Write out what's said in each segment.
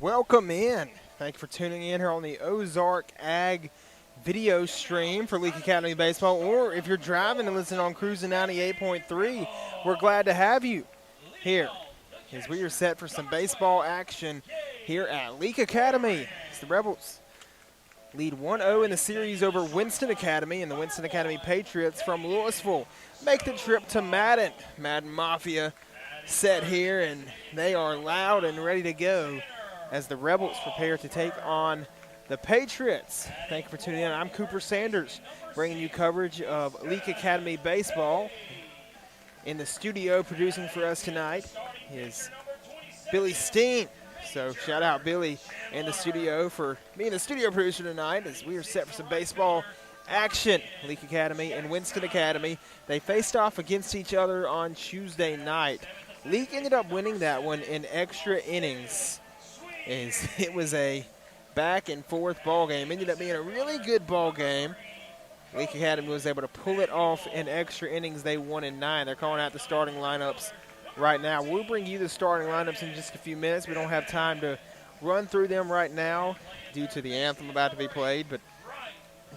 Welcome in. Thank you for tuning in here on the Ozark Ag video stream for Leake Academy Baseball, or if you're driving and listening on Cruising 98.3, we're glad to have you here as we are set for some baseball action here at Leake Academy. As the Rebels lead 1-0 in the series over Winston Academy, and the Winston Academy Patriots from Louisville make the trip to Madden. Madden Mafia set here, and they are loud and ready to go as the Rebels prepare to take on the Patriots. Thank you for tuning in. I'm Cooper Sanders, bringing you coverage of Leake Academy Baseball. In the studio producing for us tonight is Billy Steen. So shout out Billy in the studio for being the studio producer tonight as we are set for some baseball action. Leake Academy and Winston Academy, they faced off against each other on Tuesday night. Leake ended up winning that one in extra innings. It was a back and forth ball game. Ended up being a really good ball game. Leake Academy was able to pull it off in extra innings. They won in 9. They're calling out the starting lineups right now. We'll bring you the starting lineups in just a few minutes. We don't have time to run through them right now due to the anthem about to be played, but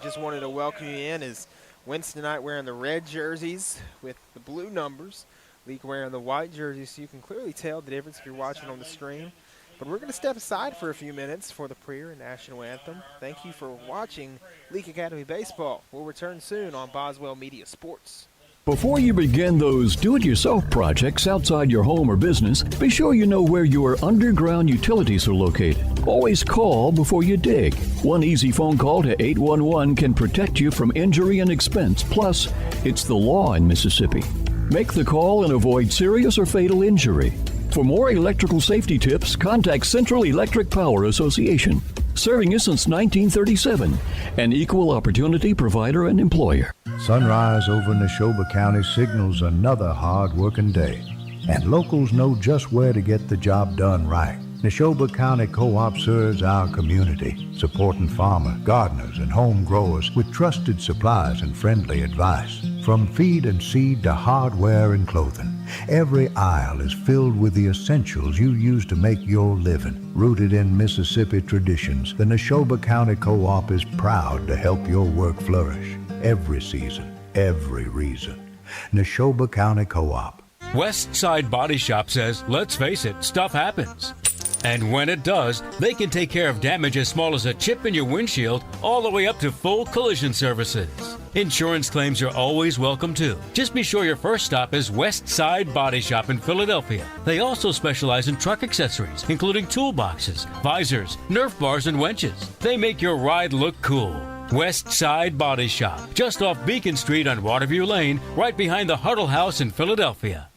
just wanted to welcome you in as Winston tonight wearing the red jerseys with the blue numbers. Leake wearing the white jerseys, so you can clearly tell the difference if you're watching on the stream. But we're going to step aside for a few minutes for the prayer and national anthem. Thank you for watching Leake Academy Baseball. We'll return soon on Boswell Media Sports. Before you begin those do-it-yourself projects outside your home or business, be sure you know where your underground utilities are located. Always call before you dig. One easy phone call to 811 can protect you from injury and expense. Plus, it's the law in Mississippi. Make the call and avoid serious or fatal injury. For more electrical safety tips, contact Central Electric Power Association, serving you since 1937, an equal opportunity provider and employer. Sunrise over Neshoba County signals another hard-working day, and locals know just where to get the job done right. Neshoba County Co-op serves our community, supporting farmers, gardeners, and home growers with trusted supplies and friendly advice. From feed and seed to hardware and clothing, every aisle is filled with the essentials you use to make your living. Rooted in Mississippi traditions, the Neshoba County Co-op is proud to help your work flourish. Every season, every reason. Neshoba County Co-op. West Side Body Shop says, let's face it, stuff happens. And when it does, they can take care of damage as small as a chip in your windshield all the way up to full collision services. Insurance claims are always welcome too. Just be sure your first stop is West Side Body Shop in Philadelphia. They also specialize in truck accessories, including toolboxes, visors, Nerf bars, and winches. They make your ride look cool. West Side Body Shop, just off Beacon Street on Waterview Lane, right behind the Huddle House in Philadelphia.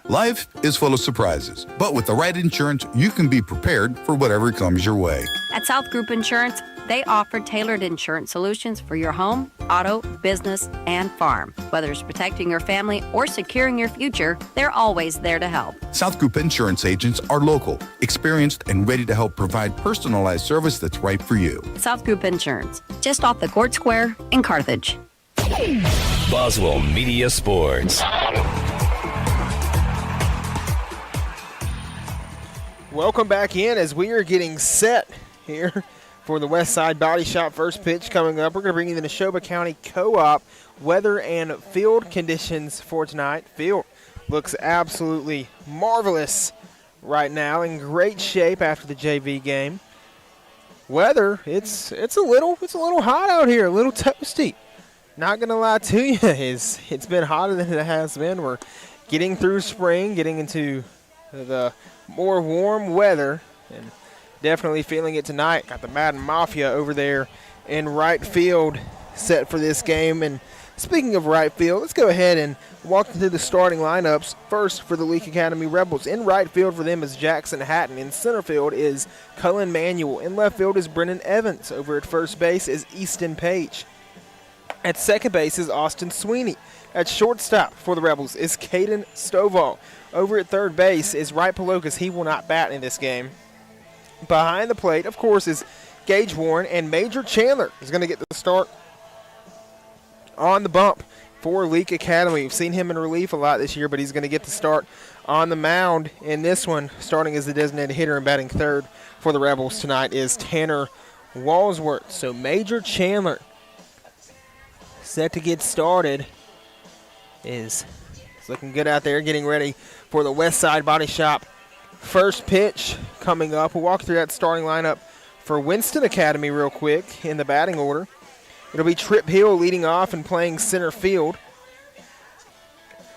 Life is full of surprises, but with the right insurance, you can be prepared for whatever comes your way. At South Group Insurance, they offer tailored insurance solutions for your home, auto, business, and farm. Whether it's protecting your family or securing your future, they're always there to help. South Group Insurance agents are local, experienced, and ready to help provide personalized service that's right for you. South Group Insurance, just off the Court Square in Carthage. Boswell Media Sports. Welcome back in as we are getting set here for the West Side Body Shop first pitch coming up. We're going to bring you the Neshoba County Co-op weather and field conditions for tonight. Field looks absolutely marvelous right now, in great shape after the JV game. Weather, it's a little hot out here, a little toasty. Not going to lie to you, it's been hotter than it has been. We're getting through spring, getting into the more warm weather, and definitely feeling it tonight. Got the Madden Mafia over there in right field set for this game. And speaking of right field, let's go ahead and walk through the starting lineups. First for the Leake Academy Rebels. In right field for them is Jackson Hatton. In center field is Cullen Manuel. In left field is Brennan Evans. Over at first base is Easton Page. At second base is Austin Sweeney. At shortstop for the Rebels is Caden Stovall. Over at third base is Wright Pelokas. He will not bat in this game. Behind the plate, of course, is Gage Warren, and Major Chandler is going to get the start on the bump for Leake Academy. We've seen him in relief a lot this year, but he's going to get the start On the mound in this one, starting as the designated hitter and batting third for the Rebels tonight, is Tanner Walsworth. So Major Chandler set to get started. Is looking good out there, getting ready for the West Side Body Shop first pitch coming up. We'll walk through that starting lineup for Winston Academy real quick in the batting order. It'll be Trip Hill leading off and playing center field.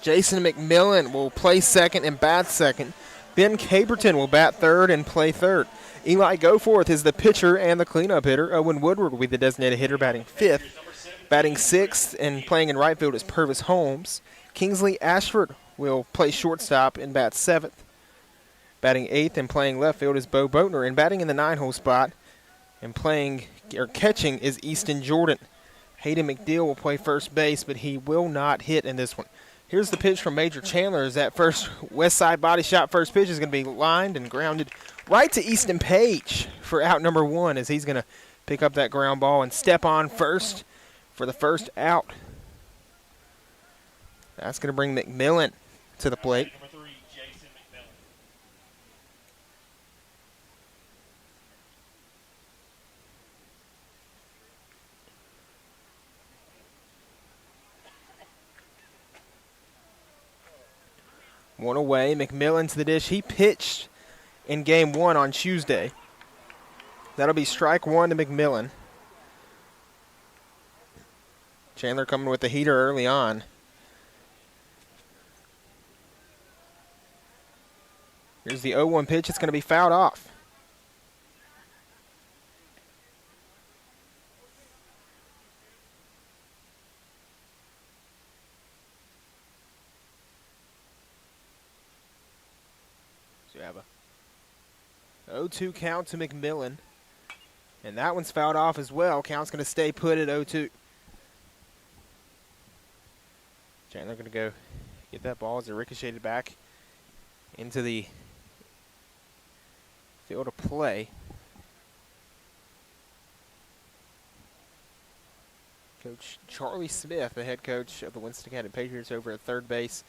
Jason McMillan will play second and bat second. Ben Caperton will bat third and play third. Eli Goforth is the pitcher and the cleanup hitter. Owen Woodward will be the designated hitter, batting fifth. Batting sixth and playing in right field is Purvis Holmes. Kingsley Ashford will play shortstop and bat seventh. Batting eighth and playing left field is Bo Boatner. And batting in the 9-hole spot and catching is Easton Jordan. Hayden McDill will play first base, but he will not hit in this one. Here's the pitch from Major Chandler as that first West Side Body Shop first pitch is going to be lined and grounded right to Easton Page for out number one, as he's going to pick up that ground ball and step on first for the first out. That's going to bring McMillan to the plate. One away, McMillan to the dish. He pitched in game one on Tuesday. That'll be strike one to McMillan. Chandler coming with the heater early on. Here's the 0-1 pitch. It's going to be fouled off. So you have a 0-2 count to McMillan. And that one's fouled off as well. Count's going to stay put at 0-2. Chandler going to go get that ball as it ricocheted back into the field of play. Coach Charlie Smith, the head coach of the Winston Academy Patriots, over at third base,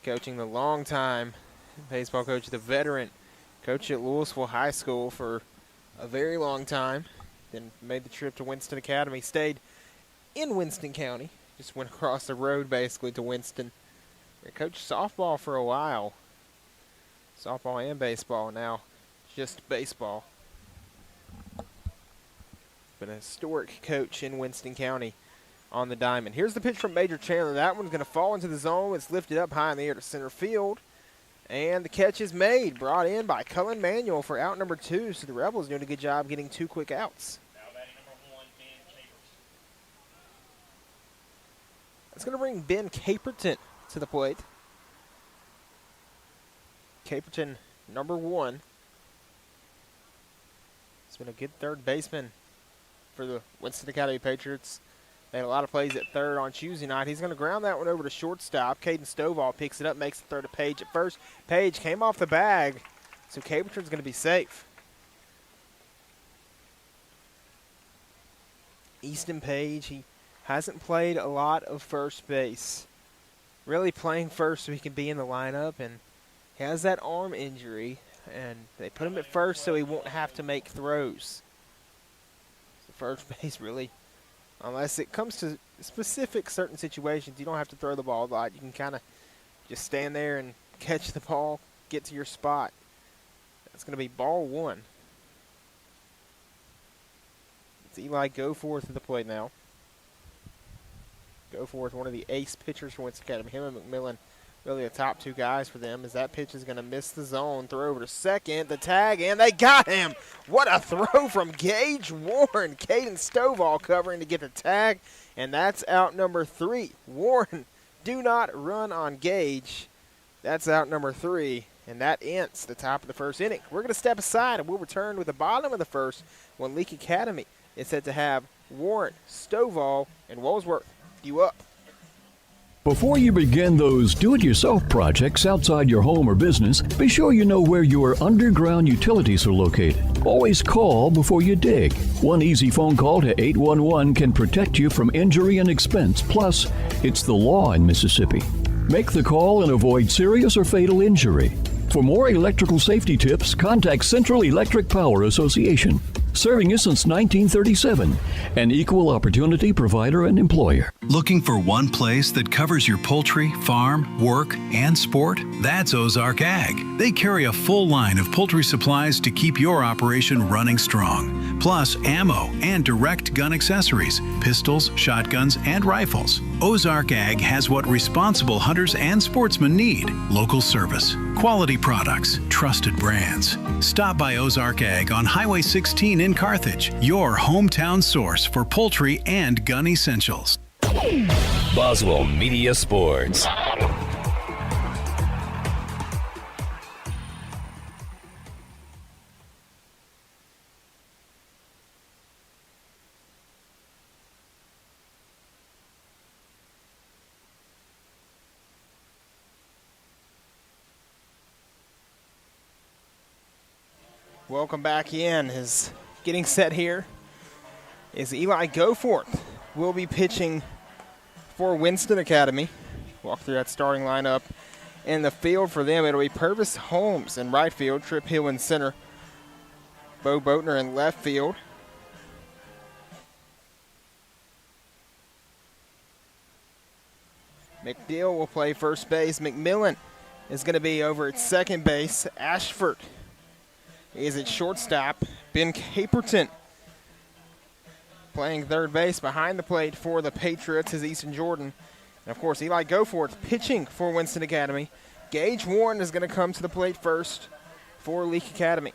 coaching the longtime baseball coach, the veteran coach at Louisville High School for a very long time. Then made the trip to Winston Academy, stayed in Winston County, just went across the road basically to Winston. Coached softball for a while. Softball and baseball, now just baseball. Been a historic coach in Winston County on the diamond. Here's the pitch from Major Chandler. That one's going to fall into the zone. It's lifted up high in the air to center field. And the catch is made, brought in by Cullen Manuel for out number two. So the Rebels doing a good job getting two quick outs. Now batting number one, Ben Capers. That's going to bring Ben Caperton to the plate. Caperton, number one. He's been a good third baseman for the Winston Academy Patriots. They had a lot of plays at third on Tuesday night. He's going to ground that one over to shortstop. Caden Stovall picks it up, makes the throw to Page at first. Page came off the bag, so Caperton's going to be safe. Easton Page, he hasn't played a lot of first base. Really playing first so he can be in the lineup, and he has that arm injury, and they put him at first so he won't have to make throws. So first base really, unless it comes to specific certain situations, you don't have to throw the ball a lot. You can kind of just stand there and catch the ball, get to your spot. That's going to be ball one. It's Eli Goforth to the plate now. Goforth, one of the ace pitchers for Winston Academy. Him and McMillan, really the top two guys for them, as that pitch is going to miss the zone. Throw over to second, the tag, and they got him. What a throw from Gage Warren. Caden Stovall covering to get the tag, and that's out number three. Warren, do not run on Gage. That's out number three, and that ends the top of the first inning. We're going to step aside, and we'll return with the bottom of the first when Leake Academy is set to have Warren, Stovall, and Walsworth you up. Before you begin those do-it-yourself projects outside your home or business, be sure you know where your underground utilities are located. Always call before you dig. One easy phone call to 811 can protect you from injury and expense. Plus, it's the law in Mississippi. Make the call and avoid serious or fatal injury. For more electrical safety tips, contact Central Electric Power Association, serving you since 1937, an equal opportunity provider and employer. Looking for one place that covers your poultry, farm, work, and sport? That's Ozark Ag. They carry a full line of poultry supplies to keep your operation running strong, plus ammo and direct gun accessories, pistols, shotguns, and rifles. Ozark Ag has what responsible hunters and sportsmen need: local service, quality products, trusted brands. Stop by Ozark Ag on Highway 16 in Carthage, your hometown source for poultry and gun essentials. Boswell Media Sports. Welcome back in. Is getting set here is Eli Goforth. Will be pitching for Winston Academy. Walk through that starting lineup. In the field for them, it'll be Purvis Holmes in right field, Trip Hill in center, Bo Boatner in left field. McNeil will play first base. McMillan is going to be over at second base. Ashford is at shortstop. Ben Caperton playing third base. Behind the plate for the Patriots is Easton Jordan. And, of course, Eli Goforth pitching for Winston Academy. Gage Warren is going to come to the plate first for Leake Academy.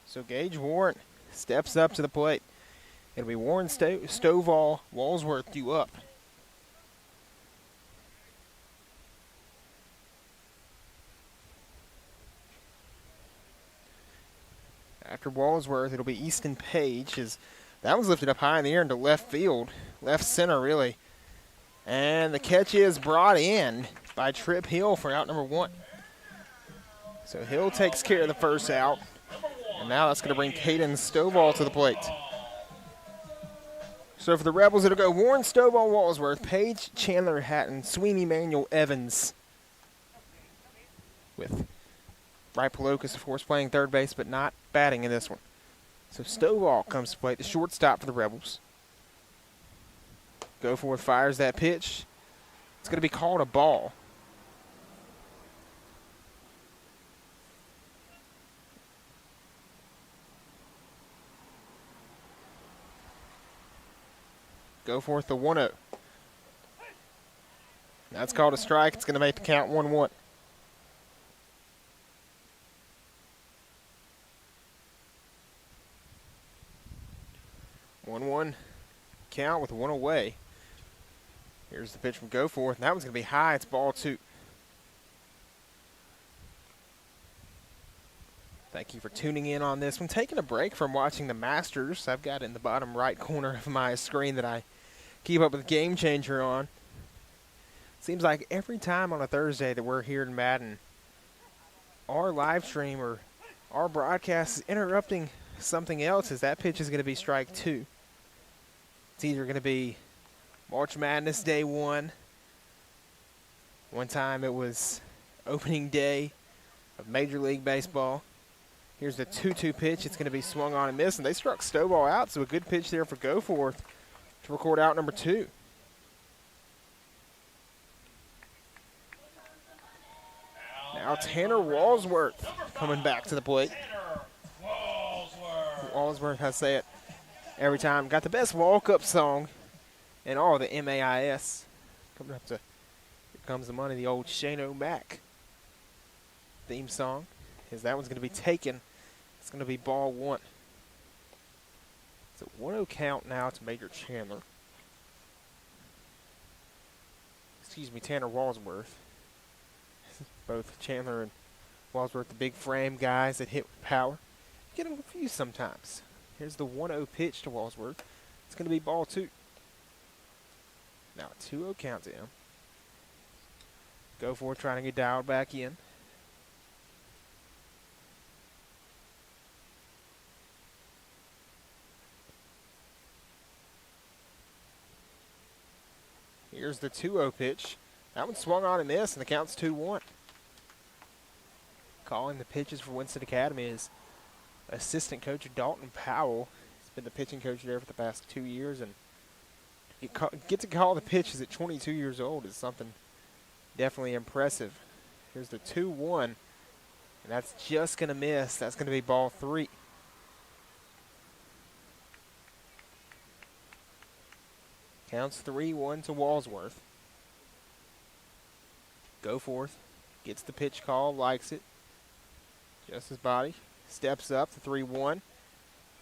So Gage Warren steps up to the plate. It'll be Warren, Stovall, Walsworth due up. After Walsworth, it'll be Easton Page. That one's lifted up high in the air into left field, left center really. And the catch is brought in by Trip Hill for out number one. So Hill takes care of the first out. And now that's going to bring Caden Stovall to the plate. So for the Rebels, it'll go Warren, Stovall, Walsworth, Page, Chandler, Hatton, Sweeney, Manuel, Evans. With Wright Palokas, of course, playing third base, but not batting in this one. So Stovall comes to play, the shortstop for the Rebels. Goforth fires that pitch. It's going to be called a ball. Goforth the 1-0. That's called a strike. It's going to make the count 1-1. Count with one away. Here's the pitch from Goforth, and that one's going to be high. It's ball 2. Thank you for tuning in on this one. Taking a break from watching the Masters. I've got it in the bottom right corner of my screen that I keep up with Game Changer on. Seems like every time on a Thursday that we're here in Madden, our live stream or our broadcast is interrupting something else, as that pitch is going to be strike 2. It's either going to be March Madness Day 1. One time it was opening day of Major League Baseball. Here's the 2-2 pitch. It's going to be swung on and missed, and they struck Stovall out, so a good pitch there for Goforth to record out number 2. Now Tanner Walsworth coming back to the plate. Walsworth, I say it every time. Got the best walk-up song in all the MAIS. Coming up to Here Comes the Money, the old Shane O'Mac theme song. As that one's going to be taken. It's going to be ball 1. It's a 1-0 count now to Major Chandler. Tanner Walsworth. Both Chandler and Walsworth, the big frame guys that hit with power. Get them confused sometimes. Here's the 1-0 pitch to Walsworth. It's going to be ball 2. Now a 2-0 count to him. Goforth trying to get dialed back in. Here's the 2-0 pitch. That one swung on and missed, and the count's 2-1. Calling the pitches for Winston Academy is assistant coach Dalton Powell. He's been the pitching coach there for the past 2 years, and get to call the pitches at 22 years old is something definitely impressive. Here's the 2-1, and that's just going to miss. That's going to be ball 3. Counts 3-1 to Walsworth. Goforth gets the pitch call, likes it. Just his body. Steps up to 3-1.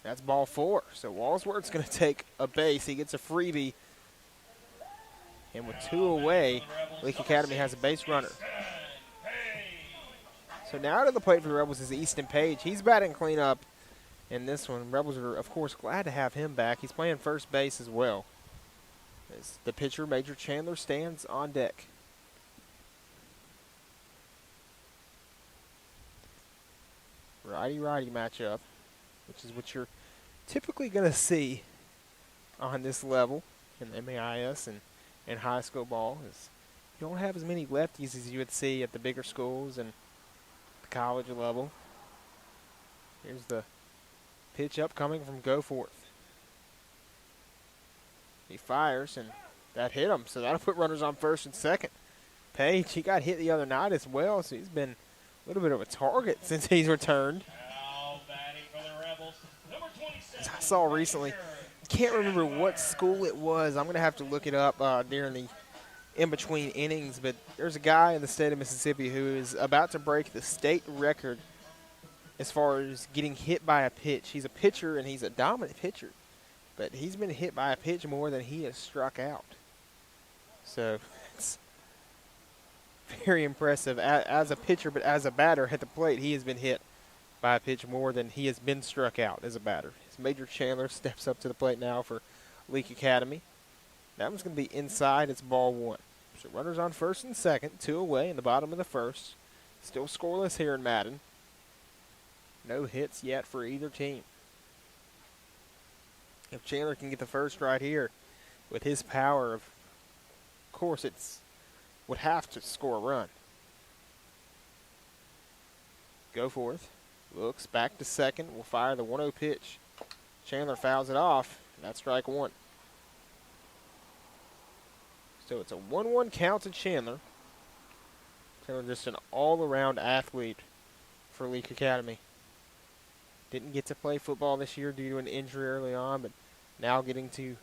That's ball 4. So Walsworth's going to take a base. He gets a freebie. And with 2 away, Leake Academy has a base runner. So now to the plate for the Rebels is Easton Page. He's batting cleanup in this one. Rebels are, of course, glad to have him back. He's playing first base as well. As the pitcher, Major Chandler, stands on deck. Righty-righty matchup, which is what you're typically going to see on this level in the MAIS and high school ball. Is you don't have as many lefties as you would see at the bigger schools and the college level. Here's the pitch up coming from Goforth. He fires, and that hit him, so that'll put runners on first and second. Page, he got hit the other night as well, so he's been a little bit of a target since he's returned. As I saw recently, can't remember what school it was. I'm going to have to look it up during the in-between innings, but there's a guy in the state of Mississippi who is about to break the state record as far as getting hit by a pitch. He's a pitcher, and he's a dominant pitcher, but he's been hit by a pitch more than he has struck out. So it's very impressive as a pitcher, but as a batter at the plate, he has been hit by a pitch more than he has been struck out as a batter. As Major Chandler steps up to the plate now for Leake Academy. That one's going to be inside. It's ball 1. So runners on first and second, 2 away in the bottom of the first. Still scoreless here in Madden. No hits yet for either team. If Chandler can get the first right here with his power, of course, would have to score a run. Goforth looks back to second. Will fire the 1-0 pitch. Chandler fouls it off. And that's strike 1. So it's a 1-1 count to Chandler. Chandler just an all-around athlete for Leake Academy. Didn't get to play football this year due to an injury early on, but now getting to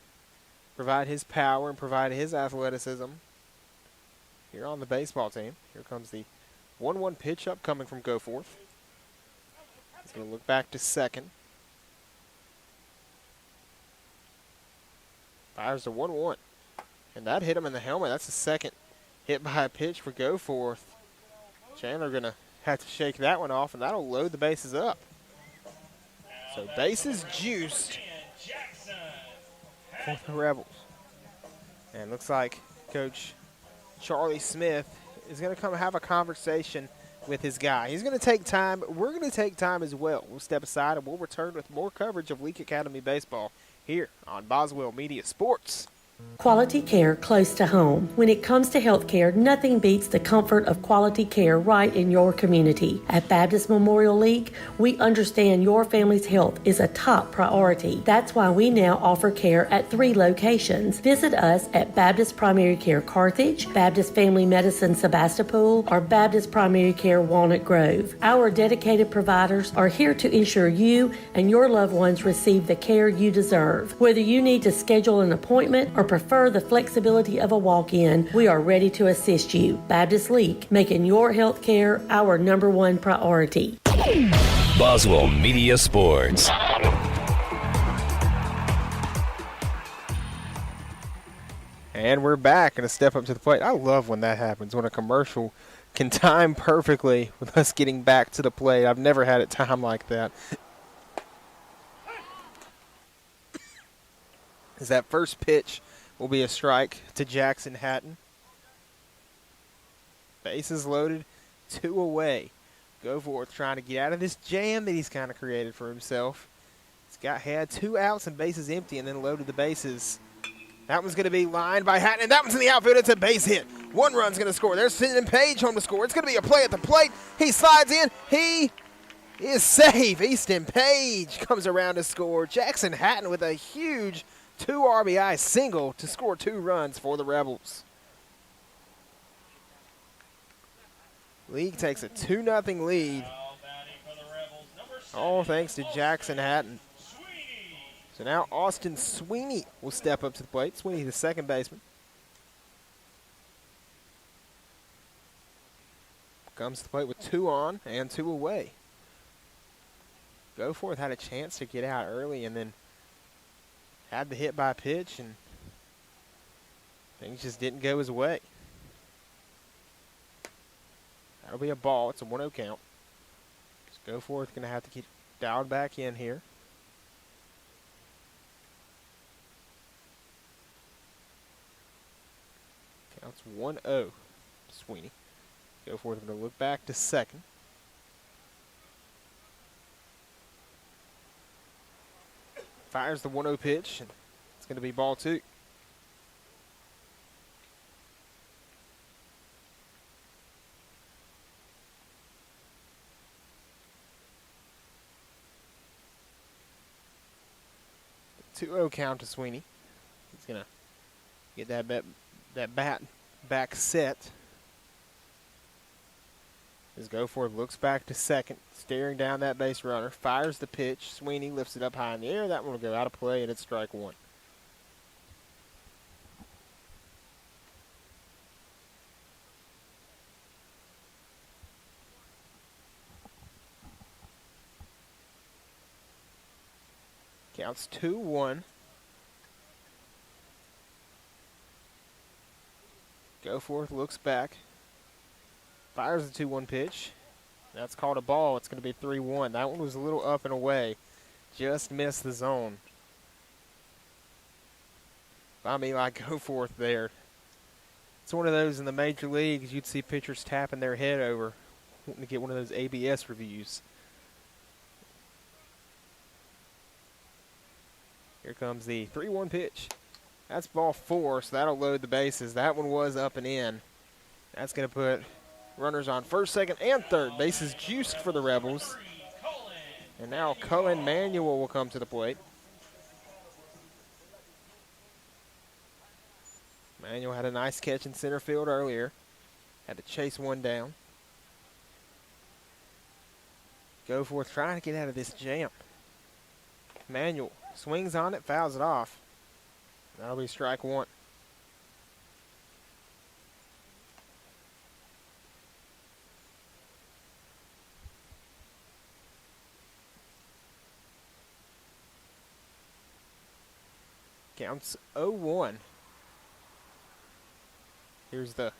provide his power and provide his athleticism here on the baseball team. Here comes the 1-1 pitch up coming from Goforth. He's going to look back to second. Fires the 1-1. And that hit him in the helmet. That's the second hit by a pitch for Goforth. Chandler going to have to shake that one off, and that'll load the bases up. So bases juiced for the Rebels. And looks like Coach Charlie Smith is going to come have a conversation with his guy. He's going to take time. We're going to take time as well. We'll step aside and we'll return with more coverage of Leake Academy baseball here on Boswell Media Sports. Quality care close to home. When it comes to health care, nothing beats the comfort of quality care right in your community. At Baptist Memorial League, we understand your family's health is a top priority. That's why we now offer care at 3 locations. Visit us at Baptist Primary Care Carthage, Baptist Family Medicine Sebastopol, or Baptist Primary Care Walnut Grove. Our dedicated providers are here to ensure you and your loved ones receive the care you deserve. Whether you need to schedule an appointment or prefer the flexibility of a walk-in, we are ready to assist you. Baptist Leake, making your health care our #1 priority. Boswell Media Sports. And we're back, and a step up to the plate. I love when that happens, when a commercial can time perfectly with us getting back to the plate. I've never had it time like that. As that first pitch will be a strike to Jackson Hatton. Bases loaded, 2 away. Goforth trying to get out of this jam that he's kind of created for himself. Had 2 outs and bases empty, and then loaded the bases That one's going to be lined by Hatton, and that one's in the outfield. It's a base hit. One run's going to score. There's Sidney Page home to score. It's going to be a play at the plate. He slides in. He is safe. Easton Page comes around to score. Jackson Hatton with a huge 2 RBI single to score 2 runs for the Rebels. Leake takes a 2-0 lead. All thanks to Jackson Hatton. So now Austin Sweeney will step up to the plate. Sweeney, the second baseman. Comes to the plate with 2 on and 2 away. Goforth had a chance to get out early and then had the hit by pitch, and things just didn't go his way. That'll be a ball. It's a 1-0 count. Goforth going to have to get dialed back in here. Counts 1-0. Sweeney. Goforth going to look back to second. Fires the 1-0 pitch, and it's going to be ball 2. The 2-0 count to Sweeney. He's going to get that bat back set. As Goforth looks back to second, staring down that base runner, fires the pitch. Sweeney lifts it up high in the air. That one will go out of play, and it's strike 1. Counts 2-1. Goforth looks back. Fires the 2-1 pitch. That's called a ball. It's going to be 3-1. That one was a little up and away. Just missed the zone. I mean, like Goforth there. It's one of those in the major leagues you'd see pitchers tapping their head over, wanting to get one of those ABS reviews. Here comes the 3-1 pitch. That's ball 4, so that'll load the bases. That one was up and in. That's going to put runners on first, second, and third. Bases juiced for the Rebels. And now Cullen Manuel will come to the plate. Manuel had a nice catch in center field earlier. Had to chase one down. Goforth trying to get out of this jam. Manuel swings on it, fouls it off. That'll be strike 1. Counts 0-1. Here's the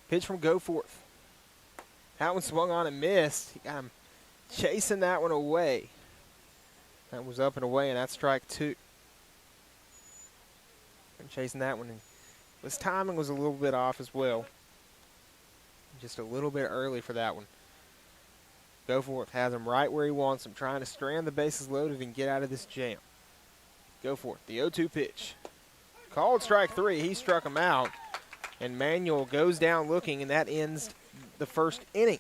pitch from Goforth. That one swung on and missed. He got him chasing that one away. That was up and away, and that's strike 2. And chasing that one. And his timing was a little bit off as well. Just a little bit early for that one. Goforth has him right where he wants him, trying to strand the bases loaded and get out of this jam. Goforth, the 0-2 pitch. Called strike 3. He struck him out. And Manuel goes down looking, and that ends the first inning.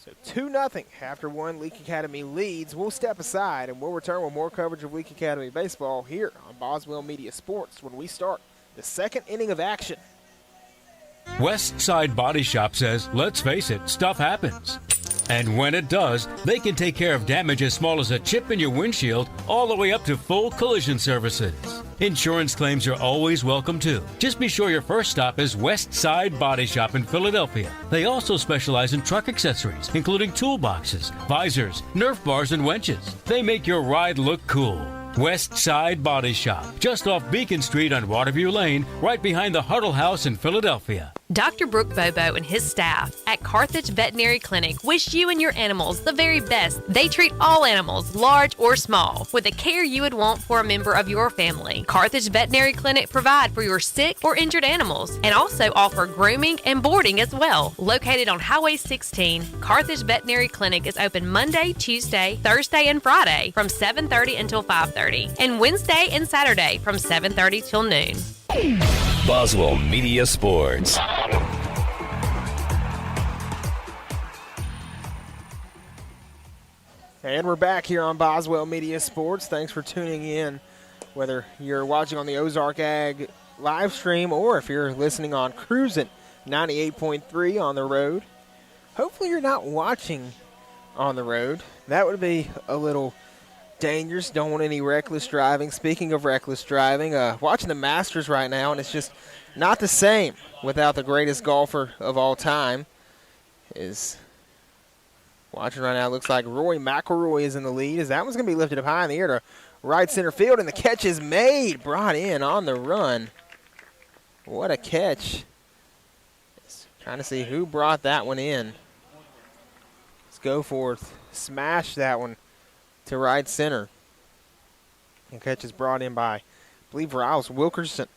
So 2-0 after 1. Leake Academy leads. We'll step aside, and we'll return with more coverage of Leake Academy baseball here on Boswell Media Sports when we start the second inning of action. West Side Body Shop says, let's face it, stuff happens. And when it does, they can take care of damage as small as a chip in your windshield all the way up to full collision services. Insurance claims are always welcome too. Just be sure your first stop is West Side Body Shop in Philadelphia. They also specialize in truck accessories, including toolboxes, visors, Nerf bars, and winches. They make your ride look cool. West Side Body Shop, just off Beacon Street on Waterview Lane, right behind the Huddle House in Philadelphia. Dr. Brooke Bobo and his staff at Carthage Veterinary Clinic wish you and your animals the very best. They treat all animals, large or small, with the care you would want for a member of your family. Carthage Veterinary Clinic provide for your sick or injured animals and also offer grooming and boarding as well. Located on Highway 16, Carthage Veterinary Clinic is open Monday, Tuesday, Thursday, and Friday from 7:30 until 5:30, and Wednesday and Saturday from 7:30 till noon. Boswell Media Sports. And we're back here on Boswell Media Sports. Thanks for tuning in, whether you're watching on the Ozark Ag live stream or if you're listening on Cruisin' 98.3 on the road. Hopefully you're not watching on the road. That would be a little dangerous. Don't want any reckless driving. Speaking of reckless driving, watching the Masters right now, and it's just not the same without the greatest golfer of all time. Is watching right now, it looks like Rory McIlroy is in the lead as that one's going to be lifted up high in the air to right center field, and the catch is made, brought in on the run. What a catch. Just trying to see who brought that one in. Let's go forth. Smash that one to right center. And catch is brought in by, I believe, Riles Wilkerson.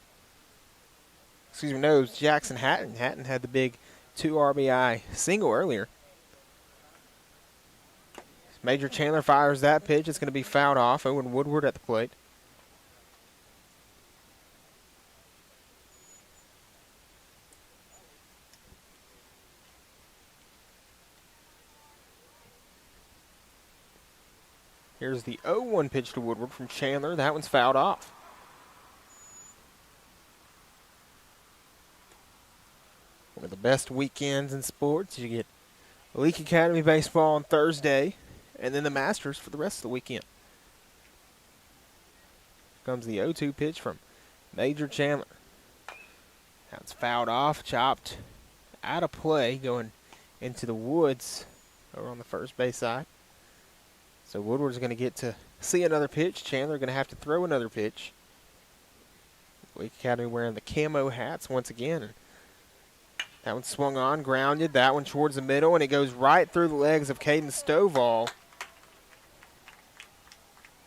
Excuse me, no, it was Jackson Hatton. Hatton had the big 2 RBI single earlier. Major Chandler fires that pitch. It's going to be fouled off. Owen Woodward at the plate. Here's the 0-1 pitch to Woodward from Chandler. That one's fouled off. One of the best weekends in sports. You get Leake Academy baseball on Thursday, and then the Masters for the rest of the weekend. Comes the 0-2 pitch from Major Chandler. That's fouled off, chopped out of play, going into the woods over on the first base side. So Woodward's going to get to see another pitch. Chandler going to have to throw another pitch. Leake Academy wearing the camo hats once again. That one swung on, grounded. That one towards the middle, and it goes right through the legs of Caden Stovall.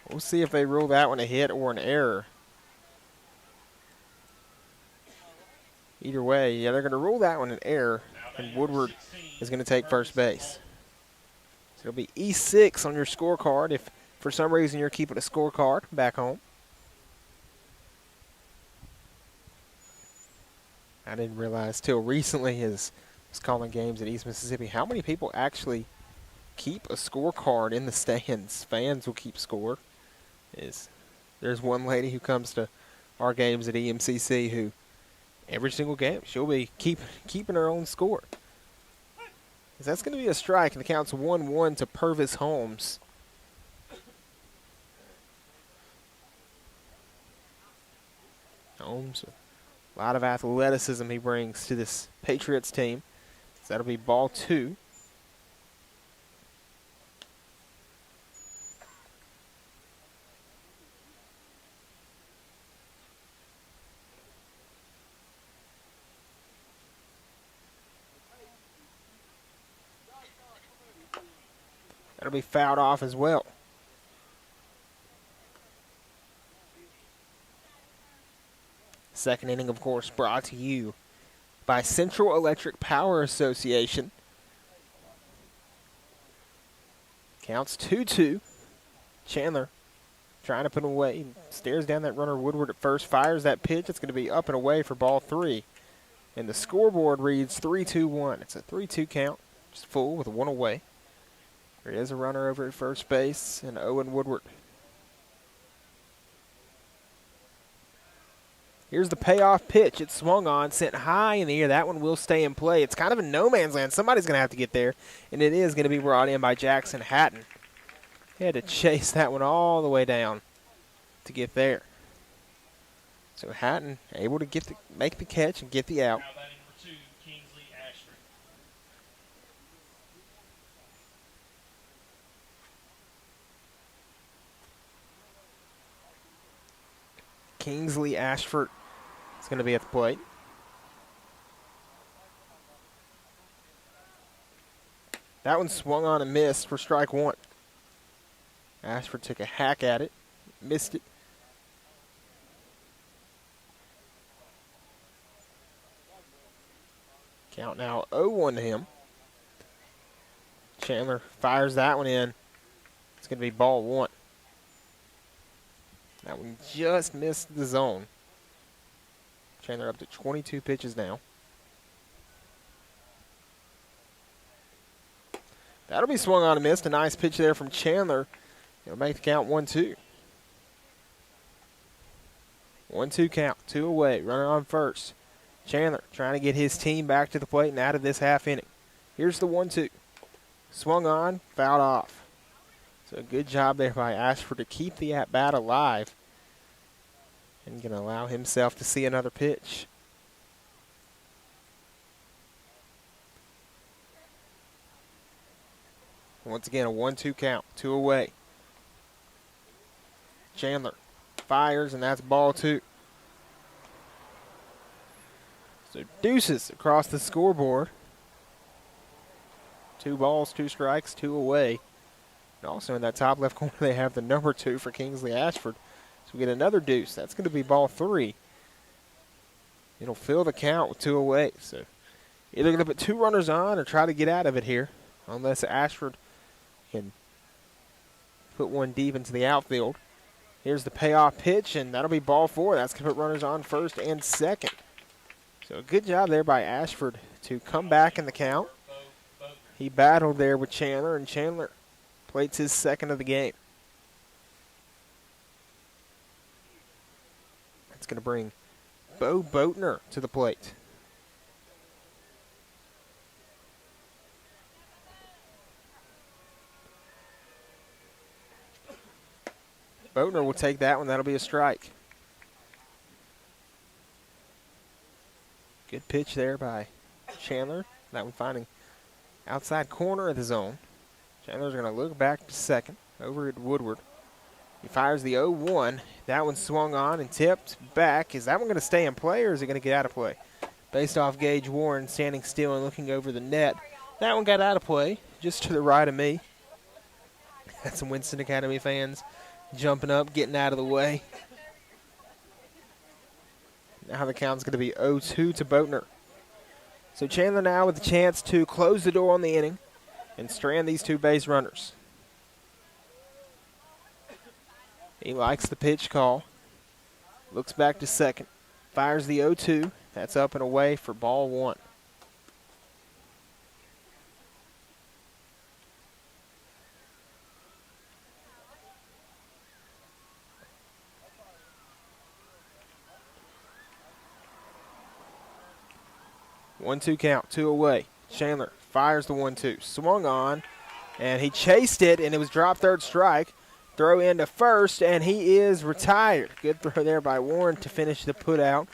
We'll see if they rule that one a hit or an error. Either way, yeah, they're going to rule that one an error, and Woodward is going to take first base. So it'll be E6 on your scorecard if for some reason you're keeping a scorecard back home. I didn't realize till recently as I was calling games at East Mississippi how many people actually keep a scorecard in the stands. Fans will keep score. There's one lady who comes to our games at EMCC who every single game she'll be keeping her own score. That's going to be a strike, and the count's 1-1 to Purvis Holmes. Holmes, a lot of athleticism he brings to this Patriots team. So that'll be ball 2. That'll be fouled off as well. Second inning, of course, brought to you by Central Electric Power Association. Counts 2-2. Chandler trying to put him away. Stares down that runner Woodward at first. Fires that pitch. It's going to be up and away for ball 3. And the scoreboard reads 3-2-1. It's a 3-2 count. Just full with 1 away. There is a runner over at first base and Owen Woodward. Here's the payoff pitch. It swung on, sent high in the air. That one will stay in play. It's kind of in no man's land. Somebody's going to have to get there, and it is going to be brought in by Jackson Hatton. He had to chase that one all the way down to get there. So Hatton able to make the catch and get the out. Now batting number 2, Kingsley Ashford. Kingsley Ashford is going to be at the plate. That one swung on and missed for strike 1. Ashford took a hack at it, missed it. Count now 0-1 to him. Chandler fires that one in. It's going to be ball 1. That one just missed the zone. Chandler up to 22 pitches now. That'll be swung on and missed. A nice pitch there from Chandler. It'll make the count 1-2. 1-2 count, 2 away, runner on first. Chandler trying to get his team back to the plate and out of this half inning. Here's the 1-2. Swung on, fouled off. So a good job there by Ashford to keep the at-bat alive. And going to allow himself to see another pitch. Once again, a 1-2 count, 2 away. Chandler fires, and that's ball 2. So deuces across the scoreboard. 2 balls, 2 strikes, 2 away. And also in that top left corner, they have the number 2 for Kingsley Ashford. So we get another deuce. That's going to be ball 3. It'll fill the count with 2 away. So either going to put 2 runners on or try to get out of it here, unless Ashford can put one deep into the outfield. Here's the payoff pitch, and that'll be ball 4. That's going to put runners on first and second. So a good job there by Ashford to come back in the count. He battled there with Chandler, and Chandler plates his second of the game. That's going to bring Bo Boatner to the plate. Boatner will take that one. That'll be a strike. Good pitch there by Chandler. That one finding outside corner of the zone. Chandler's going to look back to second over at Woodward. He fires the 0-1. That one swung on and tipped back. Is that one going to stay in play, or is it going to get out of play? Based off Gage Warren standing still and looking over the net. That one got out of play, just to the right of me. Got some Winston Academy fans jumping up, getting out of the way. Now the count's going to be 0-2 to Boatner. So Chandler now with a chance to close the door on the inning and strand these 2 base runners. He likes the pitch call. Looks back to second. Fires the 0-2. That's up and away for ball 1. One-two count, 2 away. Chandler fires the 1-2. Swung on, and he chased it, and it was dropped, third strike. Throw into first, and he is retired. Good throw there by Warren to finish the putout.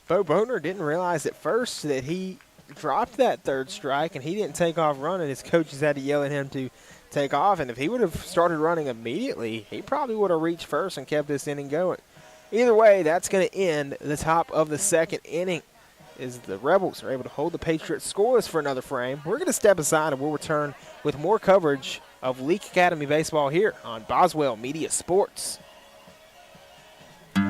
Bo Boatner didn't realize at first that he dropped that third strike, and he didn't take off running. His coaches had to yell at him to take off, and if he would have started running immediately, he probably would have reached first and kept this inning going. Either way, that's going to end the top of the second inning, as the Rebels are able to hold the Patriots scoreless for another frame. We're going to step aside and we'll return with more coverage of Leake Academy Baseball here on Boswell Media Sports.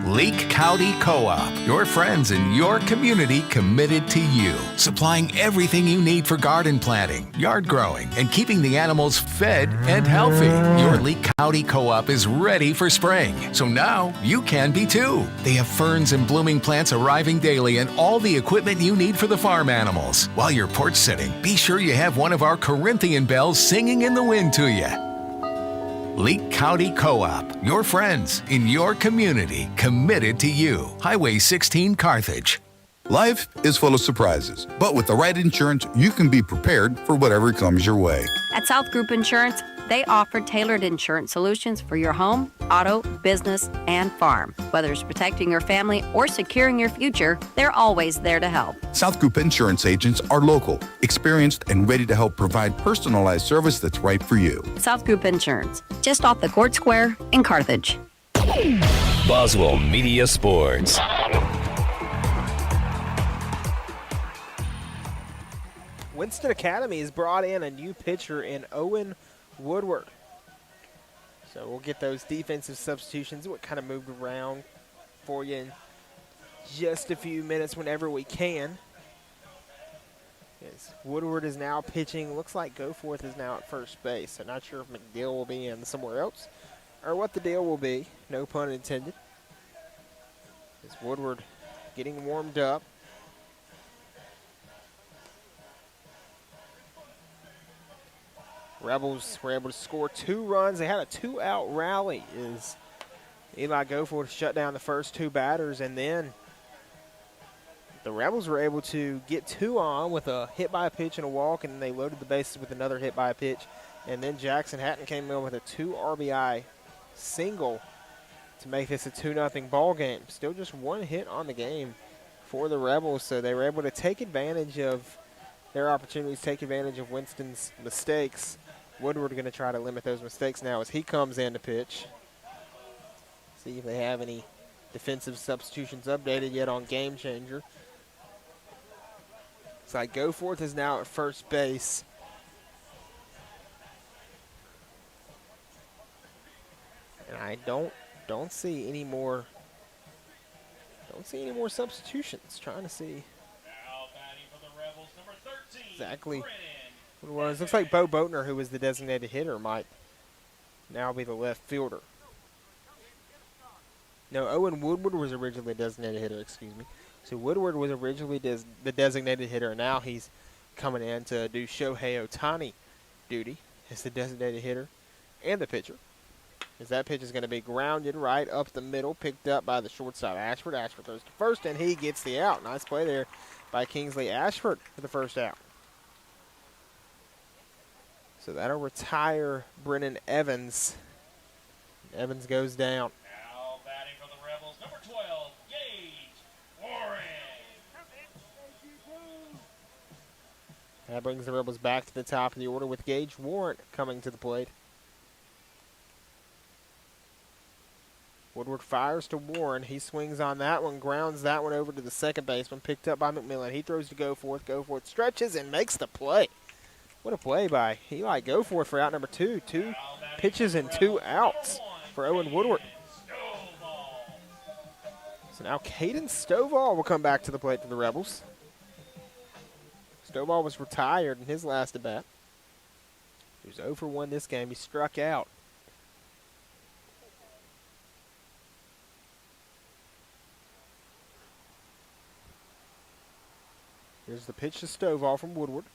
Leake County Co-op, your friends in your community committed to you, supplying everything you need for garden planting, yard growing, and keeping the animals fed and healthy. Your Leake County Co-op is ready for spring, so now you can be too. They have ferns and blooming plants arriving daily and all the equipment you need for the farm animals. While you're porch sitting, be sure you have one of our Corinthian bells singing in the wind to you. Leake County Co-op, your friends in your community, committed to you. Highway 16 Carthage. Life is full of surprises, but with the right insurance, you can be prepared for whatever comes your way. At South Group Insurance, they offer tailored insurance solutions for your home, auto, business, and farm. Whether it's protecting your family or securing your future, they're always there to help. South Group Insurance agents are local, experienced, and ready to help provide personalized service that's right for you. South Group Insurance, just off the Court Square in Carthage. Boswell Media Sports. Winston Academy has brought in a new pitcher in Owen Woodward. So we'll get those defensive substitutions, what kind of moved around for you in just a few minutes whenever we can. Yes, Woodward is now pitching. Looks like Goforth is now at first base. So not sure if McDill will be in somewhere else or what the deal will be. No pun intended. As Woodward getting warmed up. Rebels were able to score 2 runs. They had a 2-out rally as Eli Goforth shut down the first 2 batters, and then the Rebels were able to get 2 on with a hit by a pitch and a walk, and they loaded the bases with another hit by a pitch. And then Jackson Hatton came in with a 2 RBI single to make this a 2-0 ball game. Still just 1 hit on the game for the Rebels, so they were able to take advantage of their opportunities, take advantage of Winston's mistakes. Woodward going to try to limit those mistakes now as he comes in to pitch. See if they have any defensive substitutions updated yet on Game Changer. It's like Goforth is now at first base. And I don't see any more substitutions. Trying to see exactly what it was. Looks like Bo Boatner, who was the designated hitter, might now be the left fielder. No, Owen Woodward was originally a designated hitter, excuse me. So Woodward was originally the designated hitter, and now he's coming in to do Shohei Ohtani duty as the designated hitter and the pitcher. As that pitch is going to be grounded right up the middle, picked up by the shortstop, Ashford. Ashford throws to first, and he gets the out. Nice play there by Kingsley Ashford for the first out. So that'll retire Brennan Evans. Evans goes down. Now batting for the Rebels, number 12, Gage Warren. That brings the Rebels back to the top of the order with Gage Warren coming to the plate. Woodward fires to Warren. He swings on that one, grounds that one over to the second baseman, picked up by McMillan. He throws to Goforth. Goforth stretches and makes the play. What a play by Eli Goforth for out number 2. 2 pitches and 2 outs for Owen Woodward. So now Caden Stovall will come back to the plate for the Rebels. Stovall was retired in his last at bat. He was 0 for 1 this game. He struck out. Here's the pitch to Stovall from Woodward.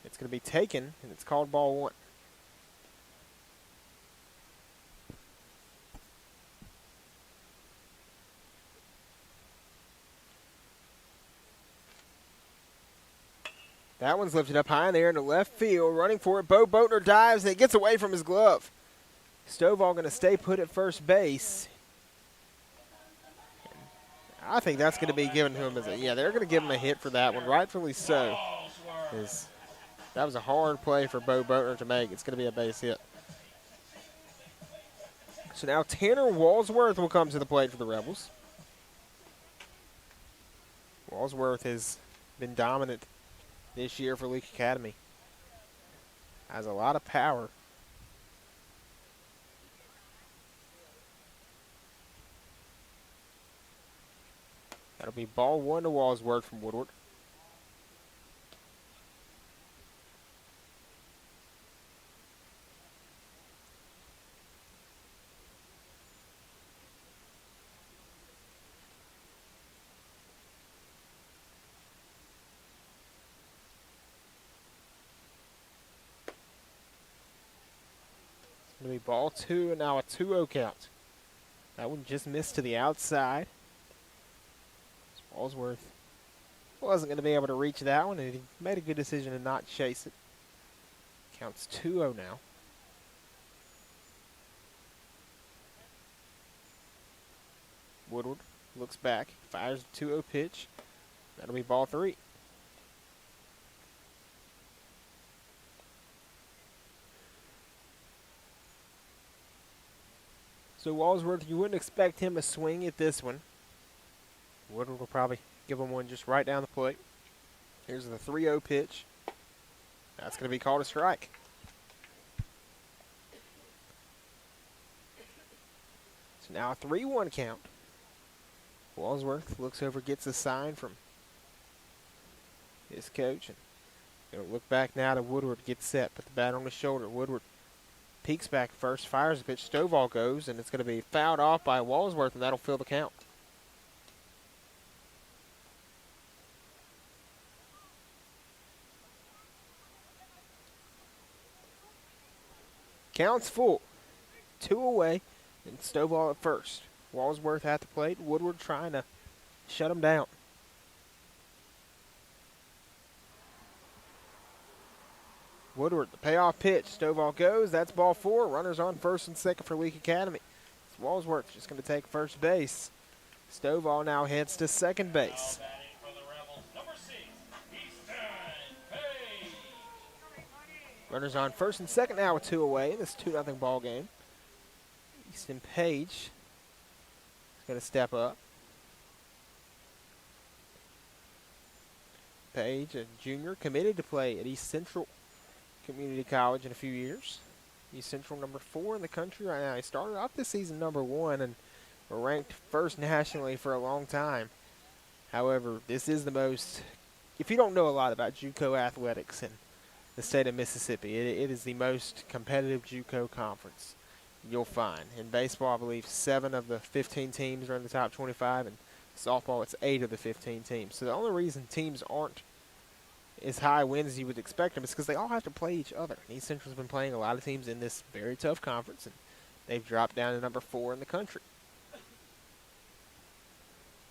It's going to be taken, and it's called ball 1. That one's lifted up high in there into left field. Running for it, Bo Boatner dives, and it gets away from his glove. Stovall going to stay put at first base. I think that's going to be given to him as they're going to give him a hit for that one, rightfully so. That was a hard play for Bo Boatner to make. It's going to be a base hit. So now Tanner Walsworth will come to the plate for the Rebels. Walsworth has been dominant this year for Leake Academy. Has a lot of power. That'll be ball 1 to Walsworth from Woodward. It's going to be ball 2 and now a 2-0 count. That one just missed to the outside. Walsworth wasn't going to be able to reach that one, and he made a good decision to not chase it. Counts 2-0 now. Woodward looks back, fires a 2-0 pitch. That'll be ball 3. So Walsworth, you wouldn't expect him to swing at this one. Woodward will probably give him one just right down the plate. Here's the 3-0 pitch. That's going to be called a strike. So now a 3-1 count. Walsworth looks over, gets a sign from his coach. And going to look back now to Woodward, gets set, put the bat on his shoulder. Woodward peeks back first, fires the pitch. Stovall goes, and it's going to be fouled off by Walsworth, and that'll fill the count. Counts full. 2 away, and Stovall at first. Walsworth at the plate. Woodward trying to shut him down. Woodward, the payoff pitch. Stovall goes. That's ball 4. Runners on first and second for Leake Academy. It's Walsworth just going to take first base. Stovall now heads to second base. Runners on first and second now with 2 away in this 2-0 ball game. Easton Page is going to step up. Page, a junior, committed to play at East Central Community College in a few years. East Central number 4 in the country right now. He started off this season number 1 and were ranked first nationally for a long time. However, this is the most, if you don't know a lot about JUCO athletics in the state of Mississippi, it is the most competitive JUCO conference you'll find. In baseball, I believe 7 of the 15 teams are in the top 25, and softball, it's 8 of the 15 teams. So the only reason teams aren't as high wins as you would expect them is because they all have to play each other. East Central's been playing a lot of teams in this very tough conference, and they've dropped down to number 4 in the country.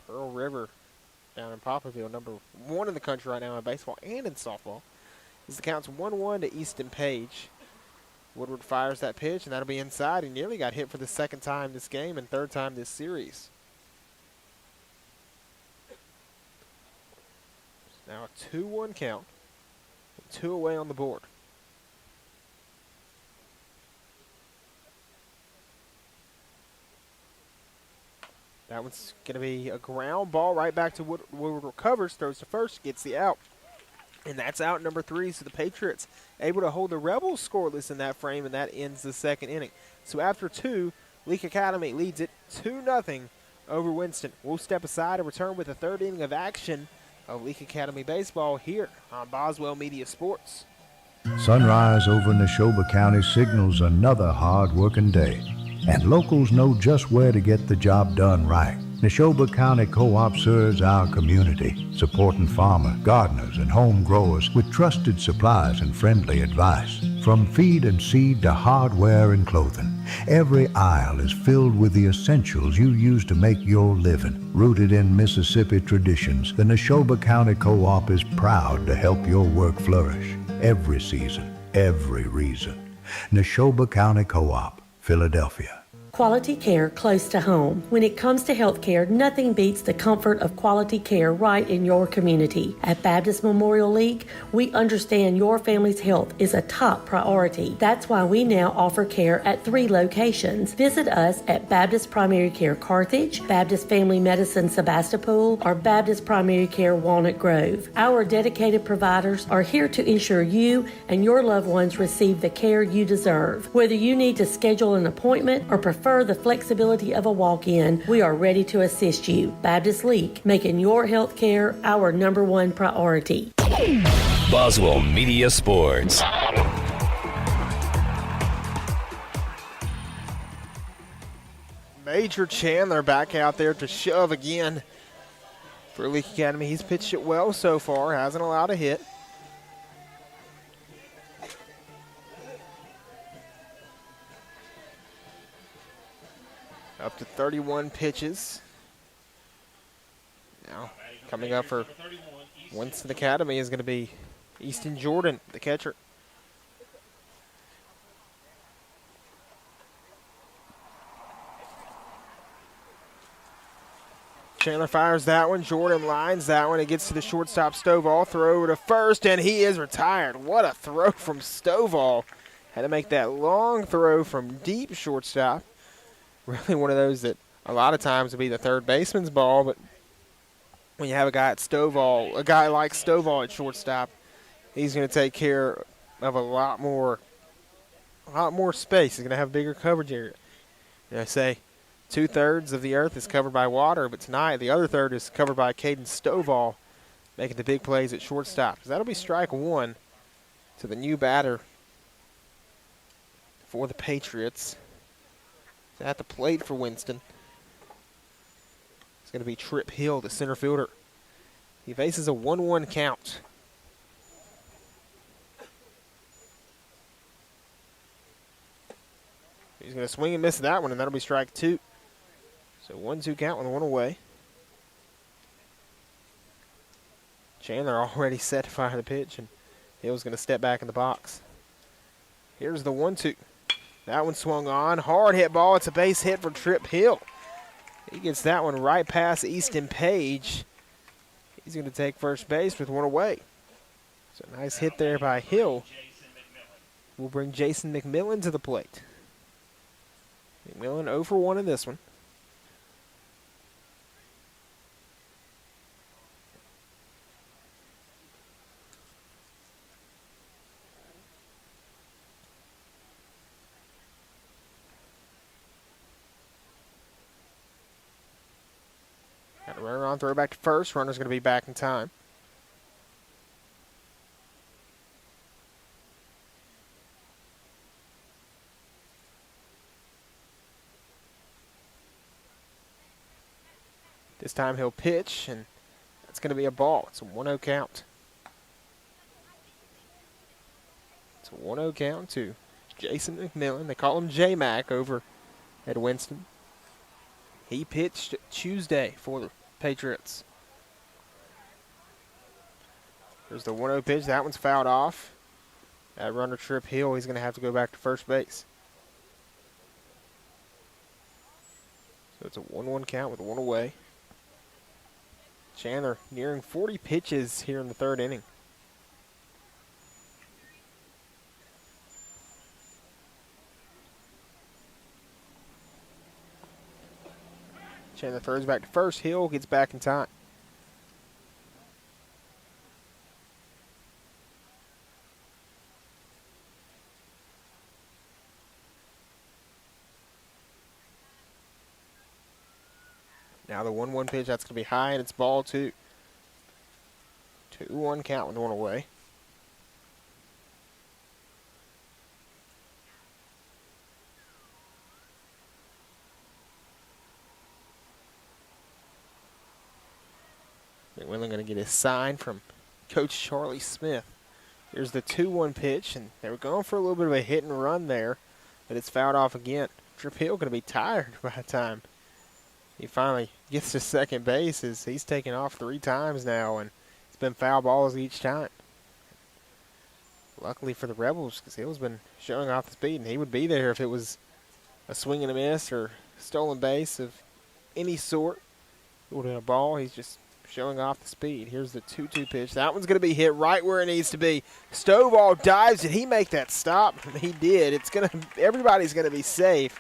Pearl River down in Poplarville, number 1 in the country right now in baseball and in softball. As the count's 1-1 to Easton Page. Woodward fires that pitch, and that'll be inside. He nearly got hit for the 2nd time this game and 3rd time this series. Now a 2-1 count. 2 away on the board. That one's going to be a ground ball right back to Woodward. Recovers, throws to first, gets the out. And that's out number 3, so the Patriots able to hold the Rebels scoreless in that frame, and that ends the 2nd inning. So after 2, Leake Academy leads it 2-0 over Winston. We'll step aside and return with the 3rd inning of action of Leake Academy baseball here on Boswell Media Sports. Sunrise over Neshoba County signals another hard-working day, and locals know just where to get the job done right. Neshoba County Co-op serves our community, supporting farmers, gardeners, and home growers with trusted supplies and friendly advice. From feed and seed to hardware and clothing, every aisle is filled with the essentials you use to make your living. Rooted in Mississippi traditions, the Neshoba County Co-op is proud to help your work flourish. Every season, every reason. Neshoba County Co-op, Philadelphia. Quality care close to home. When it comes to health care, nothing beats the comfort of quality care right in your community. At Baptist Memorial League, we understand your family's health is a top priority. That's why we now offer care at 3 locations. Visit us at Baptist Primary Care Carthage, Baptist Family Medicine Sebastopol, or Baptist Primary Care Walnut Grove. Our dedicated providers are here to ensure you and your loved ones receive the care you deserve. Whether you need to schedule an appointment or prefer the flexibility of a walk-in, we are ready to assist you. Baptist Leake, making your health care our #1 priority. Boswell Media Sports. Major Chandler back out there to shove again for Leake Academy. He's pitched it well so far, hasn't allowed a hit. Up to 31 pitches. Now, coming up for Winston Academy is going to be Easton Jordan, the catcher. Chandler fires that one. Jordan lines that one. It gets to the shortstop, Stovall. Throw to first, and he is retired. What a throw from Stovall. Had to make that long throw from deep shortstop. Really one of those that a lot of times would be the third baseman's ball, but when you have a guy like Stovall at shortstop, he's going to take care of a lot more space. He's going to have bigger coverage area. Say 2/3 of the earth is covered by water, but tonight the other third is covered by Caden Stovall, making the big plays at shortstop. So that'll be strike 1 to the new batter for the Patriots. At the plate for Winston. It's going to be Trip Hill, the center fielder. He faces a 1-1 count. He's going to swing and miss that one, and that'll be strike 2. So 1-2 count with 1 away. Chandler already set to fire the pitch, and Hill's going to step back in the box. Here's the 1-2. That one swung on. Hard hit ball. It's a base hit for Trip Hill. He gets that one right past Easton Page. He's going to take first base with 1 away. So nice hit there by Hill. We'll bring Jason McMillan to the plate. McMillan 0 for 1 in this one. Got a runner on, throw back to first. Runner's going to be back in time. This time he'll pitch, and that's going to be a ball. It's a 1-0 count. It's a 1-0 count to Jason McMillan. They call him J-Mac over at Winston. He pitched Tuesday for the Patriots. There's the 1-0 pitch. That one's fouled off. That runner Trip Hill, he's going to have to go back to first base. So it's a 1-1 count with 1 away. Chandler nearing 40 pitches here in the 3rd inning. Chandler throws back to first. Hill gets back in time. Now the 1-1 pitch, that's going to be high, and it's ball 2. 2-1 count with 1 away. McMillan going to get his sign from Coach Charlie Smith. Here's the 2-1 pitch, and they were going for a little bit of a hit and run there, but it's fouled off again. Trip Hill going to be tired by the time he finally gets to second base, as he's taken off 3 times now, and it's been foul balls each time. Luckily for the Rebels, because Hill's been showing off the speed, and he would be there if it was a swing and a miss or stolen base of any sort. It would have been a ball. He's just showing off the speed. Here's the 2-2 pitch. That one's going to be hit right where it needs to be. Stovall dives. Did he make that stop? He did. Everybody's going to be safe.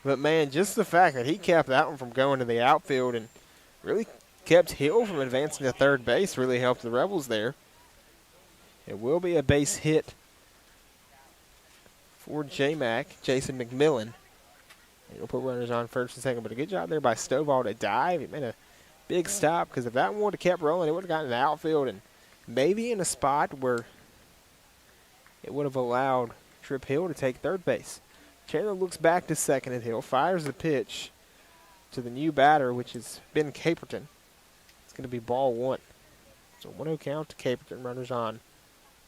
But, man, just the fact that he kept that one from going to the outfield and really kept Hill from advancing to third base really helped the Rebels there. It will be a base hit for J-Mac, Jason McMillan. He'll put runners on first and second, but a good job there by Stovall to dive. He made a big stop, because if that one would have kept rolling, it would have gotten to the outfield and maybe in a spot where it would have allowed Trip Hill to take third base. Chandler looks back to second at Hill, fires the pitch to the new batter, which is Ben Caperton. It's going to be ball 1. So 1-0 count to Caperton. Runners on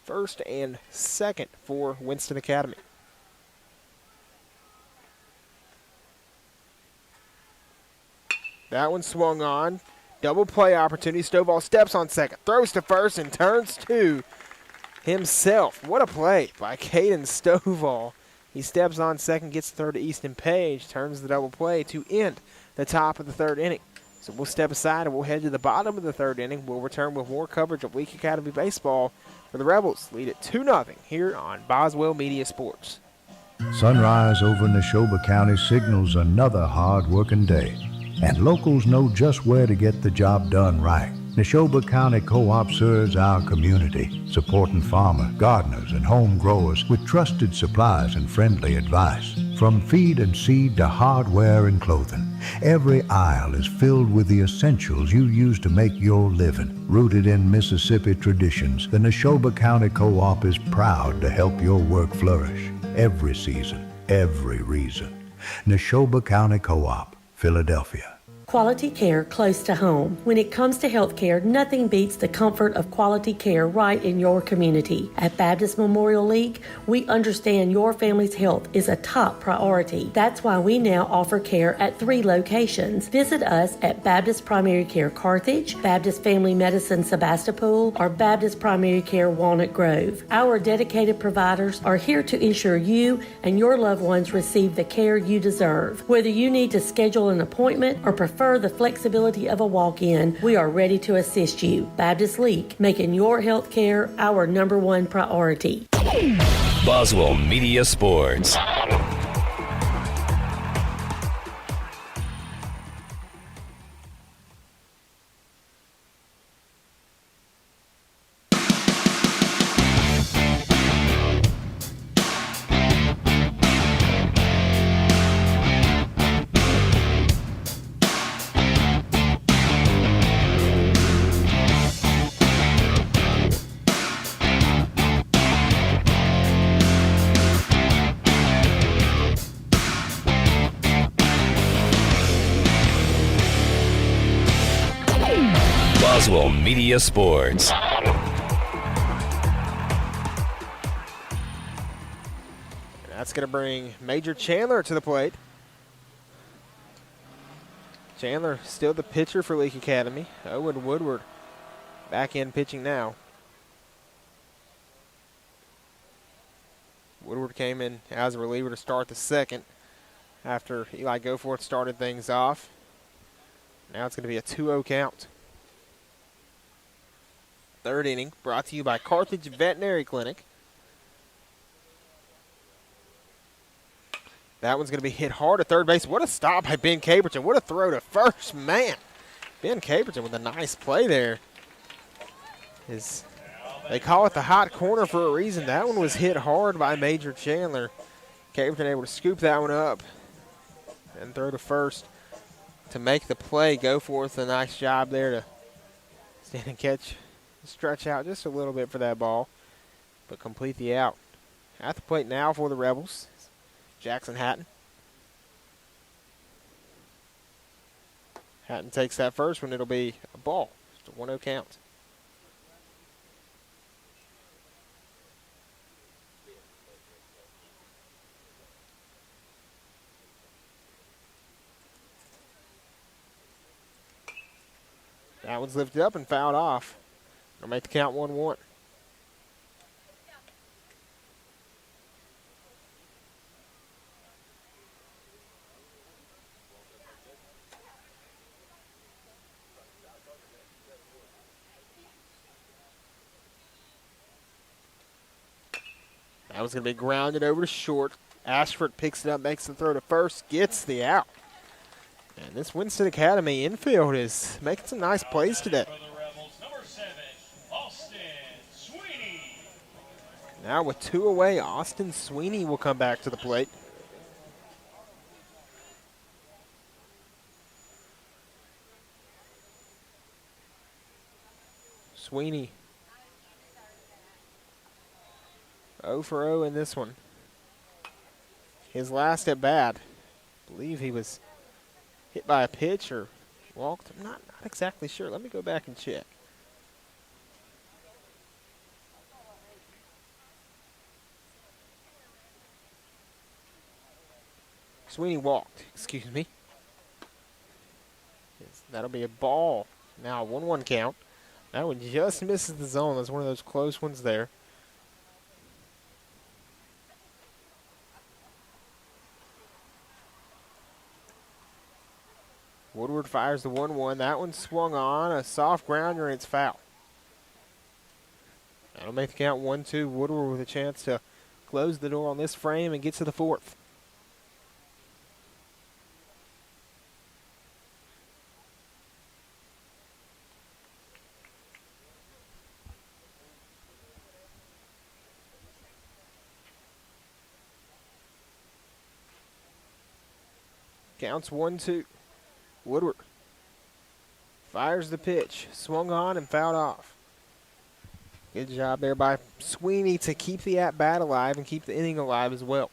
first and second for Winston Academy. That one swung on. Double play opportunity. Stovall steps on second, throws to first, and turns to himself. What a play by Caden Stovall. He steps on second, gets third to Easton Page, turns the double play to end the top of the 3rd inning. So we'll step aside and we'll head to the bottom of the 3rd inning. We'll return with more coverage of Leake Academy baseball for the Rebels. Lead it 2-0 here on Boswell Media Sports. Sunrise over Neshoba County signals another hard-working day, and locals know just where to get the job done right. Neshoba County Co-op serves our community, supporting farmers, gardeners, and home growers with trusted supplies and friendly advice. From feed and seed to hardware and clothing, every aisle is filled with the essentials you use to make your living. Rooted in Mississippi traditions, the Neshoba County Co-op is proud to help your work flourish. Every season, every reason. Neshoba County Co-op, Philadelphia. Quality care close to home. When it comes to health care, nothing beats the comfort of quality care right in your community. At Baptist Memorial League, we understand your family's health is a top priority. That's why we now offer care at 3 locations. Visit us at Baptist Primary Care Carthage, Baptist Family Medicine Sebastopol, or Baptist Primary Care Walnut Grove. Our dedicated providers are here to ensure you and your loved ones receive the care you deserve. Whether you need to schedule an appointment or prefer the flexibility of a walk-in, we are ready to assist you. Baptist Leake, making your health care our #1 priority. Boswell Media Sports. Boswell Media Sports. That's going to bring Major Chandler to the plate. Chandler still the pitcher for Leake Academy. Owen Woodward back in pitching now. Woodward came in as a reliever to start the second after Eli Goforth started things off. Now it's going to be a 2-0 count. Third inning brought to you by Carthage Veterinary Clinic. That one's going to be hit hard at third base. What a stop by Ben Caperton. What a throw to first, man. Ben Caperton with a nice play there. They call it the hot corner for a reason. That one was hit hard by Major Chandler. Caperton able to scoop that one up and throw to first to make the play. Goforth, a nice job there to stand and catch. Stretch out just a little bit for that ball, but complete the out. At the plate now for the Rebels, Jackson Hatton. Hatton takes that first one. It'll be a ball. Just a 1-0 count. That one's lifted up and fouled off. I'll make the count 1-1. That was going to be grounded over to short. Ashford picks it up, makes the throw to first, gets the out. And this Winston Academy infield is making some nice plays today. Now with 2 away, Austin Sweeney will come back to the plate. Sweeney 0 for 0 in this one. His last at bat, I believe he was hit by a pitch or walked. I'm not exactly sure. Let me go back and check. Sweeney walked, excuse me. Yes, that'll be a ball. Now a 1-1 count. That one just misses the zone. That's one of those close ones there. Woodward fires the 1-1. That one swung on. A soft grounder, and it's foul. That'll make the count 1-2. Woodward with a chance to close the door on this frame and get to the fourth. Counts 1-2. Woodward fires the pitch, swung on and fouled off. Good job there by Sweeney to keep the at-bat alive and keep the inning alive as well.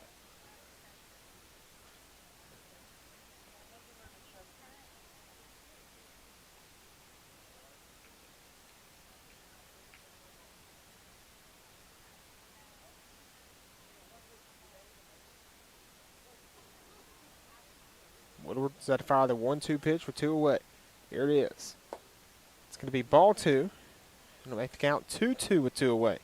So to fire the 1-2 pitch with 2 away. Here it is. It's going to be ball 2. Going to make the count 2-2 with 2 away.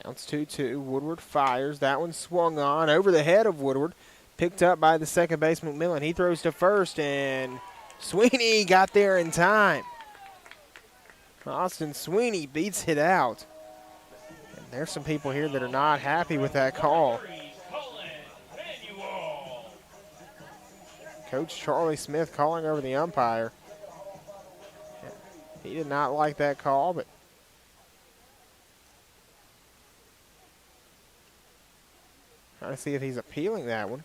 Counts 2-2. Woodward fires. That one swung on over the head of Woodward. Picked up by the second baseman, McMillan. He throws to first, and Sweeney got there in time. Austin Sweeney beats it out. And there's some people here that are not happy with that call. Coach Charlie Smith calling over the umpire. He did not like that call, but trying to see if he's appealing that one.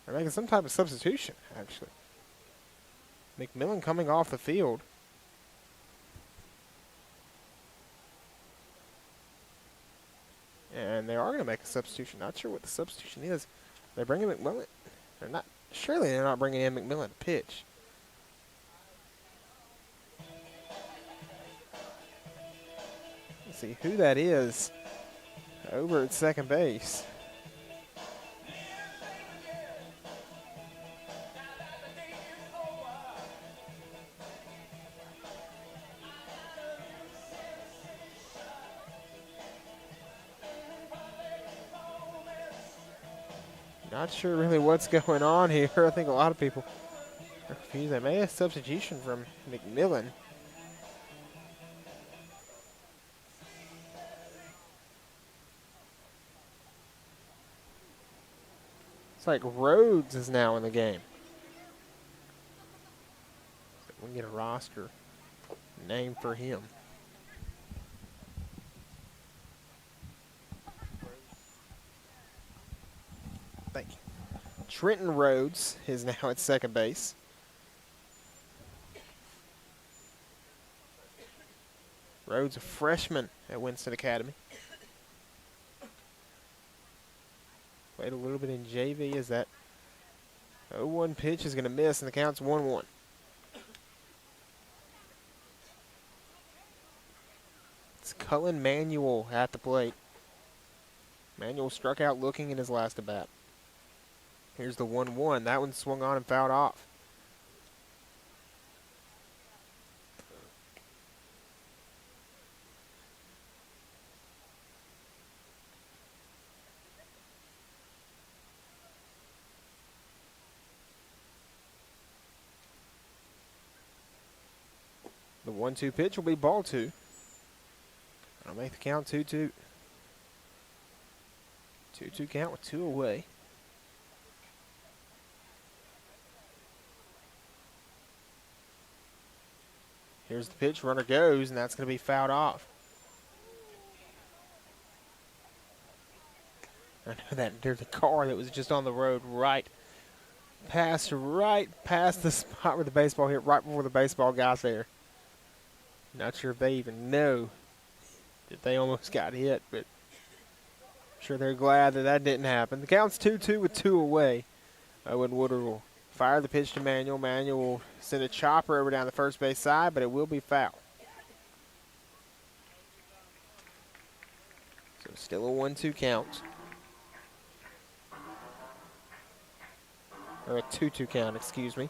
They're making some type of substitution, actually. McMillan coming off the field. And they are going to make a substitution. Not sure what the substitution is. They're bringing McMillan. They're not. Surely they're not bringing in McMillan to pitch. Let's see who that is over at second base. Not sure really what's going on here. I think a lot of people are confused. They made a substitution from McMillan. It's like Rhodes is now in the game. We can get a roster name for him. Thank you. Trenton Rhodes is now at second base. Rhodes, a freshman at Winston Academy. Played a little bit in JV. Is that 0-1 pitch is going to miss, and the count's 1-1. It's Cullen Manuel at the plate. Manuel struck out looking in his last at bat. Here's the 1-1. That one swung on and fouled off. The 1-2 pitch will be ball 2. I'll make the count 2-2. 2-2 count with 2 away. Here's the pitch, runner goes, and that's going to be fouled off. I know that there's a car that was just on the road right past the spot where the baseball hit, right before the baseball got there. Not sure if they even know that they almost got hit, but I'm sure they're glad that that didn't happen. The count's 2-2 with 2 away. Owen Woodward will fire the pitch to Manuel. Manuel will send a chopper over down the first base side, but it will be foul. So still a 1-2 count. Or a 2-2 count, excuse me.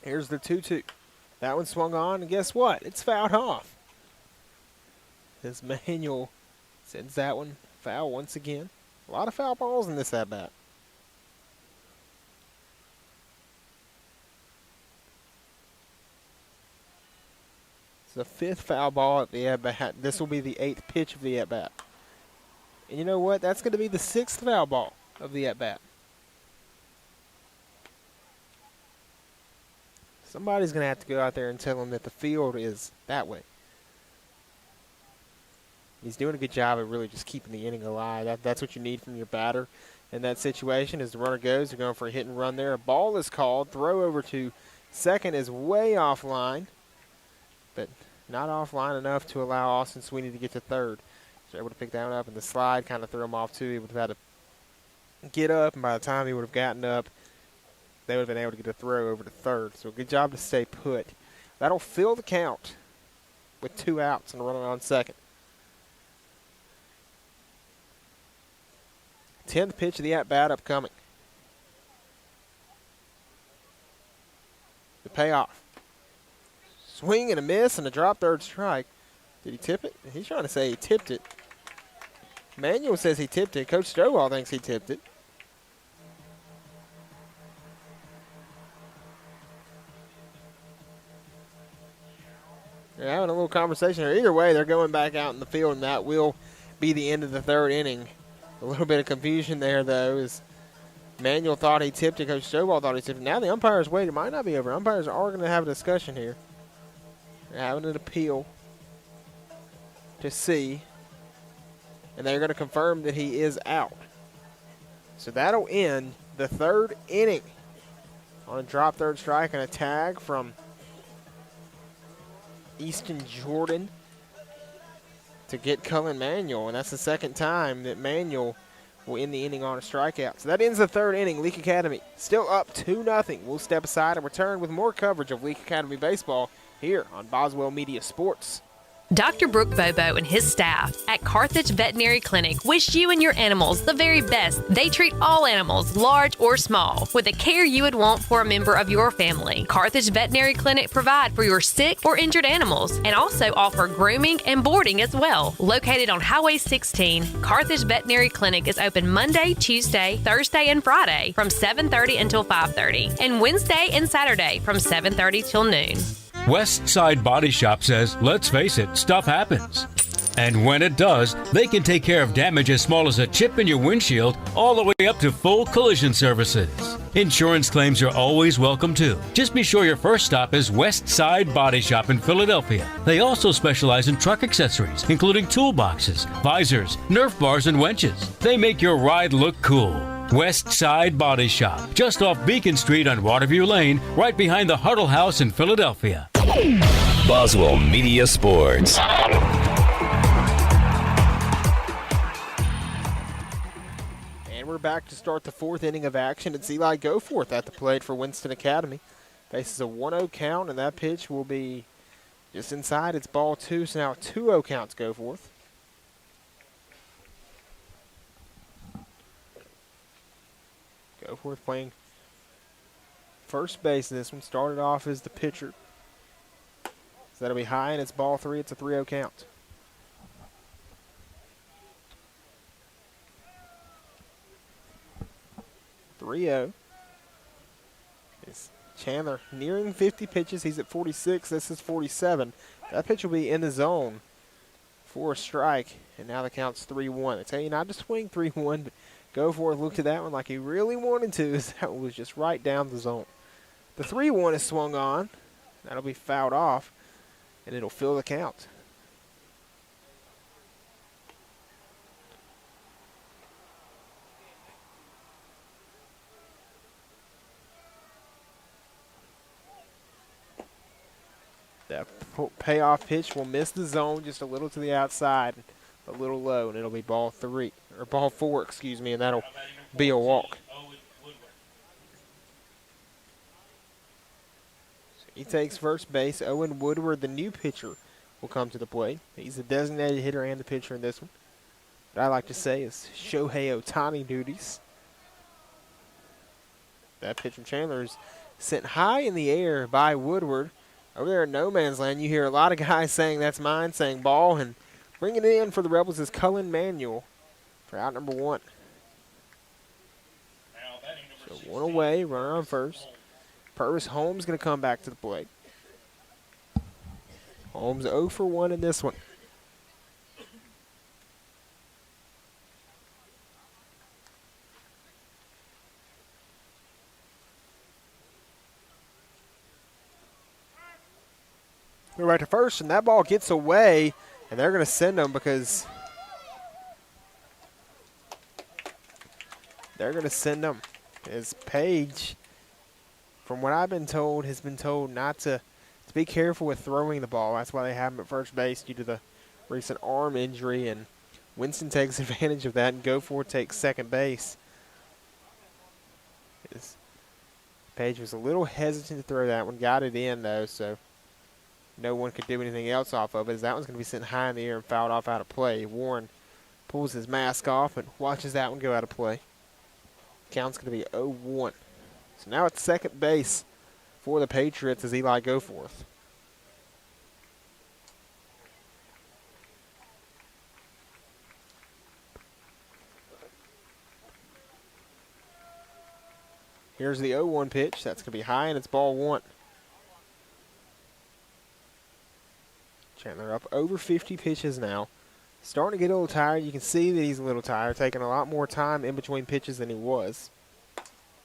Here's the 2-2. That one swung on, and guess what? It's fouled off. As Manuel sends that one foul once again. A lot of foul balls in this at-bat. It's the 5th foul ball at the at-bat. This will be the 8th pitch of the at-bat. And you know what? That's going to be the 6th foul ball of the at-bat. Somebody's going to have to go out there and tell them that the field is that way. He's doing a good job of really just keeping the inning alive. That's what you need from your batter in that situation. As the runner goes, they're going for a hit and run there. A ball is called. Throw over to second is way offline, but not offline enough to allow Austin Sweeney to get to third. So able to pick that one up, and the slide kind of threw him off too. He would have had to get up, and by the time he would have gotten up, they would have been able to get a throw over to third. So good job to stay put. That'll fill the count with 2 outs and a runner on second. 10th pitch of the at-bat upcoming. The payoff. Swing and a miss and a drop third strike. Did he tip it? He's trying to say he tipped it. Manuel says he tipped it. Coach Stovall thinks he tipped it. They're having a little conversation here. Either way, they're going back out in the field, and that will be the end of the third inning. A little bit of confusion there, though, as Manuel thought he tipped it. Coach Stovall thought he tipped it. Now the umpires wait. It might not be over. Umpires are going to have a discussion here. They're having an appeal to see, and they're going to confirm that he is out. So that'll end the third inning on a drop third strike and a tag from Easton Jordan to get Cullen Manuel, and that's the second time that Manuel will end the inning on a strikeout. So that ends the third inning. Leake Academy still up 2-0. We'll step aside and return with more coverage of Leake Academy baseball here on Boswell Media Sports. Dr. Brooke Bobo and his staff at Carthage Veterinary Clinic wish you and your animals the very best. They treat all animals, large or small, with the care you would want for a member of your family. Carthage Veterinary Clinic provide for your sick or injured animals and also offer grooming and boarding as well. Located on Highway 16, Carthage Veterinary Clinic is open Monday, Tuesday, Thursday, and Friday from 7:30 until 5:30, and Wednesday and Saturday from 7:30 till noon. West Side Body Shop says, let's face it, stuff happens. And when it does, they can take care of damage as small as a chip in your windshield all the way up to full collision services. Insurance claims are always welcome too. Just be sure your first stop is West Side Body Shop in Philadelphia. They also specialize in truck accessories, including toolboxes, visors, Nerf bars, and winches. They make your ride look cool. West Side Body Shop, just off Beacon Street on Waterview Lane, right behind the Huddle House in Philadelphia. Boswell Media Sports. And we're back to start the fourth inning of action. It's Eli Goforth at the plate for Winston Academy. Faces a 1-0 count, and that pitch will be just inside. It's ball 2, so now 2-0 counts Goforth. Goforth playing first base in this one. Started off as the pitcher. So that'll be high, and it's ball 3. It's a 3-0 count. Is Chandler nearing 50 pitches. He's at 46. This is 47. That pitch will be in the zone for a strike, and now the count's 3-1. I tell you not to swing 3-1, but Goforth looked at that one like he really wanted to, as that was just right down the zone. The 3-1 is swung on. That'll be fouled off, and it'll fill the count. That payoff pitch will miss the zone just a little to the outside, a little low, and it'll be ball 3, or ball 4, excuse me, and that'll be a walk. So he takes first base. Owen Woodward, the new pitcher, will come to the plate. He's the designated hitter and the pitcher in this one. What I like to say is Shohei Ohtani duties. That pitch from Chandler is sent high in the air by Woodward. Over there in no man's land, you hear a lot of guys saying that's mine, saying ball, and bringing it in for the Rebels is Cullen Manuel for out number 1. So 1 away, runner on first. Purvis Holmes going to come back to the plate. Holmes 0 for 1 in this one. We're right to first, and that ball gets away And they're going to send them because they're going to send them. As Page, from what I've been told, has been told not to be careful with throwing the ball. That's why they have him at first base due to the recent arm injury. And Winston takes advantage of that, and Goforth takes second base. Page was a little hesitant to throw that one. Got it in, though, so no one could do anything else off of it, as that one's going to be sent high in the air and fouled off out of play. Warren pulls his mask off and watches that one go out of play. Count's going to be 0-1. So now it's second base for the Patriots as Eli Goforth. Here's the 0-1 pitch. That's going to be high, and it's ball one. Chandler up over 50 pitches now. Starting to get a little tired. You can see that he's a little tired, taking a lot more time in between pitches than he was.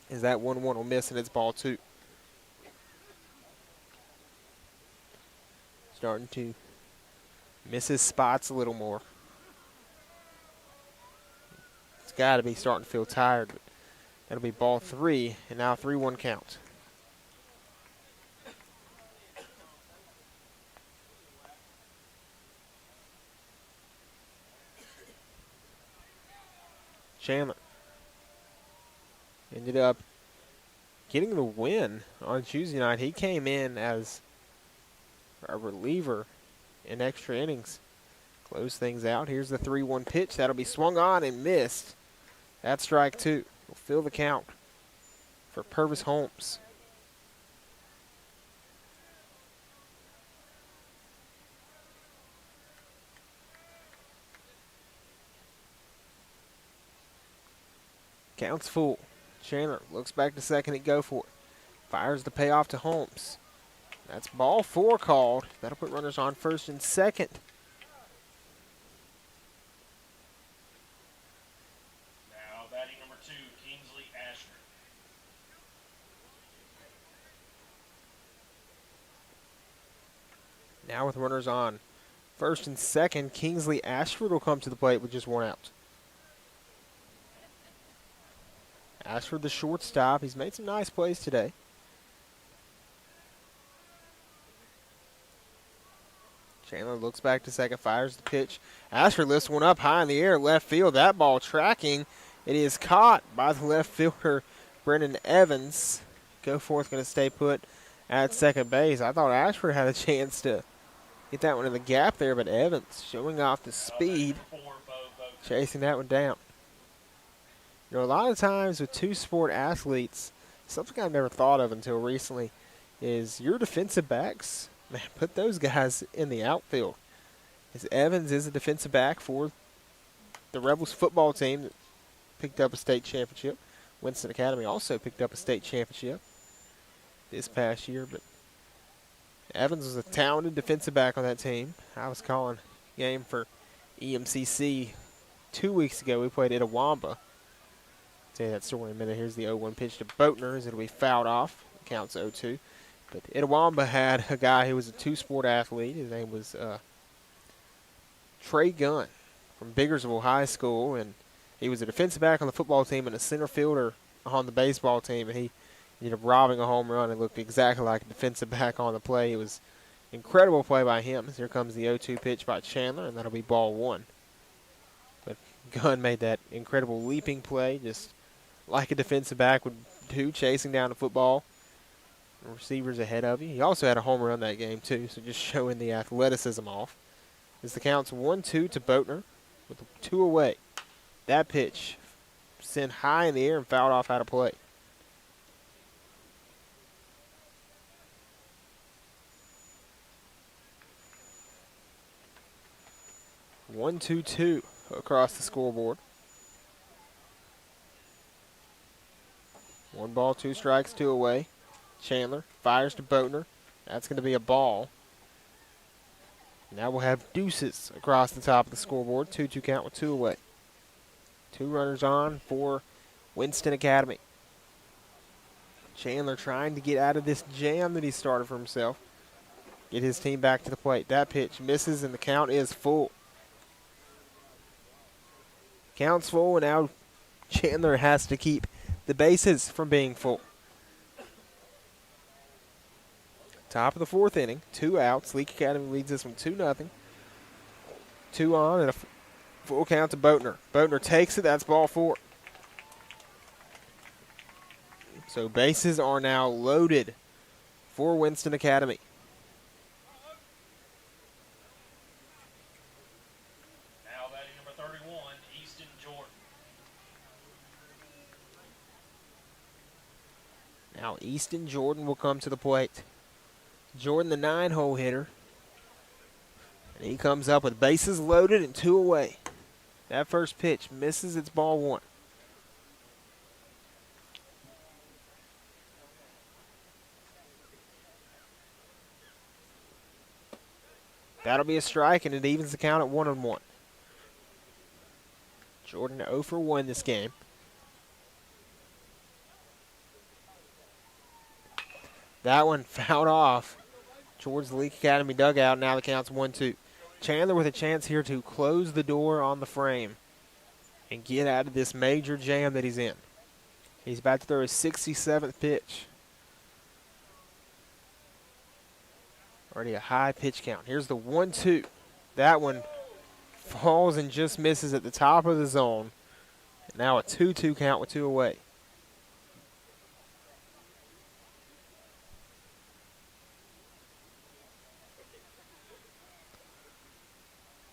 As that 1-1 will miss, and it's ball two. Starting to miss his spots a little more. It's got to be starting to feel tired. But that'll be ball three, and now 3-1 count. Chandler ended up getting the win on Tuesday night. He came in as a reliever in extra innings. Close things out. Here's the 3-1 pitch. That'll be swung on and missed. That's strike two. Will fill the count for Purvis Holmes. Count's full. Chandler looks back to second and go for it. Fires the payoff to Holmes. That's ball four called. That'll put runners on first and second. Now batting number 2, Kingsley Ashford. Now with runners on first and second, Kingsley Ashford will come to the plate with just one out. Ashford, the shortstop, he's made some nice plays today. Chandler looks back to second, fires the pitch. Ashford lifts one up high in the air, left field. That ball tracking. It is caught by the left fielder, Brendan Evans. Goforth going to stay put at second base. I thought Ashford had a chance to get that one in the gap there, but Evans showing off the speed, chasing that one down. You know, a lot of times with two-sport athletes, something I've never thought of until recently is your defensive backs, man, put those guys in the outfield. As Evans is a defensive back for the Rebels football team that picked up a state championship. Winston Academy also picked up a state championship this past year, but Evans was a talented defensive back on that team. I was calling a game for EMCC 2 weeks ago. We played Itawamba. Tell you that story in a minute. Here's the 0-1 pitch to Boatner as it'll be fouled off. Counts 0-2. But Itawamba had a guy who was a two-sport athlete. His name was Trey Gunn from Biggersville High School, and he was a defensive back on the football team and a center fielder on the baseball team, and he ended up robbing a home run and looked exactly like a defensive back on the play. It was an incredible play by him. Here comes the 0-2 pitch by Chandler, and that'll be ball one. But Gunn made that incredible leaping play, just like a defensive back would do, chasing down the football. The receivers ahead of you. He also had a home run that game, too, so just showing the athleticism off. As the count's 1-2 to Boatner with 2 away. That pitch sent high in the air and fouled off out of play. One, 2-2 across the scoreboard. 1 ball, 2 strikes, 2 away. Chandler fires to Boatner. That's going to be a ball. Now we'll have deuces across the top of the scoreboard. 2-2 count with 2 away. 2 runners on for Winston Academy. Chandler trying to get out of this jam that he started for himself. get his team back to the plate. That pitch misses, and the count is full. Count's full, and now Chandler has to keep the bases from being full. Top of the fourth inning, 2 outs. Leake Academy leads this one 2-0. 2 on and a full count to Boatner. Boatner takes it. That's ball 4. So bases are now loaded for Winston Academy. Now batting number 31, Easton Jordan. Now Easton Jordan will come to the plate. Jordan, the 9-hole hitter. And he comes up with bases loaded and 2 away. That first pitch misses. It's ball 1. That'll be a strike, and it evens the count at 1-1. Jordan 0 for 1 this game. That one fouled off towards the Leake Academy dugout. Now the count's 1-2. Chandler with a chance here to close the door on the frame and get out of this major jam that he's in. He's about to throw his 67th pitch. Already a high pitch count. Here's the 1-2. That one falls and just misses at the top of the zone. And now a 2-2 count with 2 away.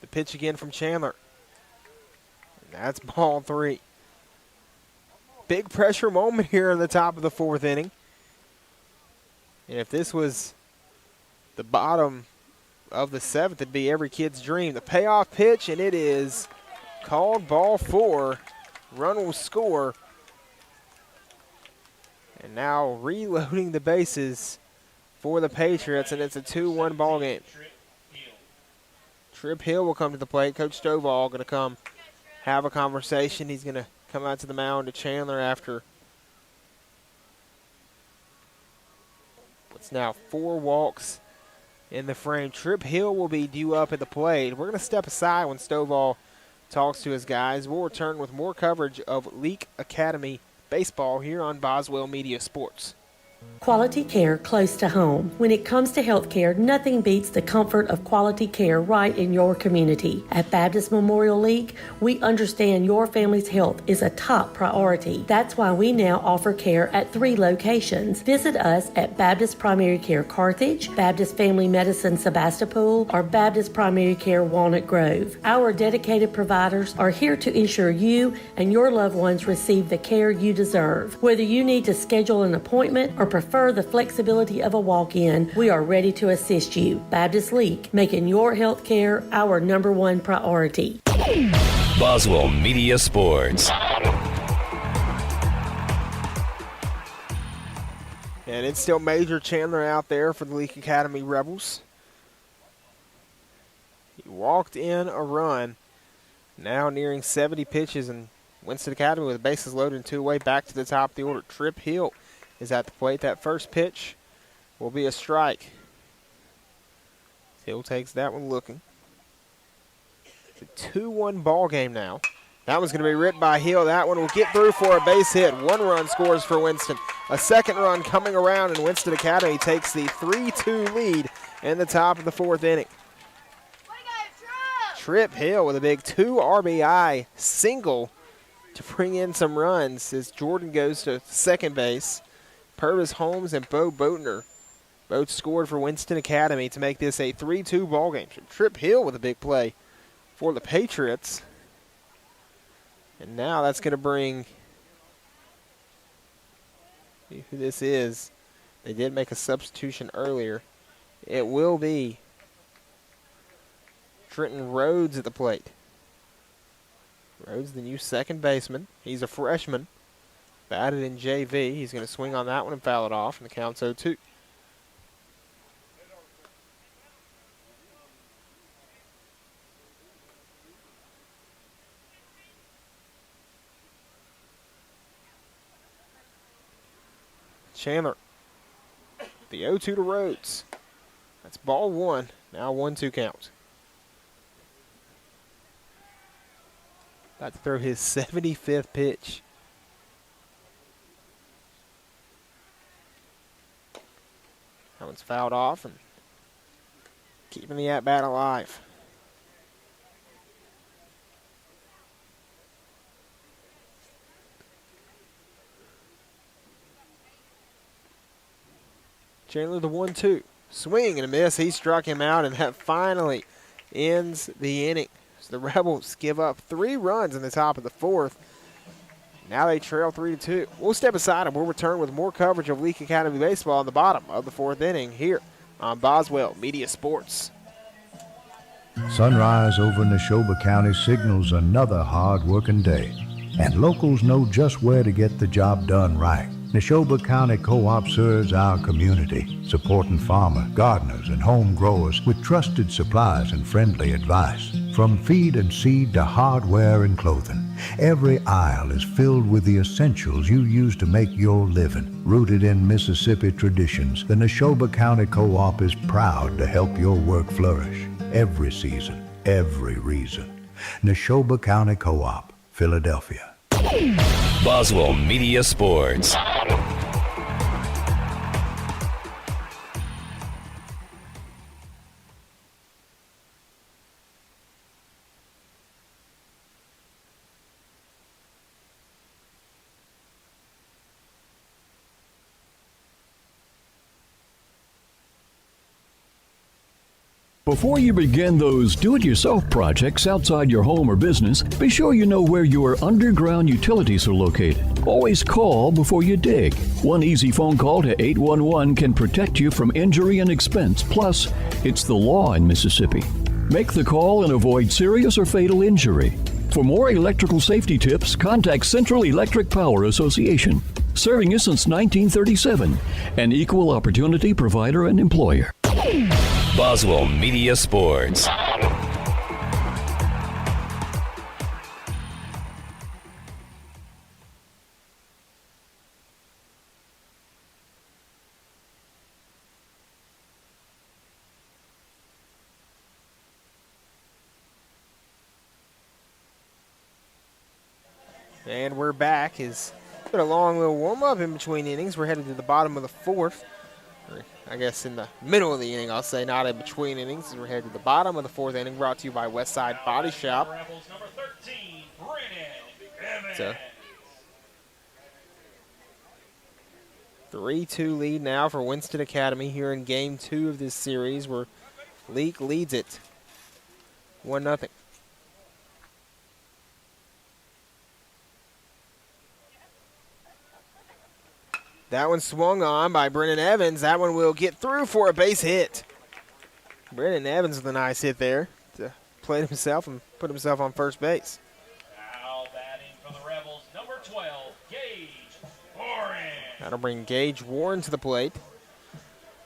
The pitch again from Chandler. And that's ball 3. Big pressure moment here in the top of the 4th inning. And if this was the bottom of the 7th, it'd be every kid's dream. The payoff pitch, and it is called ball 4. Run will score. And now reloading the bases for the Patriots, and it's a 2-1 ball game. Trip Hill will come to the plate. Coach Stovall going to come have a conversation. He's going to come out to the mound to Chandler after what's now 4 walks in the frame. Trip Hill will be due up at the plate. We're going to step aside when Stovall talks to his guys. We'll return with more coverage of Leake Academy baseball here on Boswell Media Sports. Quality care close to home. When it comes to health care, nothing beats the comfort of quality care right in your community. At Baptist Memorial League, we understand your family's health is a top priority. That's why we now offer care at 3 locations. Visit us at Baptist Primary Care Carthage, Baptist Family Medicine Sebastopol, or Baptist Primary Care Walnut Grove. Our dedicated providers are here to ensure you and your loved ones receive the care you deserve. Whether you need to schedule an appointment or prefer the flexibility of a walk-in, we are ready to assist you. Baptist Leake, making your health care our #1 priority. Boswell Media Sports. And it's still Major Chandler out there for the Leake Academy Rebels. He walked in a run, now nearing 70 pitches, and Winston Academy with the bases loaded and 2 away, back to the top of the order. Trip Hill is at the plate. That first pitch will be a strike. Hill takes that one looking. It's a 2-1 ball game now. That one's going to be ripped by Hill. That one will get through for a base hit. 1 run scores for Winston. A second run coming around, and Winston Academy takes the 3-2 lead in the top of the 4th inning. Trip Hill with a big 2 RBI single to bring in some runs as Jordan goes to second base. Purvis Holmes and Bo Boatner both scored for Winston Academy to make this a 3-2 ball game. So Trip Hill with a big play for the Patriots. And now that's going to bring, see who this is. They did make a substitution earlier. It will be Trenton Rhodes at the plate. Rhodes, the new second baseman. He's a freshman. Batted in JV. He's going to swing on that one and foul it off, and the count's 0-2. Chandler. The 0-2 to Rhodes. That's ball one. Now 1-2 count. About to throw his 75th pitch. That one's fouled off and keeping the at-bat alive. Chandler the 1-2. Swing and a miss. He struck him out, and that finally ends the inning. So the Rebels give up 3 runs in the top of the 4th. Now they trail 3-2. We'll step aside and we'll return with more coverage of Leake Academy baseball in the bottom of the 4th inning here on Boswell Media Sports. Sunrise over Neshoba County signals another hard-working day, and locals know just where to get the job done right. Neshoba County Co-op serves our community, supporting farmers, gardeners, and home growers with trusted supplies and friendly advice. From feed and seed to hardware and clothing, every aisle is filled with the essentials you use to make your living. Rooted in Mississippi traditions, the Neshoba County Co-op is proud to help your work flourish. Every season, every reason. Neshoba County Co-op, Philadelphia. Boswell Media Sports. Before you begin those do-it-yourself projects outside your home or business, be sure you know where your underground utilities are located. Always call before you dig. One easy phone call to 811 can protect you from injury and expense. Plus, it's the law in Mississippi. Make the call and avoid serious or fatal injury. For more electrical safety tips, contact Central Electric Power Association, serving you since 1937, an equal opportunity provider and employer. Boswell Media Sports. And we're back. It's been a long little warm-up in between innings. We're headed to the bottom of the 4th. I guess in the middle of the inning, I'll say, not in between innings. We're headed to the bottom of the 4th inning, brought to you by Westside Body Shop. Rebels number 13, Brennan Evans. So, 3-2 lead now for Winston Academy here in Game 2 of this series, where Leake leads it 1-0. That one swung on by Brennan Evans. That one will get through for a base hit. Brennan Evans with a nice hit there to play himself and put himself on first base. Now batting for the Rebels, number 12, Gage Warren. That'll bring Gage Warren to the plate.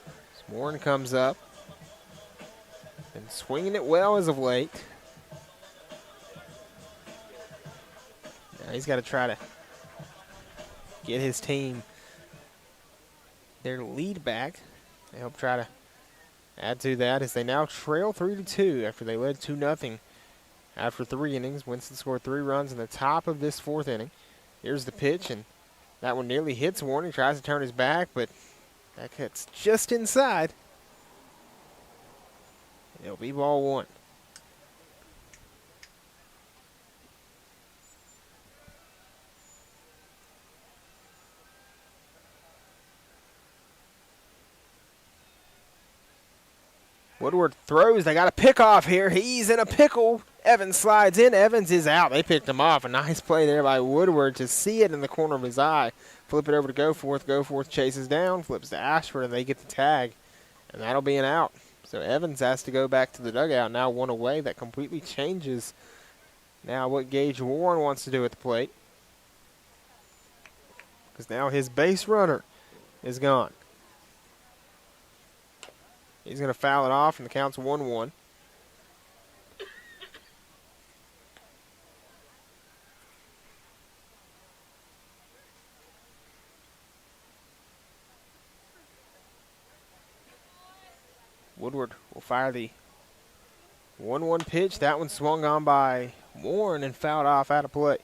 As Warren comes up. Been swinging it well as of late. Now he's got to try to get his team their lead back. They hope try to add to that as they now trail 3-2 after they led 2-0 after 3 innings. Winston scored 3 runs in the top of this 4th inning. Here's the pitch, and that one nearly hits Warren. He tries to turn his back, but that gets just inside. It'll be ball 1. Woodward throws. They got a pick off here. He's in a pickle. Evans slides in. Evans is out. They picked him off. A nice play there by Woodward to see it in the corner of his eye. Flip it over to Goforth. Goforth chases down, flips to Ashford, and they get the tag. And that'll be an out. So Evans has to go back to the dugout. Now 1 away. That completely changes now what Gage Warren wants to do at the plate. Because now his base runner is gone. He's going to foul it off, and the count's 1-1. Woodward will fire the 1-1 pitch. That one swung on by Warren and fouled off out of play.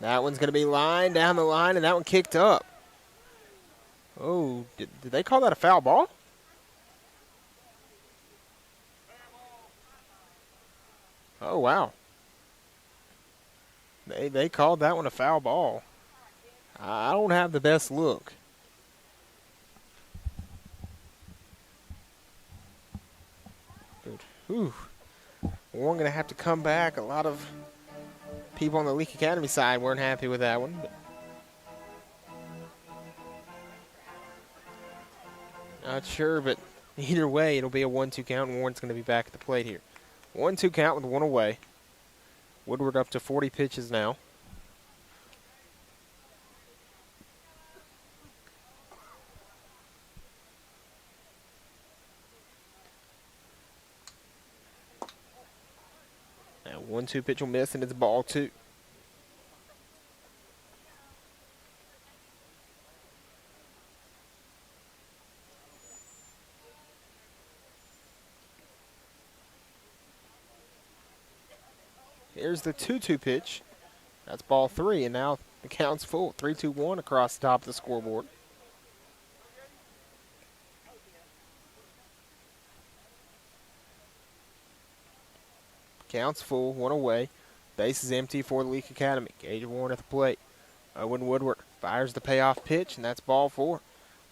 That one's going to be lined down the line, and that one kicked up. Oh, did they call that a foul ball? Oh, wow. They called that one a foul ball. I don't have the best look. But, whew. Warren going to have to come back. A lot of people on the Leake Academy side weren't happy with that one. But not sure, but either way, it'll be a 1-2 count, and Warren's going to be back at the plate here. 1-2 count with one away. Woodward up to 40 pitches now. That 1-2 pitch will miss, and it's ball 2. Here's the 2-2 pitch. That's ball 3, and now the count's full. 3-2-1 across the top of the scoreboard. Count's full, one away. Base is empty for the Leake Academy. Gage Warren at the plate. Owen Woodward fires the payoff pitch, and that's ball 4.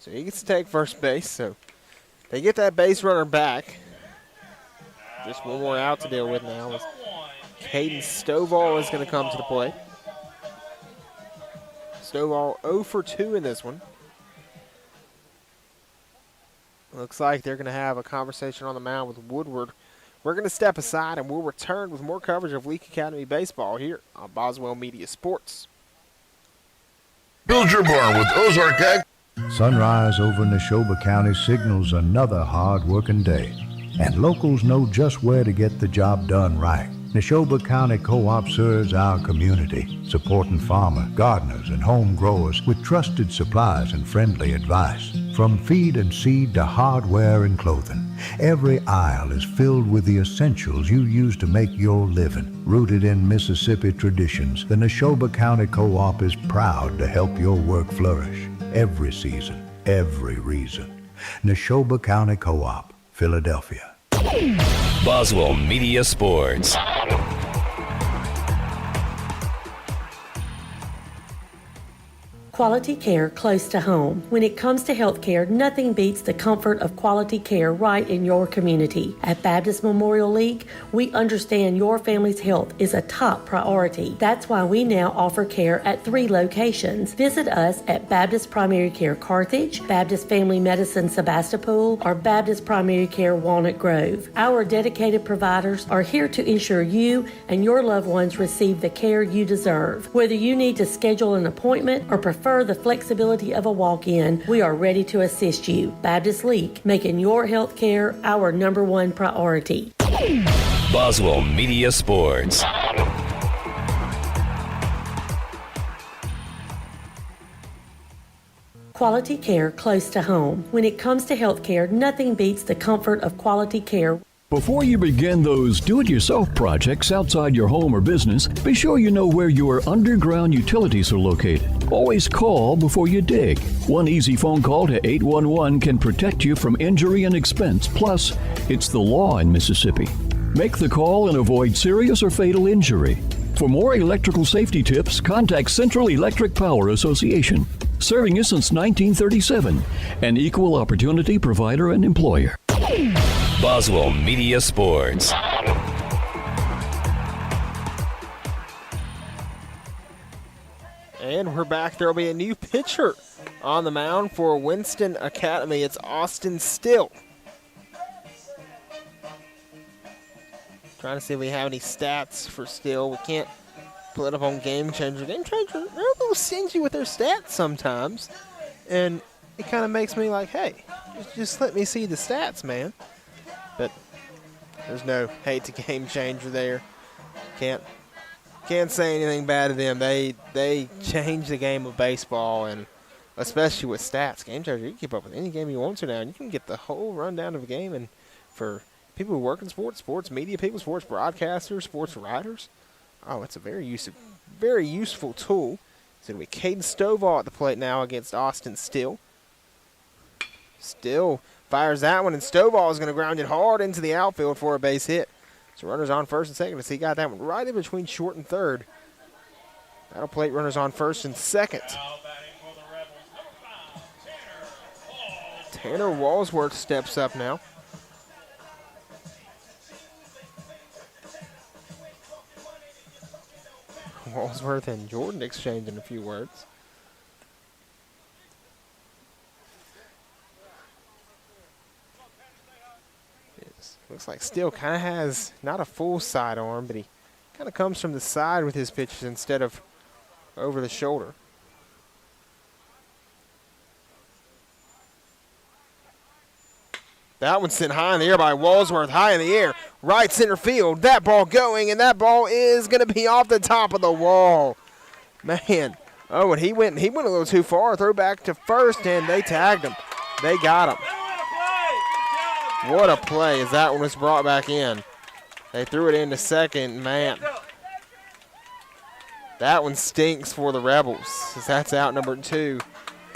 So he gets to take first base, so they get that base runner back. Just one more out to deal with now. Caden Stovall is going to come to the plate. Stovall 0 for 2 in this one. Looks like they're going to have a conversation on the mound with Woodward. We're going to step aside and we'll return with more coverage of Leake Academy baseball here on Boswell Media Sports. Build your barn with Ozark Ag. Sunrise over Neshoba County signals another hard-working day, and locals know just where to get the job done right. Neshoba County Co-op serves our community, supporting farmers, gardeners, and home growers with trusted supplies and friendly advice. From feed and seed to hardware and clothing, every aisle is filled with the essentials you use to make your living. Rooted in Mississippi traditions, the Neshoba County Co-op is proud to help your work flourish. Every season, every reason. Neshoba County Co-op, Philadelphia. Boswell Media Sports. Quality care close to home. When it comes to health care, nothing beats the comfort of quality care right in your community. At Baptist Memorial League, we understand your family's health is a top priority. That's why we now offer care at 3 locations. Visit us at Baptist Primary Care Carthage, Baptist Family Medicine Sebastopol, or Baptist Primary Care Walnut Grove. Our dedicated providers are here to ensure you and your loved ones receive the care you deserve. Whether you need to schedule an appointment or prefer the flexibility of a walk-in, we are ready to assist you. Baptist Leake, making your health care our #1 priority. Boswell Media Sports. Quality care close to home. When it comes to health care, nothing beats the comfort of quality care. Before you begin those do-it-yourself projects outside your home or business, be sure you know where your underground utilities are located. Always call before you dig. One easy phone call to 811 can protect you from injury and expense. Plus, it's the law in Mississippi. Make the call and avoid serious or fatal injury. For more electrical safety tips, contact Central Electric Power Association, serving you since 1937, an equal opportunity provider and employer. Boswell Media Sports. And we're back. There will be a new pitcher on the mound for Winston Academy. It's Austin Still. Trying to see if we have any stats for Still. We can't Pull it up on Game Changer. Game Changer, they're a little stingy with their stats sometimes. And it kind of makes me like, hey, just let me see the stats, man. But there's no hate to Game Changer there. Can't say anything bad to them. They change the game of baseball, and especially with stats. Game Changer, you can keep up with any game you want to now, and you can get the whole rundown of a game. And for people who work in sports, sports media people, sports broadcasters, sports writers, oh, it's a very useful tool. It's going to be Caden Stovall at the plate now against Austin Still. Still fires that one, and Stovall is going to ground it hard into the outfield for a base hit. So runners on first and second as he got that one right in between short and third. That'll plate runners on first and second. Tanner Walsworth steps up now. Walsworth and Jordan exchanging a few words. Looks like Steele kind of has not a full sidearm, but he kind of comes from the side with his pitches instead of over the shoulder. That one's sent high in the air by Walsworth, high in the air, right center field. That ball going, and that ball is going to be off the top of the wall. Man, oh, and he went a little too far. Throw back to first, and they tagged him. They got him. What a play as that one was brought back in. They threw it into second. Man, that one stinks for the Rebels, as that's out number 2.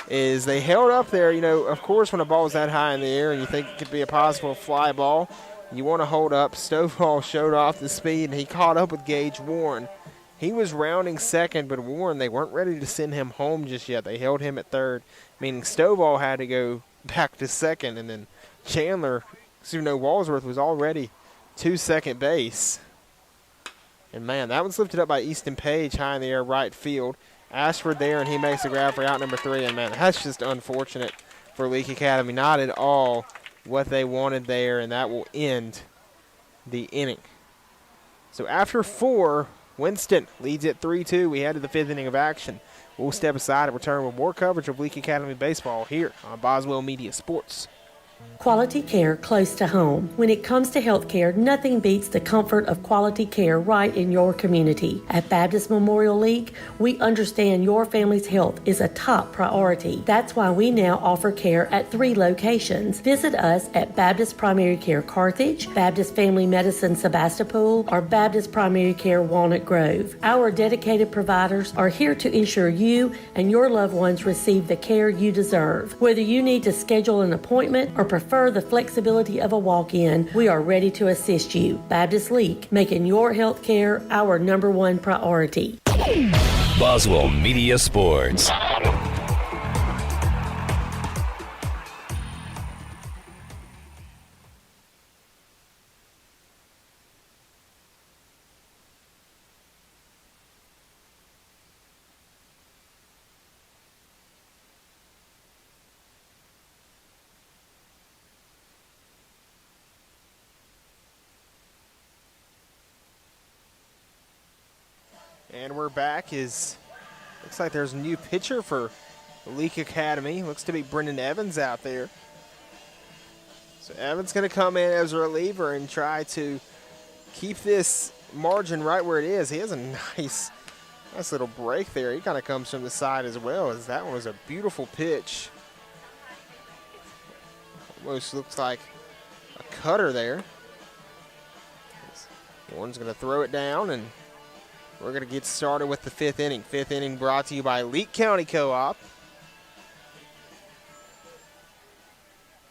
Is they held up there. You know, of course, when a ball is that high in the air and you think it could be a possible fly ball, you want to hold up. Stovall showed off the speed, and he caught up with Gage Warren. He was rounding second, but Warren, they weren't ready to send him home just yet. They held him at third, meaning Stovall had to go back to second, and then Walsworth was already to second base. And, man, that one's lifted up by Easton Page high in the air right field. Ashford there, and he makes the grab for out number 3. And, man, that's just unfortunate for Leake Academy. Not at all what they wanted there, and that will end the inning. So after 4, Winston leads at 3-2. We head to the 5th inning of action. We'll step aside and return with more coverage of Leake Academy baseball here on Boswell Media Sports. Quality care close to home. When it comes to health care, nothing beats the comfort of quality care right in your community. At Baptist Memorial League, we understand your family's health is a top priority. That's why we now offer care at 3 locations. Visit us at Baptist Primary Care Carthage, Baptist Family Medicine Sebastopol, or Baptist Primary Care Walnut Grove. Our dedicated providers are here to ensure you and your loved ones receive the care you deserve. Whether you need to schedule an appointment or prefer the flexibility of a walk-in, we are ready to assist you. Baptist Leake, making your health care our number 1 priority. Boswell Media Sports. And we're back. Looks like there's a new pitcher for Leake Academy. Looks to be Brendan Evans out there. So Evans going to come in as a reliever and try to keep this margin right where it is. He has a nice little break there. He kind of comes from the side as well, as that one was a beautiful pitch. Almost looks like a cutter there. Warren's going to throw it down, and we're going to get started with the 5th inning. 5th inning brought to you by Leake County Co-op.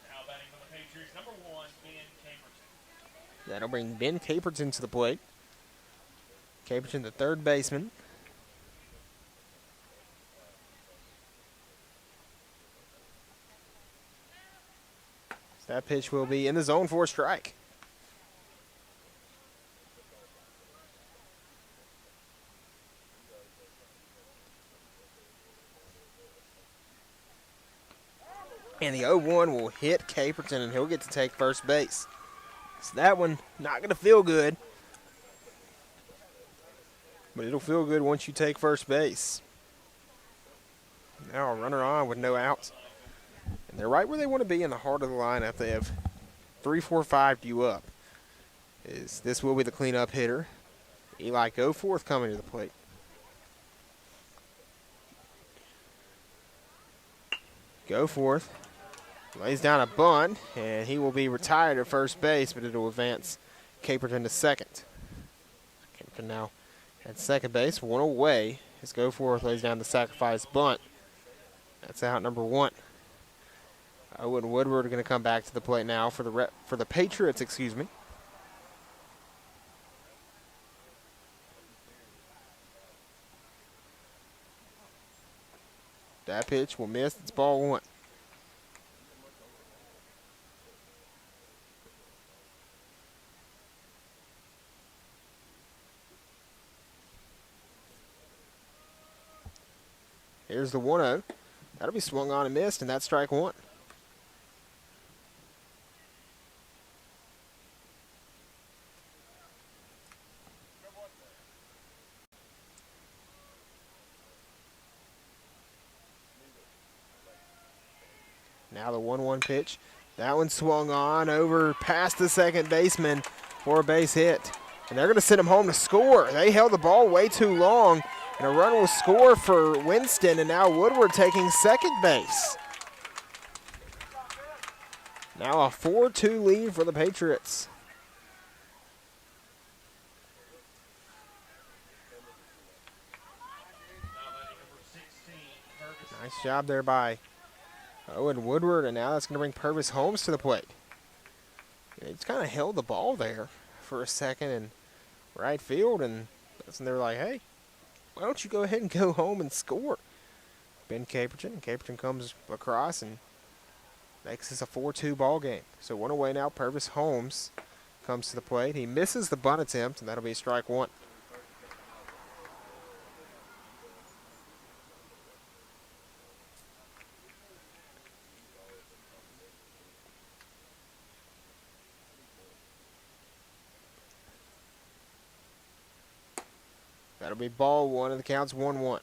Now batting for the Patriots, number 1, Ben Caperton. That'll bring Ben Caperton to the plate. Caperton, the third baseman. So that pitch will be in the zone for a strike. And the 0-1 will hit Caperton, and he'll get to take first base. So that one not going to feel good. but it'll feel good once you take first base. Now a runner on with no outs. And they're right where they want to be in the heart of the lineup. They have 3, 4, 5 you up. This will be the cleanup hitter. Eli Goforth coming to the plate. Goforth lays down a bunt, and he will be retired at first base, but it'll advance Caperton to second. Caperton now at second base, one away as Goforth lays down the sacrifice bunt. That's out number 1. Owen Woodward going to come back to the plate now for the Patriots, excuse me. That pitch will miss. It's ball 1. Here's the 1-0. That'll be swung on and missed, and that's strike 1. Now the 1-1 pitch. That one swung on over past the second baseman for a base hit. And they're going to send him home to score. They held the ball way too long. And a run will score for Winston, and now Woodward taking second base. Now a 4-2 lead for the Patriots. Nice job there by Owen Woodward, and now that's going to bring Purvis Holmes to the plate. They just kind of held the ball there for a second in right field, and that's when they were like, hey, why don't you go ahead and go home and score? Ben Caperton. Caperton comes across and makes this a 4-2 ball game. So one away now. Purvis Holmes comes to the plate. He misses the bunt attempt, and that'll be strike 1. That'll be ball 1, and the count's 1-1.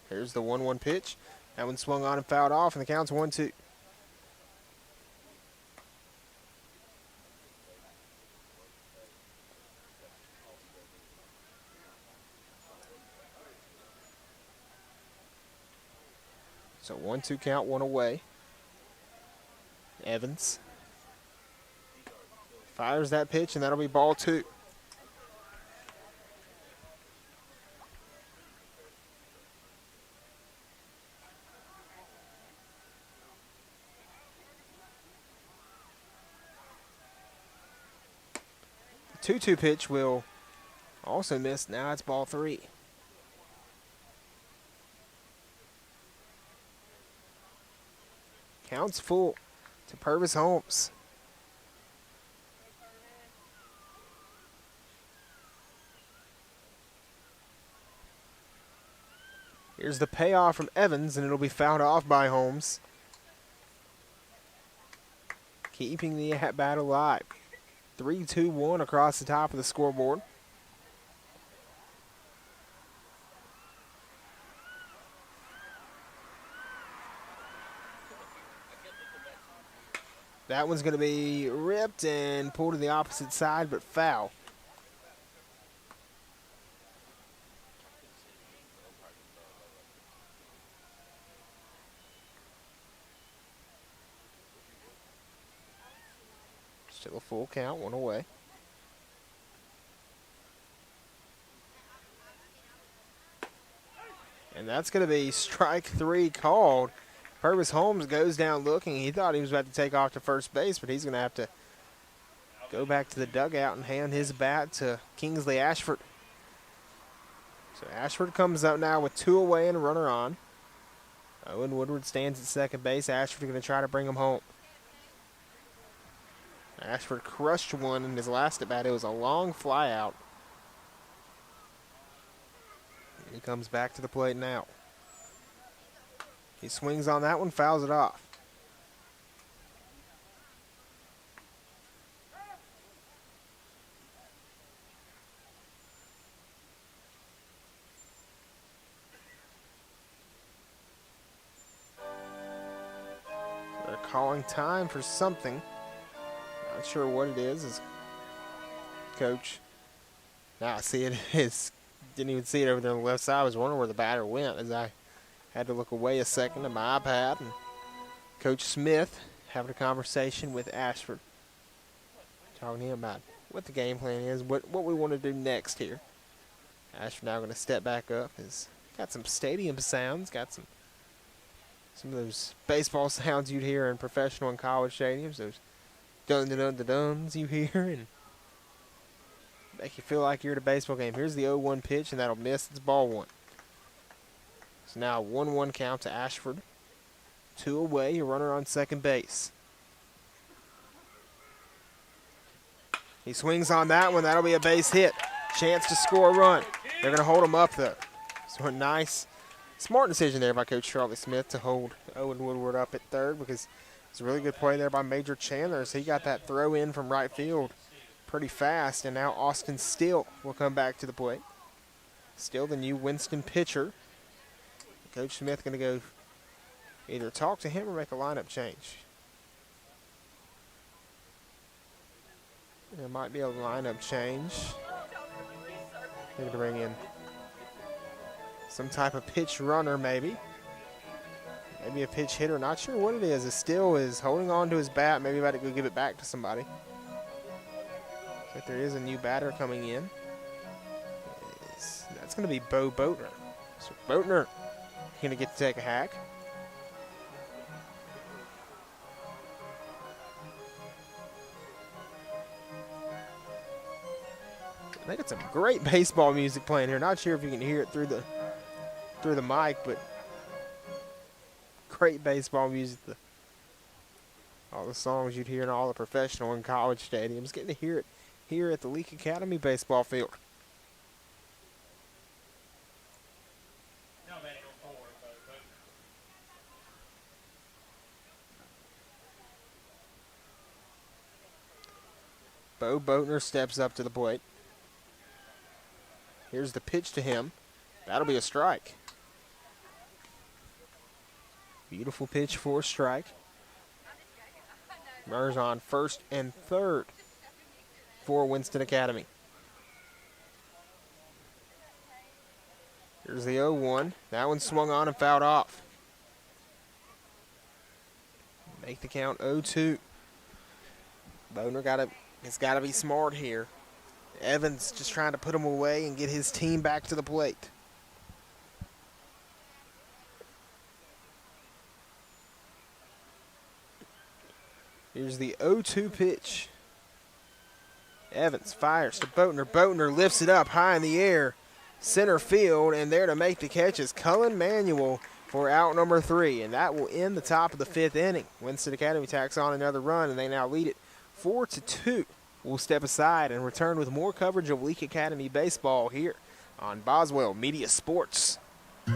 Here's the 1-1 pitch. That one swung on and fouled off, and the count's 1-2. So 1-2 count, one away. Evans fires that pitch, and that'll be ball 2. The 2-2 pitch will also miss. Now it's ball 3. Counts full to Purvis Holmes. Here's the payoff from Evans, and it'll be fouled off by Holmes. Keeping the at-bat alive. 3-2-1 across the top of the scoreboard. That one's going to be ripped and pulled to the opposite side, but foul. Still a full count, one away. And that's going to be strike 3 called. Purvis Holmes goes down looking. He thought he was about to take off to first base, but he's going to have to go back to the dugout and hand his bat to Kingsley Ashford. So Ashford comes up now with 2 away and a runner on. Owen Woodward stands at second base. Ashford going to try to bring him home. Ashford crushed one in his last at bat. It was a long fly out. He comes back to the plate now. He swings on that one, fouls it off. They're calling time for something. Not sure what it is. As coach. Now I see it is. Didn't even see it over there on the left side. I was wondering where the batter went as I had to look away a second at my iPad. And Coach Smith having a conversation with Ashford. Talking to him about what the game plan is, what we want to do next here. Ashford now going to step back up. He's got some stadium sounds, got some of those baseball sounds you'd hear in professional and college stadiums. Those dun-dun-dun-dun-duns you hear and make you feel like you're at a baseball game. Here's the 0-1 pitch, and that'll miss. It's ball one. So now 1-1 count to Ashford. 2 away, a runner on second base. He swings on that one. That'll be a base hit. Chance to score a run. They're going to hold him up, though. So a nice, smart decision there by Coach Charlie Smith to hold Owen Woodward up at third because it's a really good play there by Major Chandler. So he got that throw in from right field pretty fast, and now Austin Still will come back to the plate. Still the new Winston pitcher. Coach Smith going to go either talk to him or make a lineup change. There might be a lineup change. Maybe to bring in some type of pitch runner, maybe. Maybe a pitch hitter. Not sure what it is. Still is holding on to his bat. Maybe about to go give it back to somebody. But there is a new batter coming in. That's going to be Bo Boatner. So Boatner going to get to take a hack. I think it's some great baseball music playing here. Not sure if you can hear it through the mic, but great baseball music. All the songs you'd hear in all the professional and college stadiums. Getting to hear it here at the Leake Academy baseball field. Bo Boatner steps up to the plate. Here's the pitch to him. That'll be a strike. Beautiful pitch for a strike. Runners on first and third for Winston Academy. Here's the 0-1. That one swung on and fouled off. Make the count 0-2. Boatner has got to be smart here. Evans just trying to put him away and get his team back to the plate. Here's the 0-2 pitch. Evans fires to Boatner. Boatner lifts it up high in the air. Center field, and there to make the catch is Cullen Manuel for out number 3. And that will end the top of the 5th inning. Winston Academy tacks on another run, and they now lead it 4-2. We'll step aside and return with more coverage of Leake Academy baseball here on Boswell Media Sports.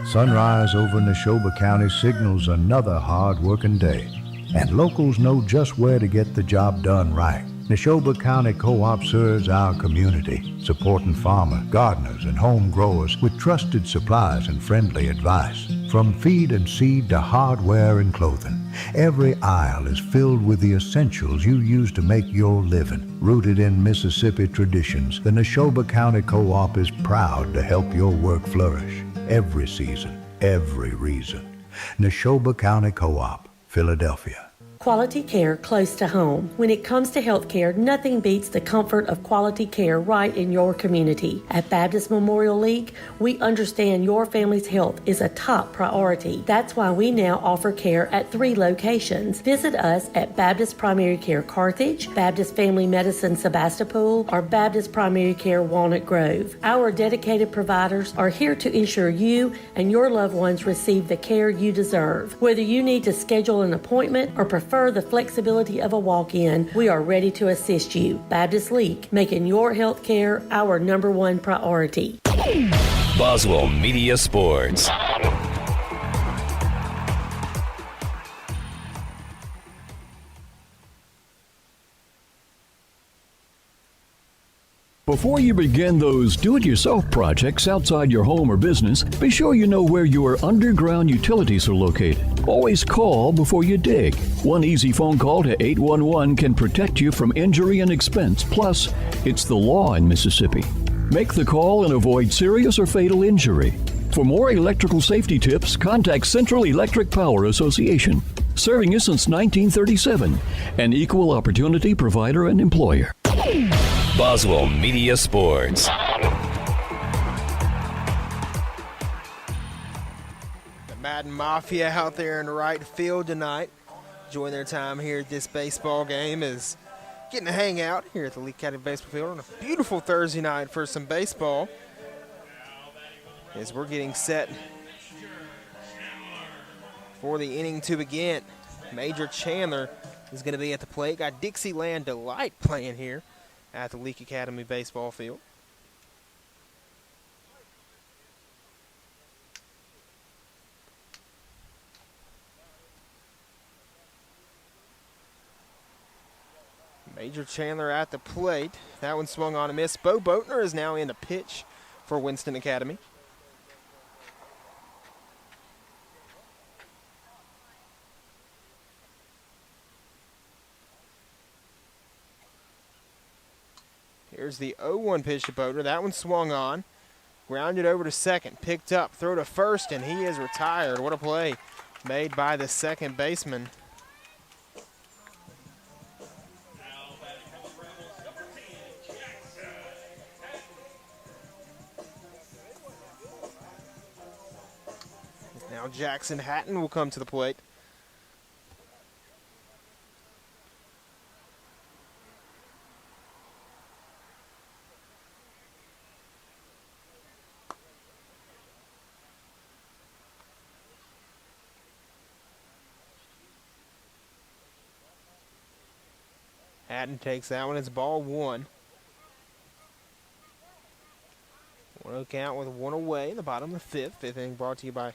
Sunrise over Neshoba County signals another hard-working day, and locals know just where to get the job done right. Neshoba County Co-op serves our community, supporting farmers, gardeners, and home growers with trusted supplies and friendly advice. From feed and seed to hardware and clothing, every aisle is filled with the essentials you use to make your living. Rooted in Mississippi traditions, the Neshoba County Co-op is proud to help your work flourish. Every season, every reason. Neshoba County Co-op, Philadelphia. Quality care close to home. When it comes to health care, nothing beats the comfort of quality care right in your community. At Baptist Memorial League, we understand your family's health is a top priority. That's why we now offer care at 3 locations. Visit us at Baptist Primary Care Carthage, Baptist Family Medicine Sebastopol, or Baptist Primary Care Walnut Grove. Our dedicated providers are here to ensure you and your loved ones receive the care you deserve. Whether you need to schedule an appointment or prefer the flexibility of a walk-in, we are ready to assist you. Baptist League, making your health care our #1 priority. Boswell Media Sports. Before you begin those do-it-yourself projects outside your home or business, be sure you know where your underground utilities are located. Always call before you dig. One easy phone call to 811 can protect you from injury and expense. Plus, it's the law in Mississippi. Make the call and avoid serious or fatal injury. For more electrical safety tips, contact Central Electric Power Association, serving you since 1937, an equal opportunity provider and employer. Boswell Media Sports. The Madden Mafia out there in the right field tonight, enjoying their time here at this baseball game, is getting to hang out here at the Leake County Baseball Field on a beautiful Thursday night for some baseball. As we're getting set for the inning to begin. Major Chandler is going to be at the plate. Got Dixieland Delight playing here at the Leake Academy baseball field. Major Chandler at the plate. That one swung on a miss. Bo Boatner is now in to pitch for Winston Academy. Here's the 0-1 pitch to Boatner. That one swung on. Grounded over to second. Picked up. Throw to first, and he is retired. What a play made by the second baseman. Now Jackson Hatton will come to the plate. Hatton takes that one. It's ball one. 1-0 count with one away in the bottom of the fifth. Fifth inning brought to you by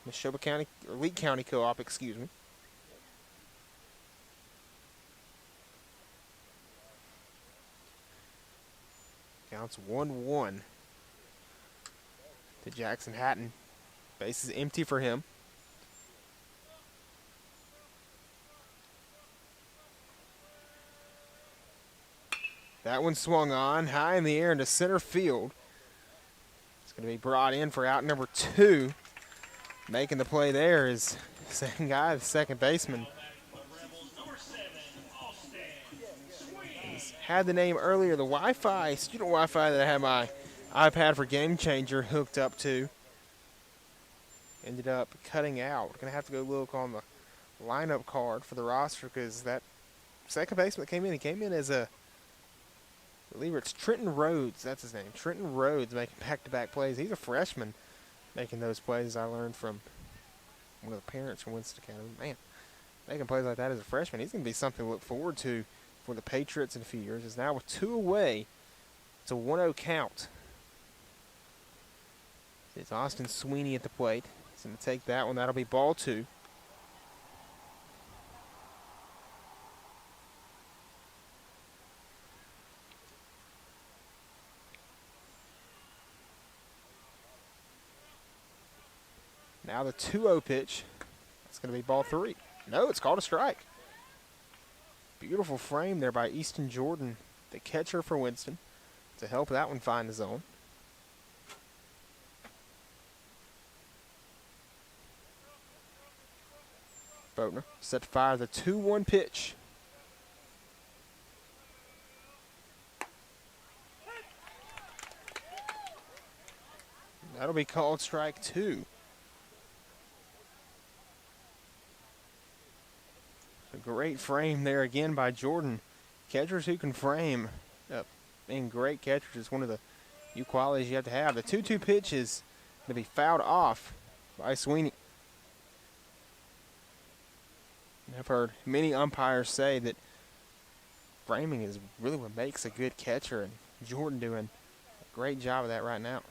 Neshoba County, or Leake County Co-op, excuse me. Counts 1-1 to Jackson Hatton. Base is empty for him. That one swung on high in the air into center field. It's going to be brought in for out number 2. Making the play there is the same guy, the second baseman. He's had the name earlier, the Wi-Fi, student Wi-Fi that I had my iPad for Game Changer hooked up to. Ended up cutting out. We're going to have to go look on the lineup card for the roster because that second baseman that came in, he came in as a, I believe it's Trenton Rhodes, that's his name. Trenton Rhodes making back-to-back plays. He's a freshman making those plays. I learned from one of the parents from Winston Academy. Man, making plays like that as a freshman, he's going to be something to look forward to for the Patriots in a few years. It's now with 2 away. It's a 1-0 count. It's Austin Sweeney at the plate. He's going to take that one. That'll be ball 2. Now the 2-0 pitch. It's going to be ball 3. No, it's called a strike. Beautiful frame there by Easton Jordan, the catcher for Winston, to help that one find the zone. Boatner set to fire the 2-1 pitch. That'll be called strike 2. A great frame there again by Jordan. Catchers who can frame, being great catchers is one of the few qualities you have to have. The 2-2 pitch is going to be fouled off by Sweeney. And I've heard many umpires say that framing is really what makes a good catcher, and Jordan doing a great job of that right now.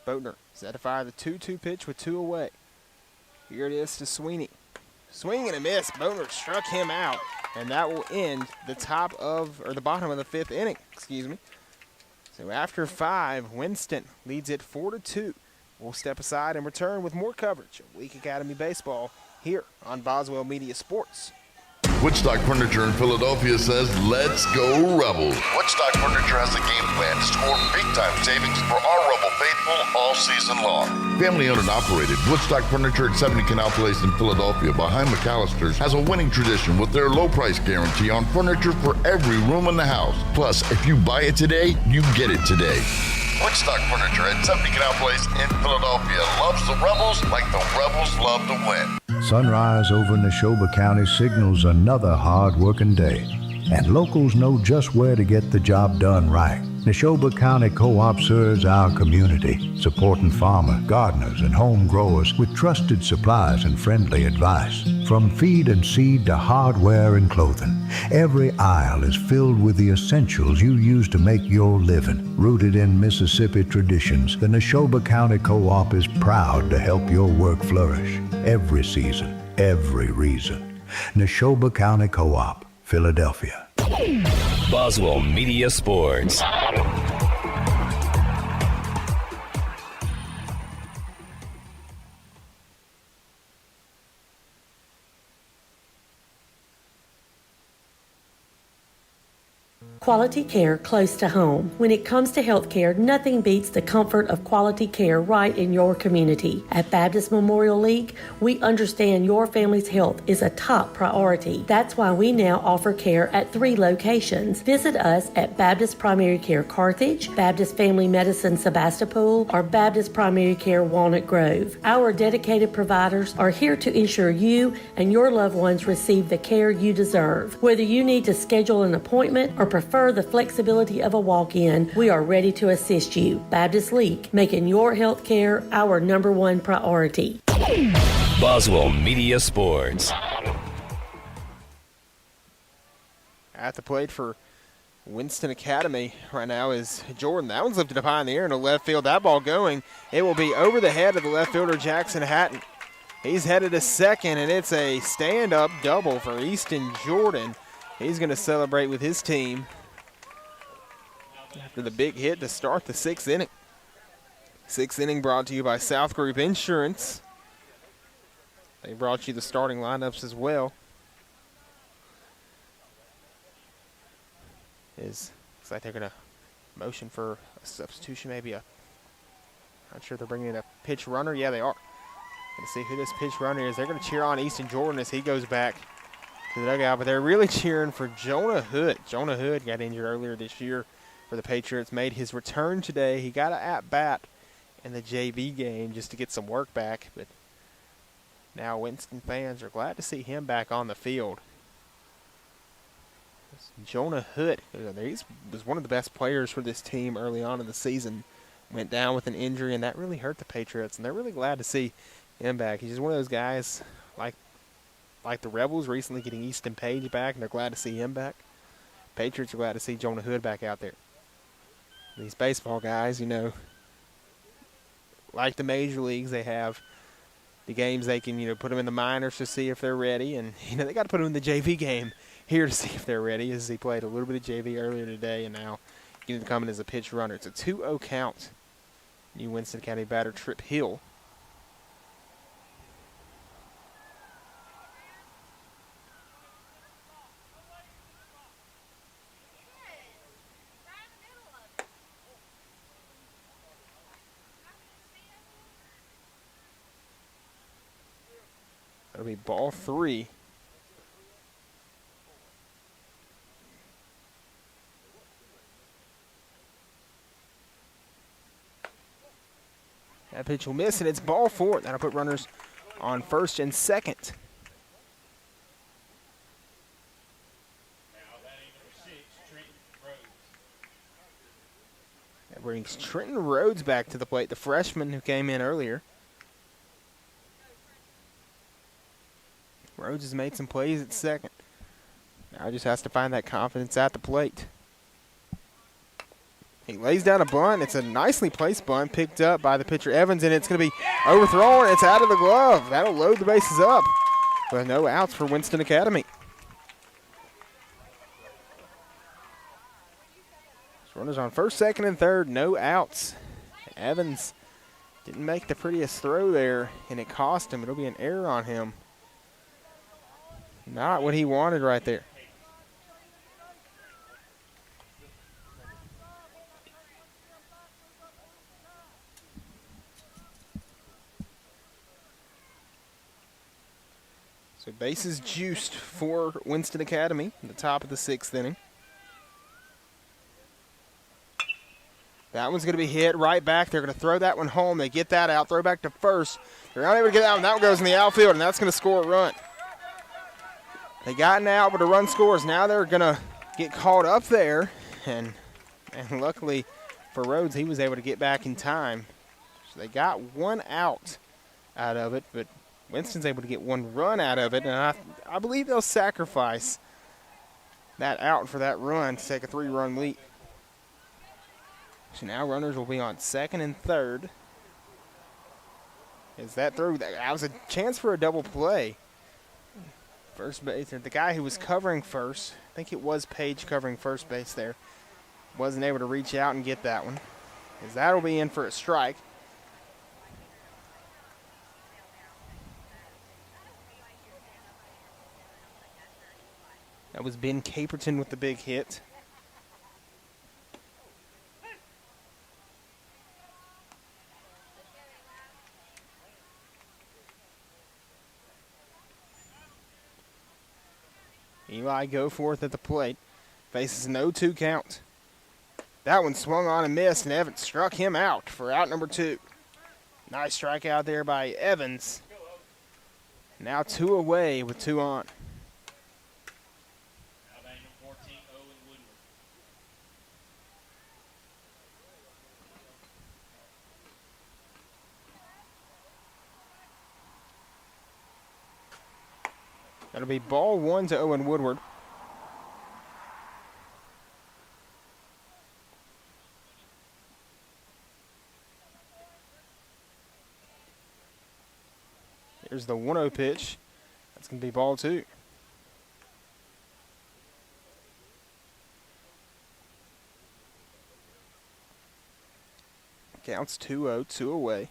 Boatner set to fire the 2-2 pitch with 2 away. Here it is to Sweeney. Swing and a miss. Boner struck him out, and that will end the bottom of the 5th inning. Excuse me. So after 5, Winston leads it 4-2. We'll step aside and return with more coverage of Leake Academy baseball here on Boswell Media Sports. Woodstock Furniture in Philadelphia says, let's go Rebels. Woodstock Furniture has a game plan to score big-time savings for our Rebel faithful all season long. Family-owned and operated, Woodstock Furniture at 70 Canal Place in Philadelphia behind McAllister's has a winning tradition with their low price guarantee on furniture for every room in the house. Plus, if you buy it today, you get it today. Woodstock Furniture at 70 Canal Place in Philadelphia loves the Rebels like the Rebels love to win. Sunrise over Neshoba County signals another hard-working day, and locals know just where to get the job done right. Neshoba County Co-op serves our community, supporting farmers, gardeners, and home growers with trusted supplies and friendly advice. From feed and seed to hardware and clothing, every aisle is filled with the essentials you use to make your living. Rooted in Mississippi traditions, the Neshoba County Co-op is proud to help your work flourish. Every season, every reason. Neshoba County Co-op, Philadelphia. Boswell Media Sports. Quality care close to home. When it comes to health care, nothing beats the comfort of quality care right in your community. At Baptist Memorial League, we understand your family's health is a top priority. That's why we now offer care at 3 locations. Visit us at Baptist Primary Care Carthage, Baptist Family Medicine Sebastopol, or Baptist Primary Care Walnut Grove. Our dedicated providers are here to ensure you and your loved ones receive the care you deserve. Whether you need to schedule an appointment or prefer the flexibility of a walk-in, we are ready to assist you. Baptist Leake, making your health care our #1 priority. Boswell Media Sports. At the plate for Winston Academy right now is Jordan. That one's lifted up high in the air into left field. That ball going. It will be over the head of the left fielder, Jackson Hatton. He's headed to second, and it's a stand-up double for Easton Jordan. He's going to celebrate with his team after the big hit to start the 6th inning. 6th inning brought to you by South Group Insurance. They brought you the starting lineups as well. Looks like they're going to motion for a substitution, maybe not sure they're bringing in a pitch runner. Yeah, they are. Going to see who this pitch runner is. They're going to cheer on Easton Jordan as he goes back to the dugout, but they're really cheering for Jonah Hood. Jonah Hood got injured earlier this year for the Patriots, made his return today. He got an at-bat in the JV game just to get some work back, but now Winston fans are glad to see him back on the field. Jonah Hood, he was one of the best players for this team early on in the season. Went down with an injury, and that really hurt the Patriots, and they're really glad to see him back. He's just one of those guys like the Rebels recently getting Easton Page back, and they're glad to see him back. Patriots are glad to see Jonah Hood back out there. These baseball guys, like the major leagues, they have the games they can, put them in the minors to see if they're ready, and they got to put them in the JV game here to see if they're ready, as he played a little bit of JV earlier today, and now getting to come in as a pitch runner. It's a 2-0 count. New Winston County batter Trip Hill. That'll be ball 3. That pitch will miss, and it's ball 4. That'll put runners on first and second. That brings Trenton Rhodes back to the plate, the freshman who came in earlier. Rhodes has made some plays at second. Now just has to find that confidence at the plate. He lays down a bunt. It's a nicely placed bunt picked up by the pitcher Evans, and it's going to be overthrown. It's out of the glove. That'll load the bases up. with no outs for Winston Academy. Runners on first, second, and third, no outs. Evans didn't make the prettiest throw there, and it cost him. It'll be an error on him. Not what he wanted right there. So bases juiced for Winston Academy in the top of the 6th inning. That one's going to be hit right back. They're going to throw that one home. They get that out, throw back to first. They're not able to get that one. That one goes in the outfield, and that's going to score a run. They got an out, but a run scores. Now they're going to get caught up there, and luckily for Rhodes, he was able to get back in time. So they got one out of it, but Winston's able to get one run out of it, and I believe they'll sacrifice that out for that run to take a 3-run lead. So now runners will be on second and third. Is that through? That was a chance for a double play. First base, the guy who was covering first, I think it was Page covering first base there, wasn't able to reach out and get that one. As that'll be in for a strike. That was Ben Caperton with the big hit. Eli Goforth at the plate. Faces an 0-2 count. That one swung on and missed, and Evans struck him out for out number 2. Nice strikeout there by Evans. Now 2 away with 2 on. That'll be ball 1 to Owen Woodward. Here's the 1-0 pitch. That's going to be ball 2. Counts 2-0, 2 away.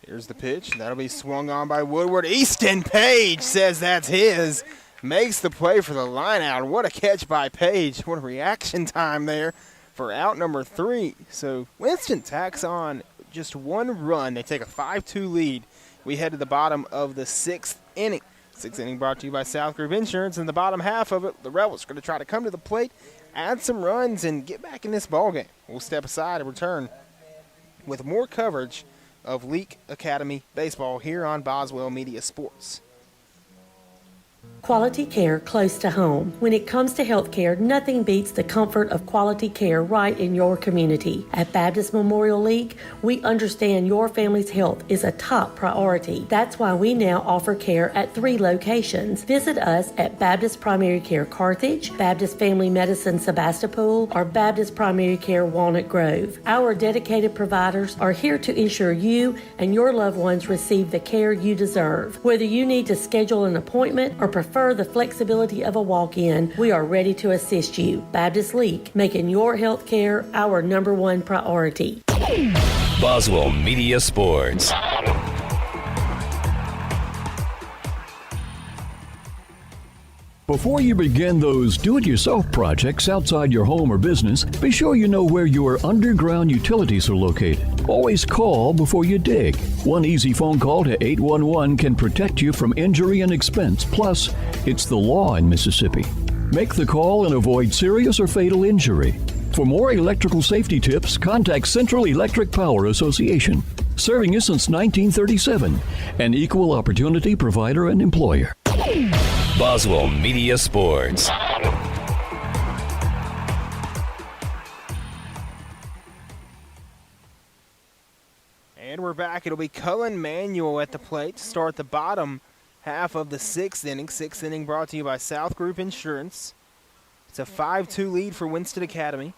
Here's the pitch. That'll be swung on by Woodward. Easton Page says that's his. Makes the play for the line out. What a catch by Page. What a reaction time there for out number 3. So Winston tacks on just 1 run. They take a 5-2 lead. We head to the bottom of the 6th inning. 6th inning brought to you by South Group Insurance. In the bottom half of it, the Rebels are going to try to come to the plate, add some runs, and get back in this ballgame. We'll step aside and return with more coverage of Leake Academy Baseball here on Boswell Media Sports. Quality care close to home. When it comes to health care, nothing beats the comfort of quality care right in your community. At Baptist Memorial League, we understand your family's health is a top priority. That's why we now offer care at 3 locations. Visit us at Baptist Primary Care Carthage, Baptist Family Medicine Sebastopol, or Baptist Primary Care Walnut Grove. Our dedicated providers are here to ensure you and your loved ones receive the care you deserve. Whether you need to schedule an appointment or prefer the flexibility of a walk-in, we are ready to assist you. Baptist League, making your health care our #1 priority. Boswell Media Sports. Before you begin those do-it-yourself projects outside your home or business, be sure you know where your underground utilities are located. Always call before you dig. One easy phone call to 811 can protect you from injury and expense. Plus, it's the law in Mississippi. Make the call and avoid serious or fatal injury. For more electrical safety tips, contact Central Electric Power Association, serving you since 1937, an equal opportunity provider and employer. Boswell Media Sports. And we're back. It'll be Cullen Manuel at the plate to start the bottom half of the 6th inning. 6th inning brought to you by South Group Insurance. It's a 5-2 lead for Winston Academy.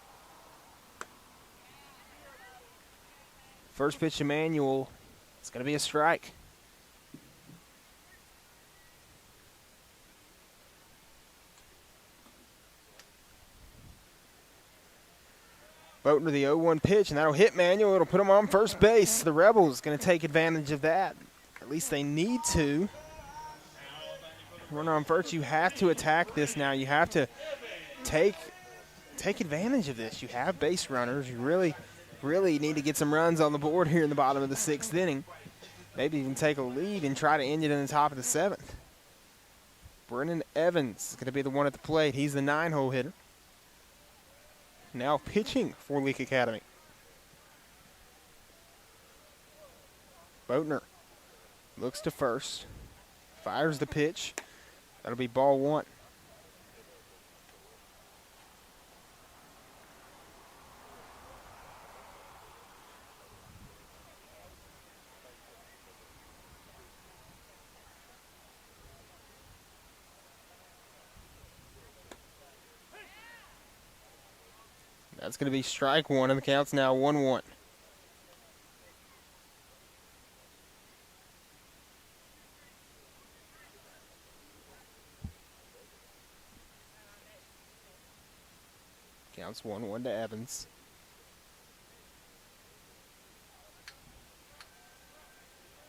First pitch to Manuel. It's going to be a strike. Boatner the 0-1 pitch, and that'll hit Manuel. It'll put him on first base. The Rebels going to take advantage of that. At least they need to. Runner on first, you have to attack this now. You have to take advantage of this. You have base runners. You really need to get some runs on the board here in the bottom of the 6th inning. Maybe even take a lead and try to end it in the top of the 7th. Brennan Evans is going to be the one at the plate. He's the 9-hole hitter. Now pitching for Leake Academy. Boatner looks to first, fires the pitch. That'll be ball 1. That's going to be strike 1, and the count's now 1-1. Counts 1-1 to Evans.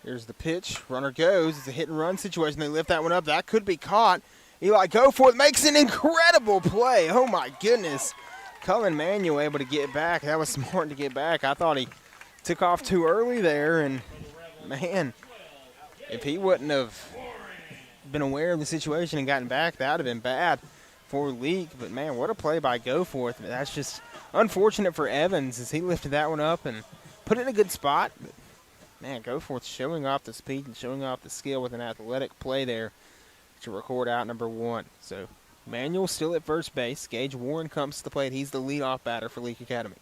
Here's the pitch. Runner goes. It's a hit and run situation. They lift that one up. That could be caught. Eli Goforth makes an incredible play. Oh, my goodness. Cullen Manuel able to get back. That was smart to get back. I thought he took off too early there, and, man, if he wouldn't have been aware of the situation and gotten back, that would have been bad for Leake. But, man, what a play by Goforth. That's just unfortunate for Evans as he lifted that one up and put it in a good spot. But, man, Goforth showing off the speed and showing off the skill with an athletic play there to record out number 1. So, Manuel still at first base. Gage Warren comes to the plate. He's the leadoff batter for Leake Academy.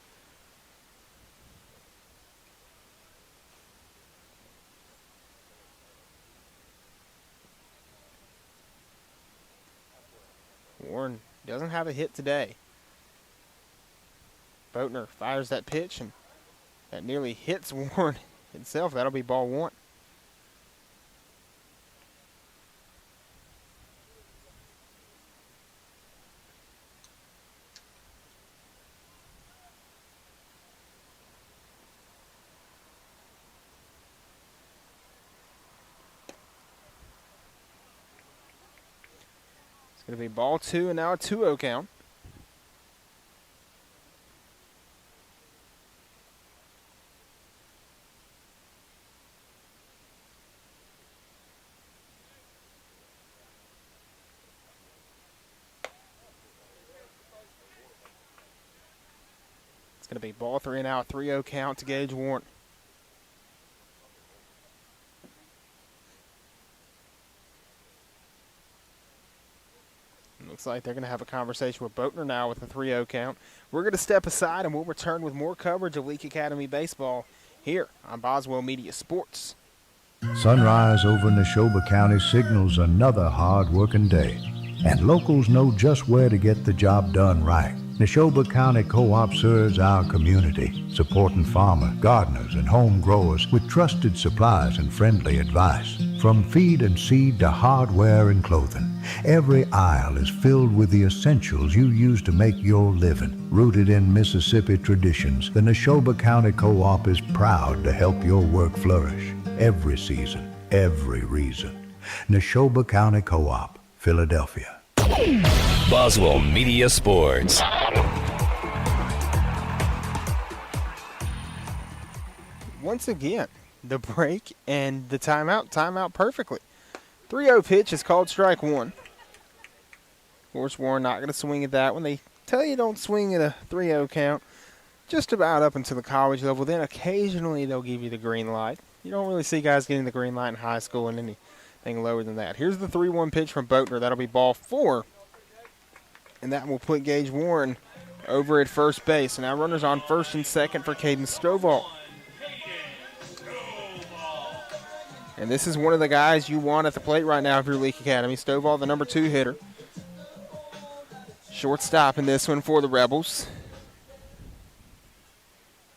Warren doesn't have a hit today. Boatner fires that pitch, and that nearly hits Warren itself. That'll be ball 1. Going to be ball 2 and now a 2-0 count. It's going to be ball 3 and now a 3-0 count to Gage Warren. Looks like they're going to have a conversation with Boatner now with a 3-0 count. We're going to step aside, and we'll return with more coverage of Leake Academy baseball here on Boswell Media Sports. Sunrise over Neshoba County signals another hard-working day, and locals know just where to get the job done right. Neshoba County Co-op serves our community, supporting farmers, gardeners, and home growers with trusted supplies and friendly advice. From feed and seed to hardware and clothing, every aisle is filled with the essentials you use to make your living. Rooted in Mississippi traditions, the Neshoba County Co-op is proud to help your work flourish. Every season, every reason. Neshoba County Co-op, Philadelphia. Boswell Media Sports. Once again, the break and the timeout perfectly. 3-0 pitch is called strike 1. Of course, Warren not going to swing at that one. They tell you don't swing at a 3-0 count just about up until the college level. Then occasionally they'll give you the green light. You don't really see guys getting the green light in high school and anything lower than that. Here's the 3-1 pitch from Boatner. That'll be ball 4. And that will put Gage Warren over at first base. So now runners on first and second for Caden Stovall. And this is one of the guys you want at the plate right now if you're Leake Academy. Stovall, the number 2 hitter. Shortstop in this one for the Rebels.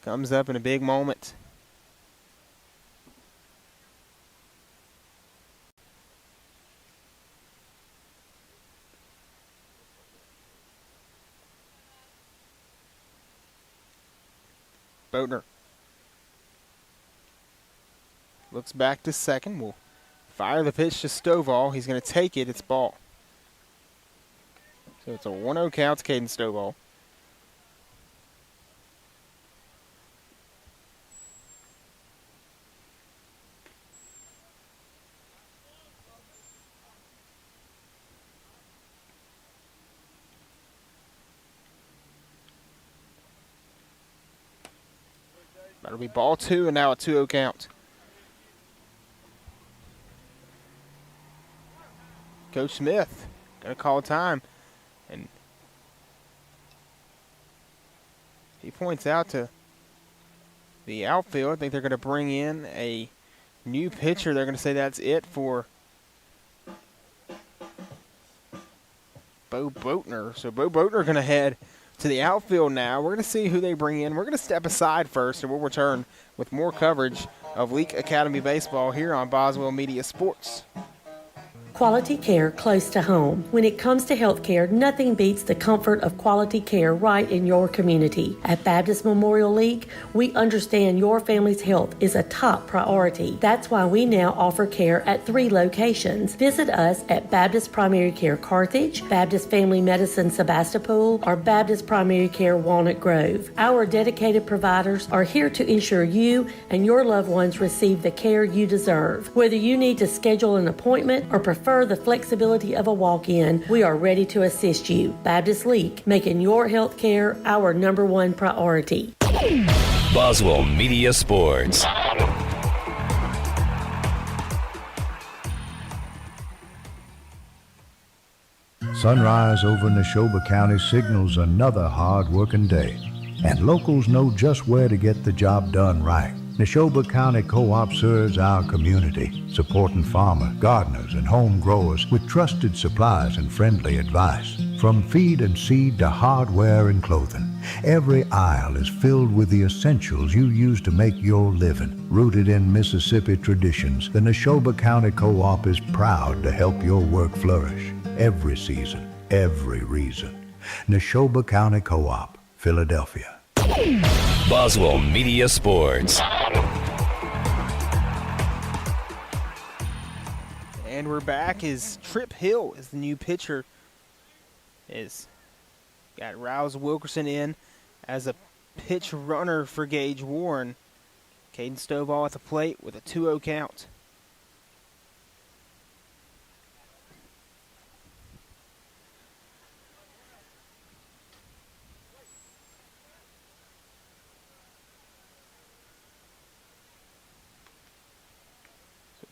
Comes up in a big moment. Boatner looks back to second. Will fire the pitch to Stovall. He's going to take it. It's ball. So it's a 1-0 count to Caden Stovall. That'll be ball 2, and now a 2-0 count. Coach Smith going to call time. And he points out to the outfield. I think they're going to bring in a new pitcher. They're going to say that's it for Bo Boatner. So Bo Boatner going to head to the outfield now. We're going to see who they bring in. We're going to step aside first, and we'll return with more coverage of Leake Academy Baseball here on Boswell Media Sports. Quality care close to home. When it comes to health care, nothing beats the comfort of quality care right in your community. At Baptist Memorial League, we understand your family's health is a top priority. That's why we now offer care at 3 locations. Visit us at Baptist Primary Care Carthage, Baptist Family Medicine Sebastopol, or Baptist Primary Care Walnut Grove. Our dedicated providers are here to ensure you and your loved ones receive the care you deserve. Whether you need to schedule an appointment or prefer the flexibility of a walk-in, we are ready to assist you. Baptist Leake, making your health care our #1 priority. Boswell Media Sports. Sunrise over Neshoba County signals another hard-working day, and locals know just where to get the job done right. Neshoba County Co-op serves our community, supporting farmers, gardeners, and home growers with trusted supplies and friendly advice. From feed and seed to hardware and clothing, every aisle is filled with the essentials you use to make your living. Rooted in Mississippi traditions, the Neshoba County Co-op is proud to help your work flourish. Every season, every reason. Neshoba County Co-op, Philadelphia. Boswell Media Sports. And we're back as Trip Hill is the new pitcher. Is got Rouse Wilkerson in as a pitch runner for Gage Warren. Caden Stovall at the plate with a 2-0 count.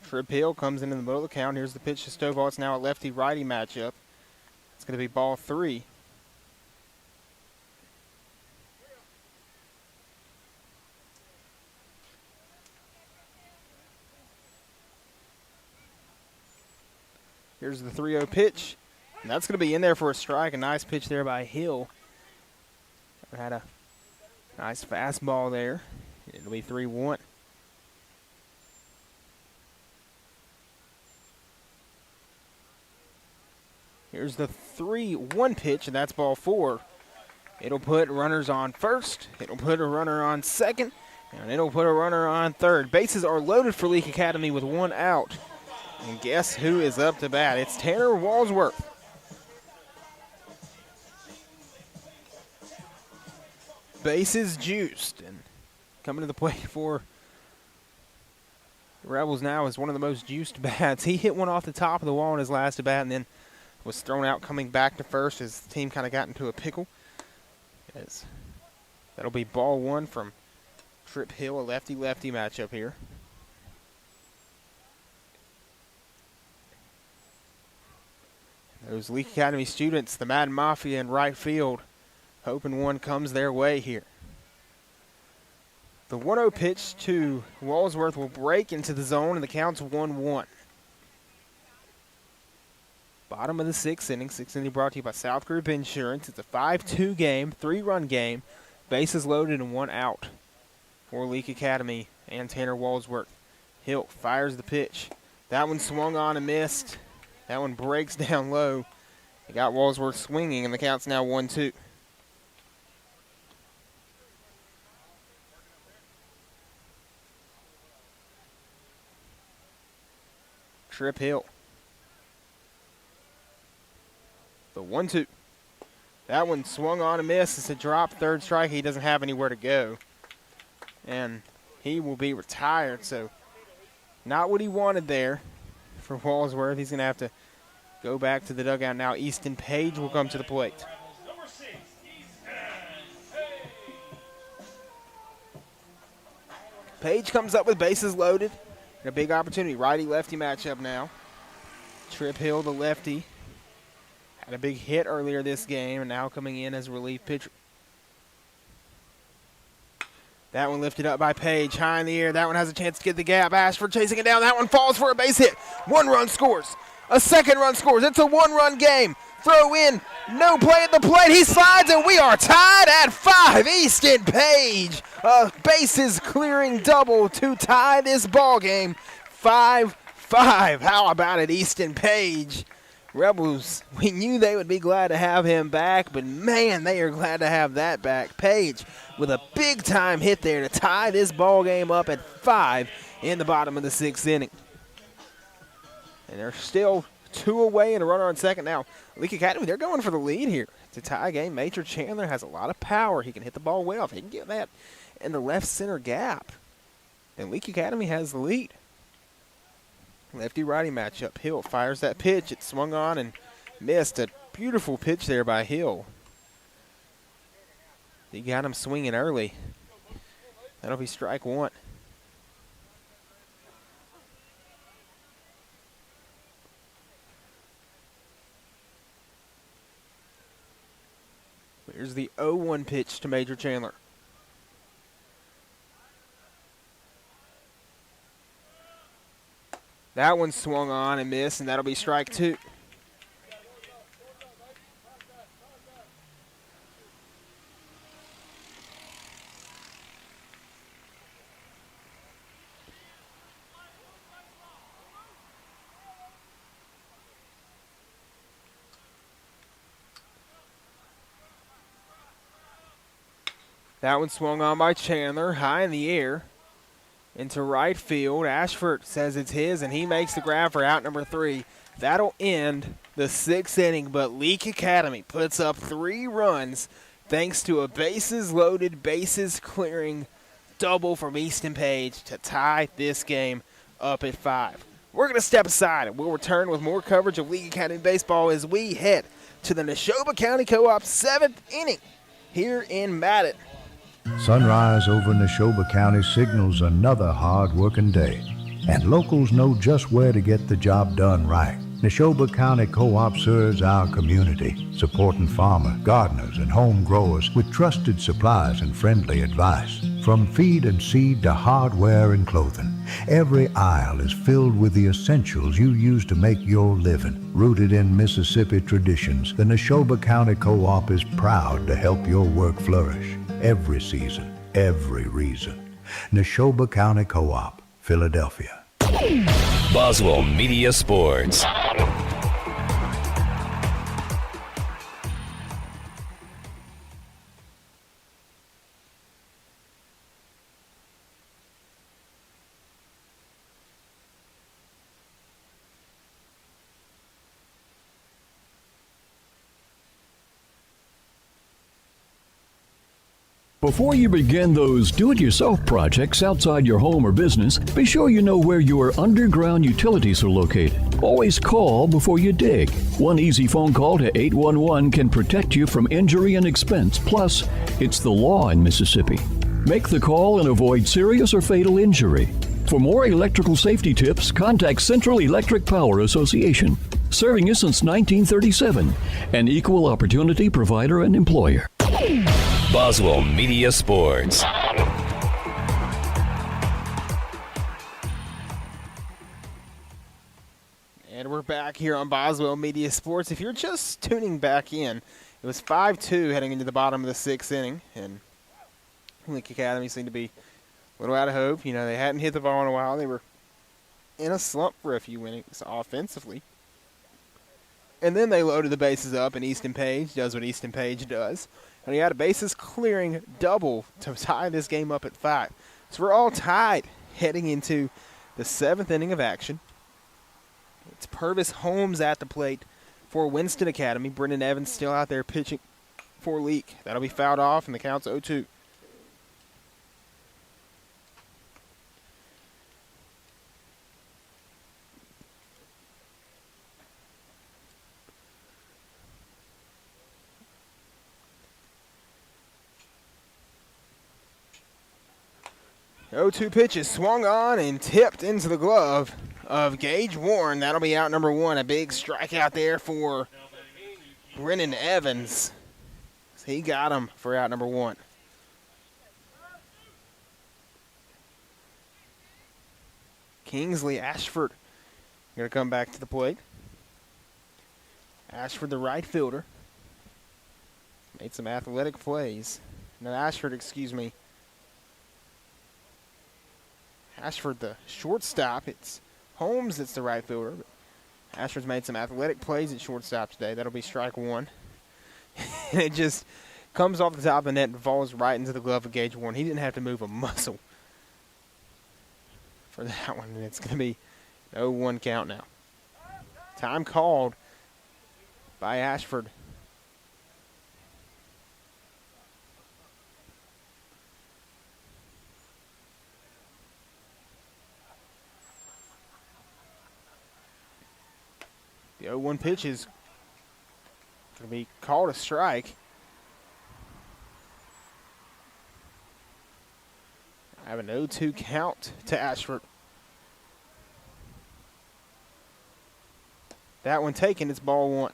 Trip Hill comes in the middle of the count. Here's the pitch to Stovall. It's now a lefty-righty matchup. It's going to be ball 3. Here's the 3-0 pitch. And that's going to be in there for a strike. A nice pitch there by Hill. Had a nice fastball there. It'll be 3-1. Here's the 3-1 pitch, and that's ball 4. It'll put runners on first. It'll put a runner on second. And it'll put a runner on third. Bases are loaded for Leake Academy with 1 out. And guess who is up to bat? It's Tanner Walsworth. Bases juiced. And coming to the plate for the Rebels now is one of the most juiced bats. He hit one off the top of the wall in his last at bat and then was thrown out coming back to first as the team kind of got into a pickle. As that'll be ball 1 from Trip Hill, a lefty-lefty matchup here. Those Leake Academy students, the Mad Mafia in right field, hoping one comes their way here. The 1-0 pitch to Walsworth will break into the zone, and the count's 1-1. Bottom of the 6th inning. 6th inning brought to you by South Group Insurance. It's a 5-2 game, 3-run game. Bases loaded and 1 out for Leake Academy and Tanner Walsworth. Hill fires the pitch. That one swung on and missed. That one breaks down low. It got Walsworth swinging, and the count's now 1-2. Trip Hill. The 1-2. That one swung on and missed. It's a drop, third strike. He doesn't have anywhere to go. And he will be retired. So not what he wanted there for Walsworth. He's going to have to go back to the dugout now. Easton Page will come to the plate. Page comes up with bases loaded. And a big opportunity. Righty-lefty matchup now. Trip Hill, the lefty, had a big hit earlier this game and now coming in as a relief pitcher. That one lifted up by Page, high in the air. That one has a chance to get the gap. Ashford chasing it down. That one falls for a base hit. 1 run scores. A 2nd run scores. It's a 1-run game. Throw in. No play at the plate. He slides, and we are tied at 5. Easton Page, a bases clearing double to tie this ball game. 5-5. How about it, Easton Page? Rebels, we knew they would be glad to have him back, but man, they are glad to have that back. Page with a big-time hit there to tie this ball game up at 5 in the bottom of the 6th inning. And they're still 2 away and a runner on second now. Leake Academy, they're going for the lead here. It's a tie game. Major Chandler has a lot of power. He can hit the ball well. If he can get that in the left center gap, then Leake Academy has the lead. Lefty-righty matchup. Hill fires that pitch. It swung on and missed. A beautiful pitch there by Hill. He got him swinging early. That'll be strike 1. Here's the 0-1 pitch to Major Chandler. That one swung on and missed, and that'll be strike 2. That one swung on by Chandler, high in the air, into right field. Ashford says it's his, and he makes the grab for out number 3. That'll end the 6th inning, but Leake Academy puts up 3 runs thanks to a bases-loaded, bases-clearing double from Easton Page to tie this game up at 5. We're going to step aside, and we'll return with more coverage of Leake Academy baseball as we head to the Neshoba County Co-op 7th inning here in Madison. Sunrise over Neshoba County signals another hard-working day, and locals know just where to get the job done right. Neshoba County Co-op serves our community, supporting farmers, gardeners, and home growers with trusted supplies and friendly advice. From feed and seed to hardware and clothing, every aisle is filled with the essentials you use to make your living. Rooted in Mississippi traditions, the Neshoba County Co-op is proud to help your work flourish. Every season, every reason. Neshoba County Co-op, Philadelphia. Boswell Media Sports. Before you begin those do-it-yourself projects outside your home or business, be sure you know where your underground utilities are located. Always call before you dig. One easy phone call to 811 can protect you from injury and expense. Plus, it's the law in Mississippi. Make the call and avoid serious or fatal injury. For more electrical safety tips, contact Central Electric Power Association, serving you since 1937, an equal opportunity provider and employer. Boswell Media Sports. And we're back here on Boswell Media Sports. If you're just tuning back in, it was 5-2 heading into the bottom of the 6th inning, and Leake Academy seemed to be a little out of hope. You know, they hadn't hit the ball in a while. They were in a slump for a few innings offensively. And then they loaded the bases up, and Easton Page does what Easton Page does. And he had a bases-clearing double to tie this game up at 5. So we're all tied heading into the 7th inning of action. It's Purvis Holmes at the plate for Winston Academy. Brendan Evans still out there pitching for Leake. That'll be fouled off, and the count's 0-2. The 0-2 pitch is swung on and tipped into the glove of Gage Warren. That'll be out number 1. A big strikeout there for Brennan Evans. He got him for out number 1. Kingsley Ashford going to come back to the plate. Ashford, the right fielder, made some athletic plays. No, Ashford, excuse me. Ashford, the shortstop. It's Holmes that's the right fielder. But Ashford's made some athletic plays at shortstop today. That'll be strike 1. And it just comes off the top of the net and falls right into the glove of Gage Warren. He didn't have to move a muscle for that one. And it's going to be an 0-1 count now. Time called by Ashford. The 0-1 pitch is going to be called a strike. I have an 0-2 count to Ashford. That one taken, it's ball 1.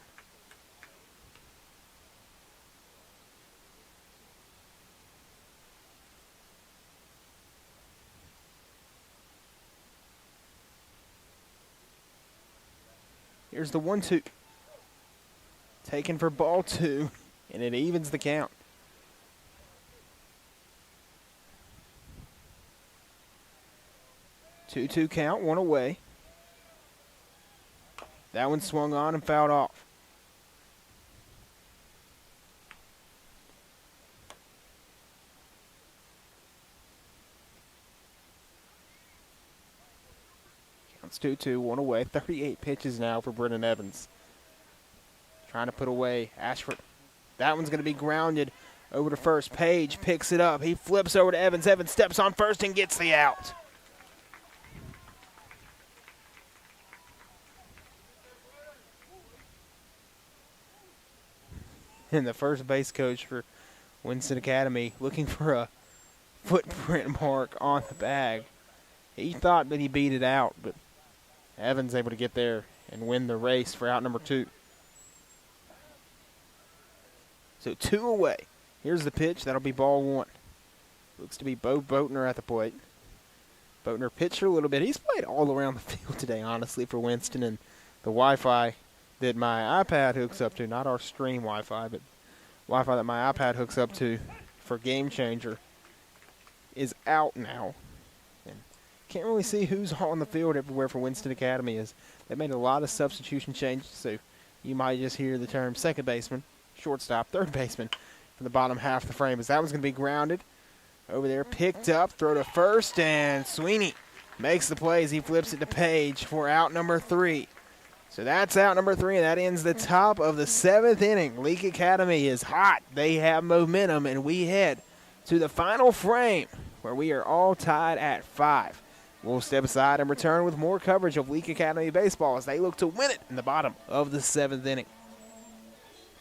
Here's the 1-2. Taken for ball 2, and it evens the count. Two count, 1 away. That one swung on and fouled off. Counts 2-2, 1 away. 38 pitches now for Brendan Evans. Trying to put away Ashford. That one's going to be grounded over to first. Page picks it up. He flips over to Evans. Evans steps on first and gets the out. And the first base coach for Winston Academy looking for a footprint mark on the bag. He thought that he beat it out, but Evans able to get there and win the race for out number 2. So 2 away. Here's the pitch. That'll be ball 1. Looks to be Bo Boatner at the plate. Boatner pitched a little bit. He's played all around the field today, honestly, for Winston. And the Wi-Fi that my iPad hooks up to, not our stream Wi-Fi, but Wi-Fi that my iPad hooks up to for Game Changer, is out now. And can't really see who's on the field everywhere for Winston Academy. They made a lot of substitution changes, so you might just hear the term second baseman, shortstop, third baseman from the bottom half of the frame. As that one's going to be grounded over there, picked up, throw to first, and Sweeney makes the play as he flips it to Page for out number 3. So that's out number 3, and that ends the top of the 7th inning. Leake Academy is hot. They have momentum, and we head to the final frame where we are all tied at 5. We'll step aside and return with more coverage of Leake Academy baseball as they look to win it in the bottom of the 7th inning.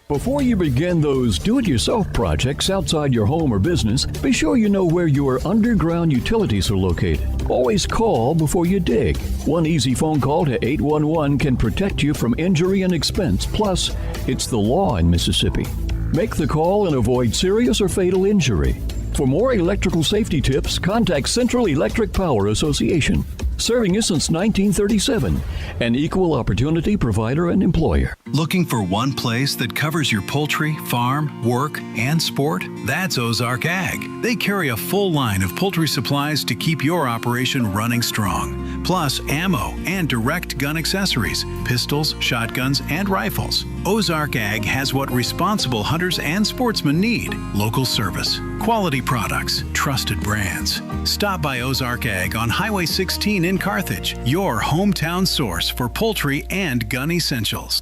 Before you begin those do-it-yourself projects outside your home or business, be sure you know where your underground utilities are located. Always call before you dig. One easy phone call to 811 can protect you from injury and expense. Plus, it's the law in Mississippi. Make the call and avoid serious or fatal injury. For more electrical safety tips, contact Central Electric Power Association, serving you since 1937, an equal opportunity provider and employer. Looking for one place that covers your poultry, farm, work, and sport? That's Ozark Ag. They carry a full line of poultry supplies to keep your operation running strong. Plus ammo and direct gun accessories, pistols, shotguns, and rifles. Ozark Ag has what responsible hunters and sportsmen need: local service, quality products, trusted brands. Stop by Ozark Ag on Highway 16 in Carthage, your hometown source for poultry and gun essentials.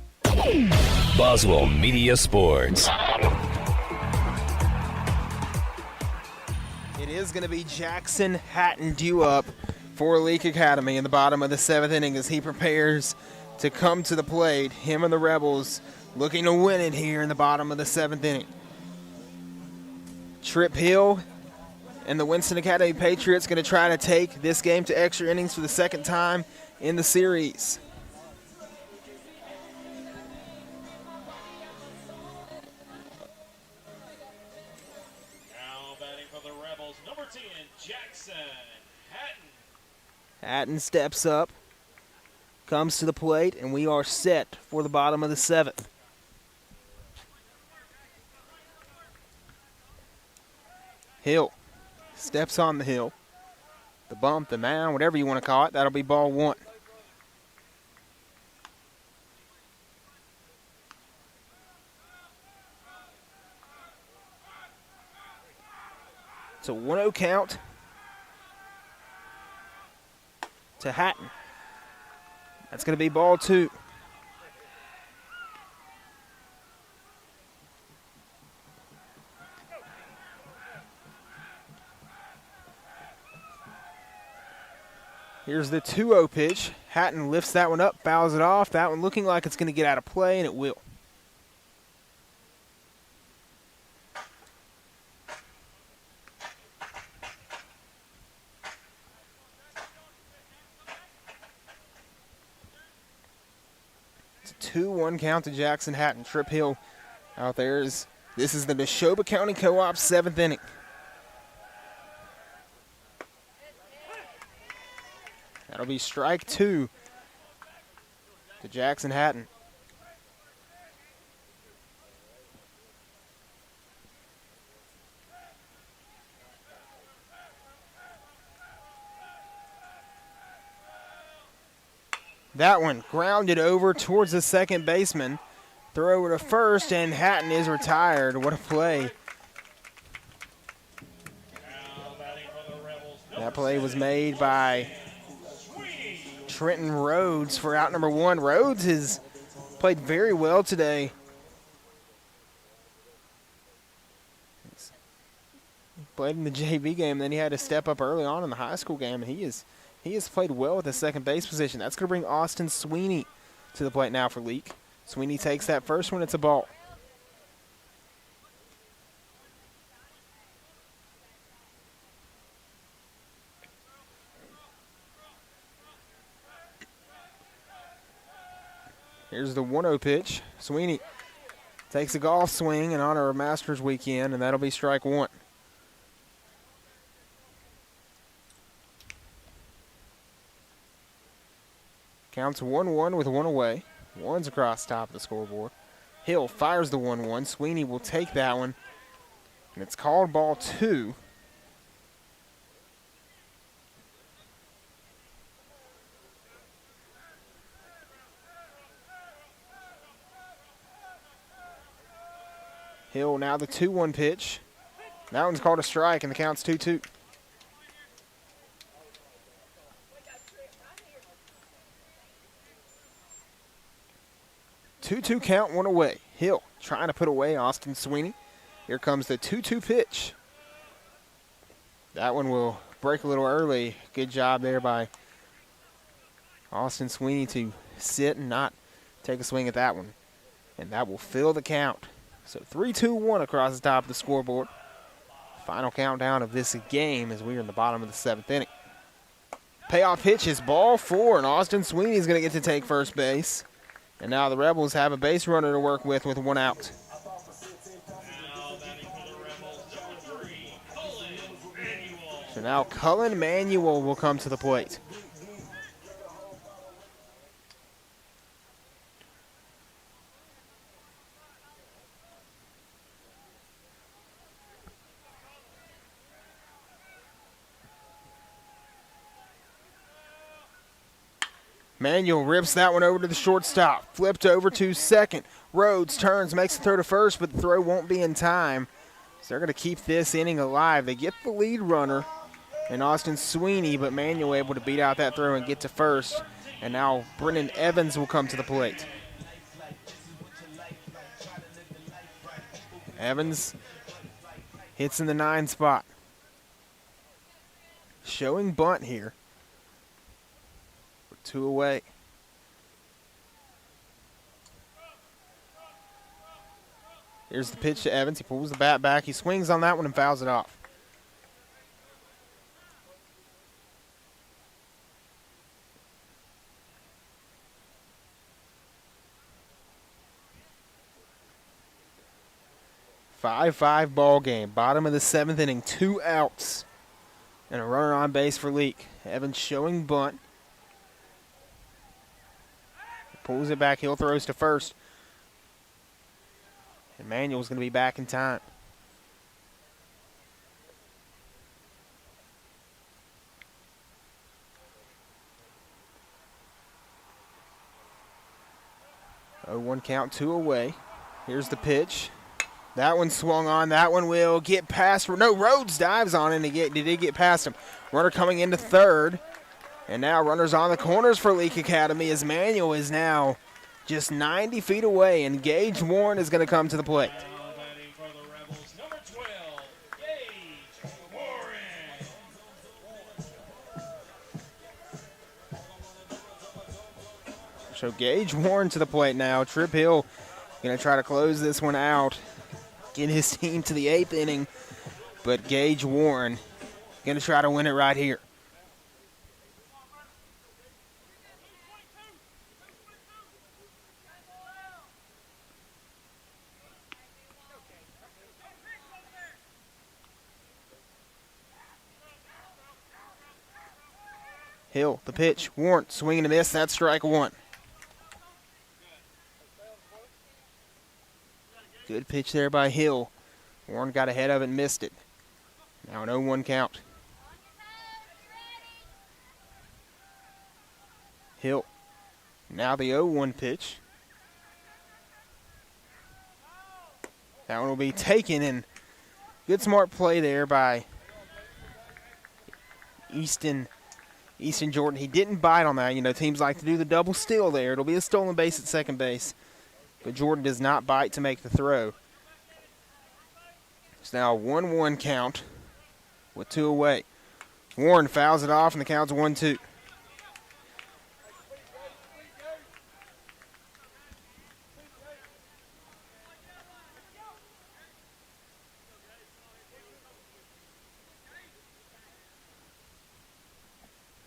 Boswell Media Sports. It is going to be Jackson Hatton due up for Leake Academy in the bottom of the 7th inning as he prepares to come to the plate. Him and the Rebels looking to win it here in the bottom of the 7th inning. Trip Hill and the Winston Academy Patriots going to try to take this game to extra innings for the second time in the series. Now batting for the Rebels, number 10, Jackson Hatton. Hatton steps up, comes to the plate, and we are set for the bottom of the 7th. Hill steps on the hill. The bump, the mound, whatever you want to call it, that'll be ball 1. It's a 1-0 count to Hatton. That's going to be ball 2. Here's the 2-0 pitch. Hatton lifts that one up, fouls it off. That one looking like it's going to get out of play, and it will. It's a 2-1 count to Jackson Hatton. Trip Hill out there. This is the Neshoba County Co-op 7th inning. That'll be strike 2 to Jackson Hatton. That one grounded over towards the second baseman. Throw over to first, and Hatton is retired. What a play. That play was made by Trenton Rhodes for out number 1. Rhodes has played very well today. He's played in the JV game, then he had to step up early on in the high school game, and he has played well with the second base position. That's going to bring Austin Sweeney to the plate now for Leake. Sweeney takes that first one. It's a ball. Here's the 1-0 pitch. Sweeney takes a golf swing in honor of Masters weekend, and that'll be strike 1. Counts 1-1 with 1 away. 1's across the top of the scoreboard. Hill fires the 1-1. Sweeney will take that one, and it's called ball 2. Hill now the 2-1 pitch. That one's called a strike, and the count's 2-2. Two count, 1 away. Hill trying to put away Austin Sweeney. Here comes the 2-2 pitch. That one will break a little early. Good job there by Austin Sweeney to sit and not take a swing at that one. And that will fill the count. So 3-2-1 across the top of the scoreboard. Final countdown of this game as we are in the bottom of the 7th inning. Payoff pitch is ball 4, and Austin Sweeney is going to get to take first base. And now the Rebels have a base runner to work with 1 out. So now Cullen Manuel will come to the plate. Manuel rips that one over to the shortstop. Flipped over to second. Rhodes turns, makes the throw to first, but the throw won't be in time. So they're going to keep this inning alive. They get the lead runner and Austin Sweeney, but Manuel able to beat out that throw and get to first. And now Brennan Evans will come to the plate. Evans hits in the 9 spot. Showing bunt here. 2 away. Here's the pitch to Evans. He pulls the bat back. He swings on that one and fouls it off. Five ball game. Bottom of the 7th inning. 2 outs. And a runner on base for Leake. Evans showing bunt. Pulls it back. Hill throws to first. Emmanuel's going to be back in time. Oh, 1 count, 2 away. Here's the pitch. That one swung on. That one will get past. No, Rhodes dives on it, and he did get past him. Runner coming into third. And now runners on the corners for Leake Academy as Manuel is now just 90 feet away, and Gage Warren is going to come to the plate. Batting for the Rebels, number 12, Gage Warren. So Gage Warren to the plate now. Trip Hill going to try to close this one out, get his team to the 8th inning, but Gage Warren going to try to win it right here. Hill, the pitch, Warren swinging a miss. That's strike 1. Good pitch there by Hill. Warren got ahead of it and missed it. Now an 0-1 count. Hill. Now the 0-1 pitch. That one will be taken, and good smart play there by Easton Jordan. He didn't bite on that. You know, teams like to do the double steal there. It'll be a stolen base at second base. But Jordan does not bite to make the throw. It's now a 1-1 count with 2 away. Warren fouls it off, and the count's 1-2.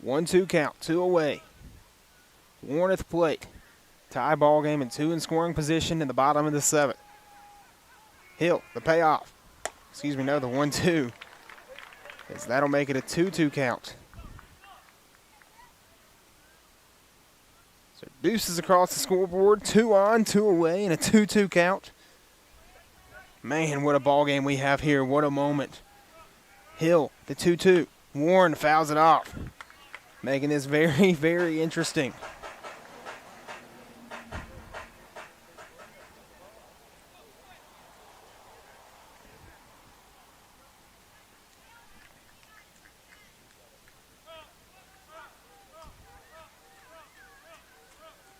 One-two count, 2 away. Warren at the plate. Tie ball game and 2 in scoring position in the bottom of the 7th. Hill, the payoff. The 1-2. As that'll make it a 2-2 count. So deuces across the scoreboard. 2 on, 2 away, and a 2-2 count. Man, what a ball game we have here. What a moment. Hill, the 2-2. Warren fouls it off, making this very, very interesting.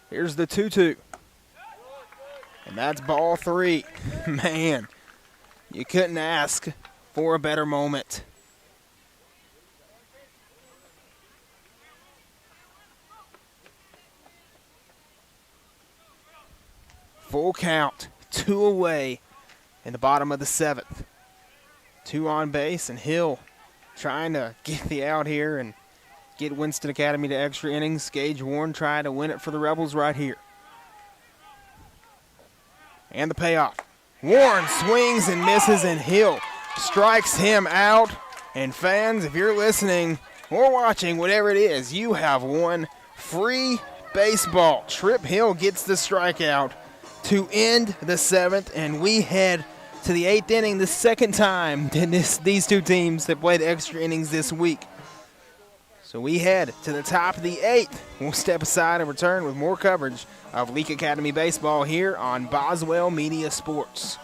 Here's the 2-2. And that's ball 3. Man, you couldn't ask for a better moment. Full count, 2 away in the bottom of the 7th. 2 on base, and Hill trying to get the out here and get Winston Academy to extra innings. Gage Warren trying to win it for the Rebels right here. And the payoff. Warren swings and misses, and Hill strikes him out. And fans, if you're listening or watching, whatever it is, you have won free baseball. Trip Hill gets the strikeout to end the 7th, and we head to the 8th inning, the second time that these two teams have played extra innings this week. So we head to the top of the 8th. We'll step aside and return with more coverage of Leake Academy baseball here on Boswell Media Sports.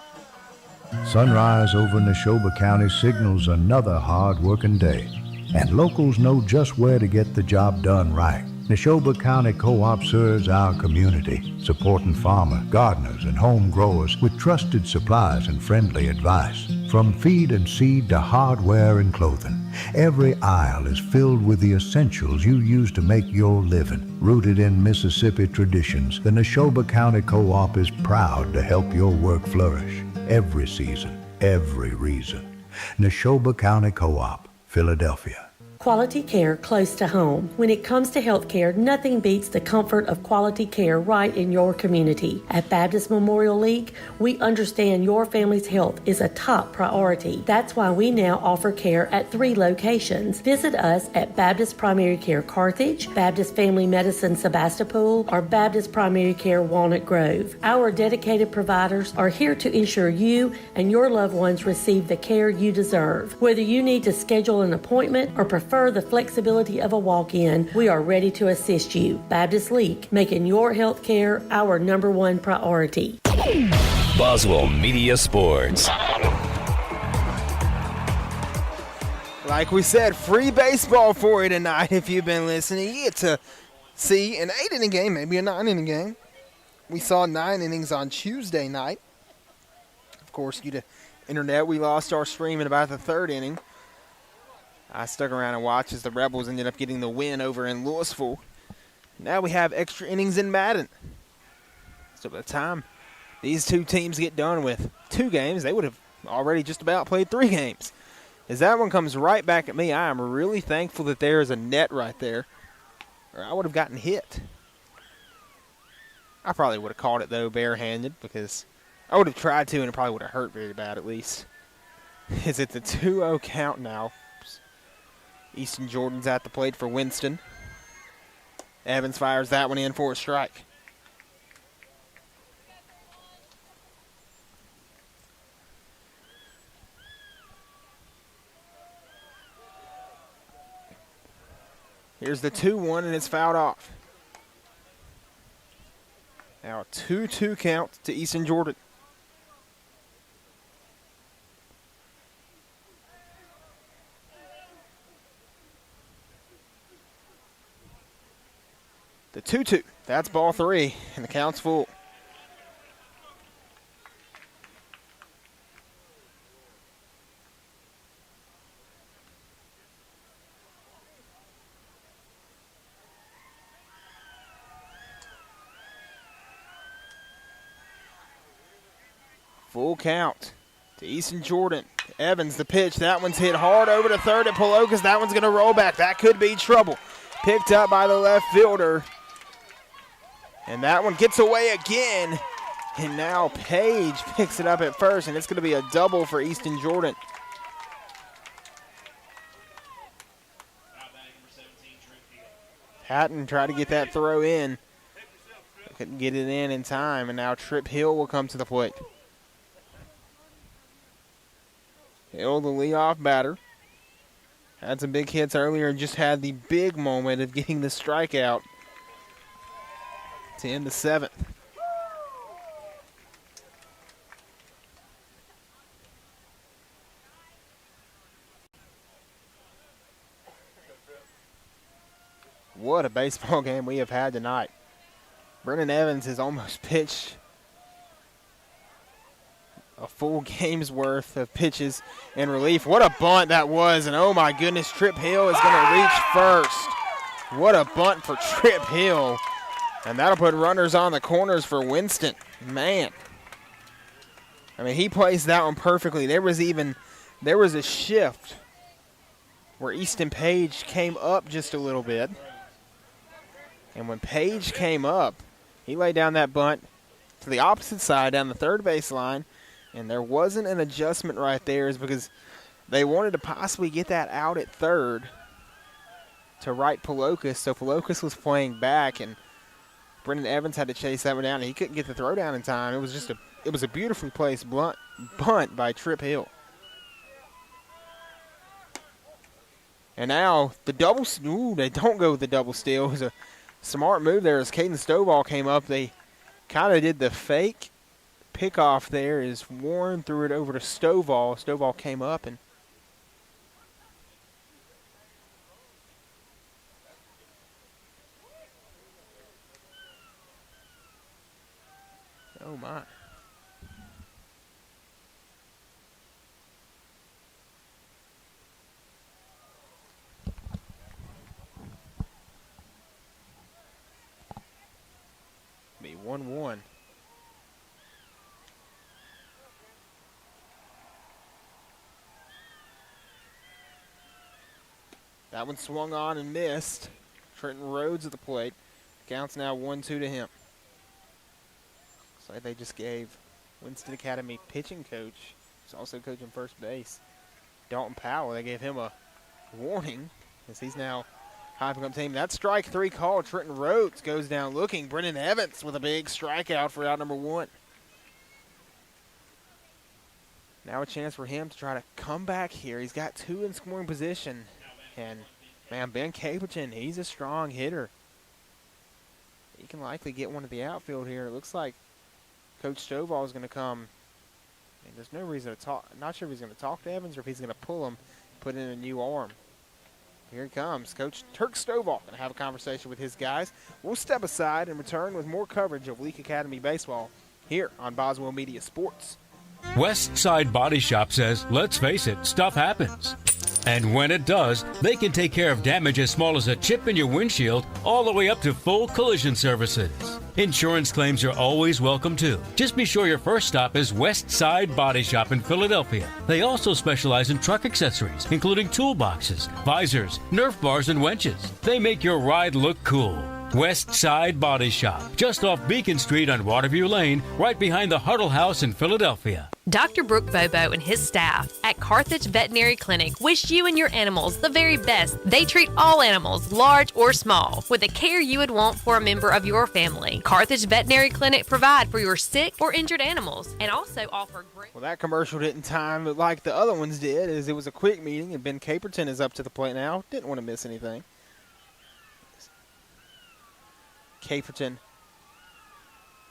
Sunrise over Neshoba County signals another hard-working day. and locals know just where to get the job done right. Neshoba County Co-op serves our community, supporting farmers, gardeners, and home growers with trusted supplies and friendly advice. From feed and seed to hardware and clothing, every aisle is filled with the essentials you use to make your living. Rooted in Mississippi traditions, the Neshoba County Co-op is proud to help your work flourish. Every season, every reason. Neshoba County Co-op, Philadelphia. Quality care close to home. When it comes to health care, nothing beats the comfort of quality care right in your community. At Baptist Memorial Leake, we understand your family's health is a top priority. That's why we now offer care at 3 locations. Visit us at Baptist Primary Care Carthage, Baptist Family Medicine Sebastopol, or Baptist Primary Care Walnut Grove. Our dedicated providers are here to ensure you and your loved ones receive the care you deserve. Whether you need to schedule an appointment or prefer the flexibility of a walk-in, we are ready to assist you. Baptist Leake, making your health care our #1 priority. Boswell Media Sports. Like we said, free baseball for you tonight if you've been listening. You get to see an 8-inning game, maybe a 9-inning game. We saw 9 innings on Tuesday night. Of course, due to internet, we lost our stream in about the 3rd inning. I stuck around and watched as the Rebels ended up getting the win over in Louisville. Now we have extra innings in Madden. So by the time these two teams get done with 2 games, they would have already just about played 3 games. As that one comes right back at me, I am really thankful that there is a net right there, or I would have gotten hit. I probably would have caught it, though, barehanded, because I would have tried to, and it probably would have hurt very bad at least. Is it the 2-0 count now? Easton Jordan's at the plate for Winston. Evans fires that one in for a strike. Here's the 2-1, and it's fouled off. Now a 2-2 count to Easton Jordan. The 2-2, that's ball 3, and the count's full. Full count to Easton Jordan. Evans the pitch, that one's hit hard over to third at Polokas. That one's going to roll back. That could be trouble. Picked up by the left fielder. And that one gets away again. And now Page picks it up at first, and it's going to be a double for Easton Jordan. Hatton tried to get that throw in. Couldn't get it in time, and now Trip Hill will come to the plate. Hill, the leadoff batter. Had some big hits earlier and just had the big moment of getting the strikeout to end the 7th. What a baseball game we have had tonight. Brennan Evans has almost pitched a full game's worth of pitches in relief. What a bunt that was, and oh my goodness, Trip Hill is going to reach first. What a bunt for Trip Hill. And that'll put runners on the corners for Winston. Man. I mean, he placed that one perfectly. There was a shift where Easton Page came up just a little bit. And when Page came up, he laid down that bunt to the opposite side down the third base line. And there wasn't an adjustment right there, is because they wanted to possibly get that out at third to right Polokas. So Polokas was playing back, and Brendan Evans had to chase that one down, and he couldn't get the throw down in time. It was a beautifully placed bunt by Trip Hill. And now the double, they don't go with the double steal. It was a smart move there as Caden Stovall came up. They kind of did the fake pickoff there as Warren threw it over to Stovall. Stovall came up, and Oh, my. Be 1-1. That one swung on and missed. Trenton Rhodes at the plate. Counts now 1-2 to him. Looks like they just gave Winston Academy pitching coach, who's also coaching first base, Dalton Powell, they gave him a warning as he's now hyping up team. That strike 3 call. Trenton Rhodes goes down looking. Brennan Evans with a big strikeout for out number 1. Now a chance for him to try to come back here. He's got 2 in scoring position. And, man, Ben Caperton, he's a strong hitter. He can likely get one to the outfield here. It looks like Coach Stovall is going to come. I mean, there's no reason to talk. Not sure if he's going to talk to Evans or if he's going to pull him, put in a new arm. Here he comes. Coach Turk Stovall going to have a conversation with his guys. We'll step aside and return with more coverage of Leake Academy baseball here on Boswell Media Sports. West Side Body Shop says, let's face it, stuff happens. And when it does, they can take care of damage as small as a chip in your windshield all the way up to full collision services. Insurance claims are always welcome too. Just be sure your first stop is West Side Body Shop in Philadelphia. They also specialize in truck accessories, including toolboxes, visors, Nerf bars, and winches. They make your ride look cool. West Side Body Shop, just off Beacon Street on Waterview Lane, right behind the Huddle House in Philadelphia. Dr. Brooke Bobo and his staff at Carthage Veterinary Clinic wish you and your animals the very best. They treat all animals, large or small, with the care you would want for a member of your family. Carthage Veterinary Clinic provide for your sick or injured animals and also offer great... Well, that commercial didn't time it like the other ones did, as it was a quick meeting, and Ben Caperton is up to the plate now. Didn't want to miss anything. Caperton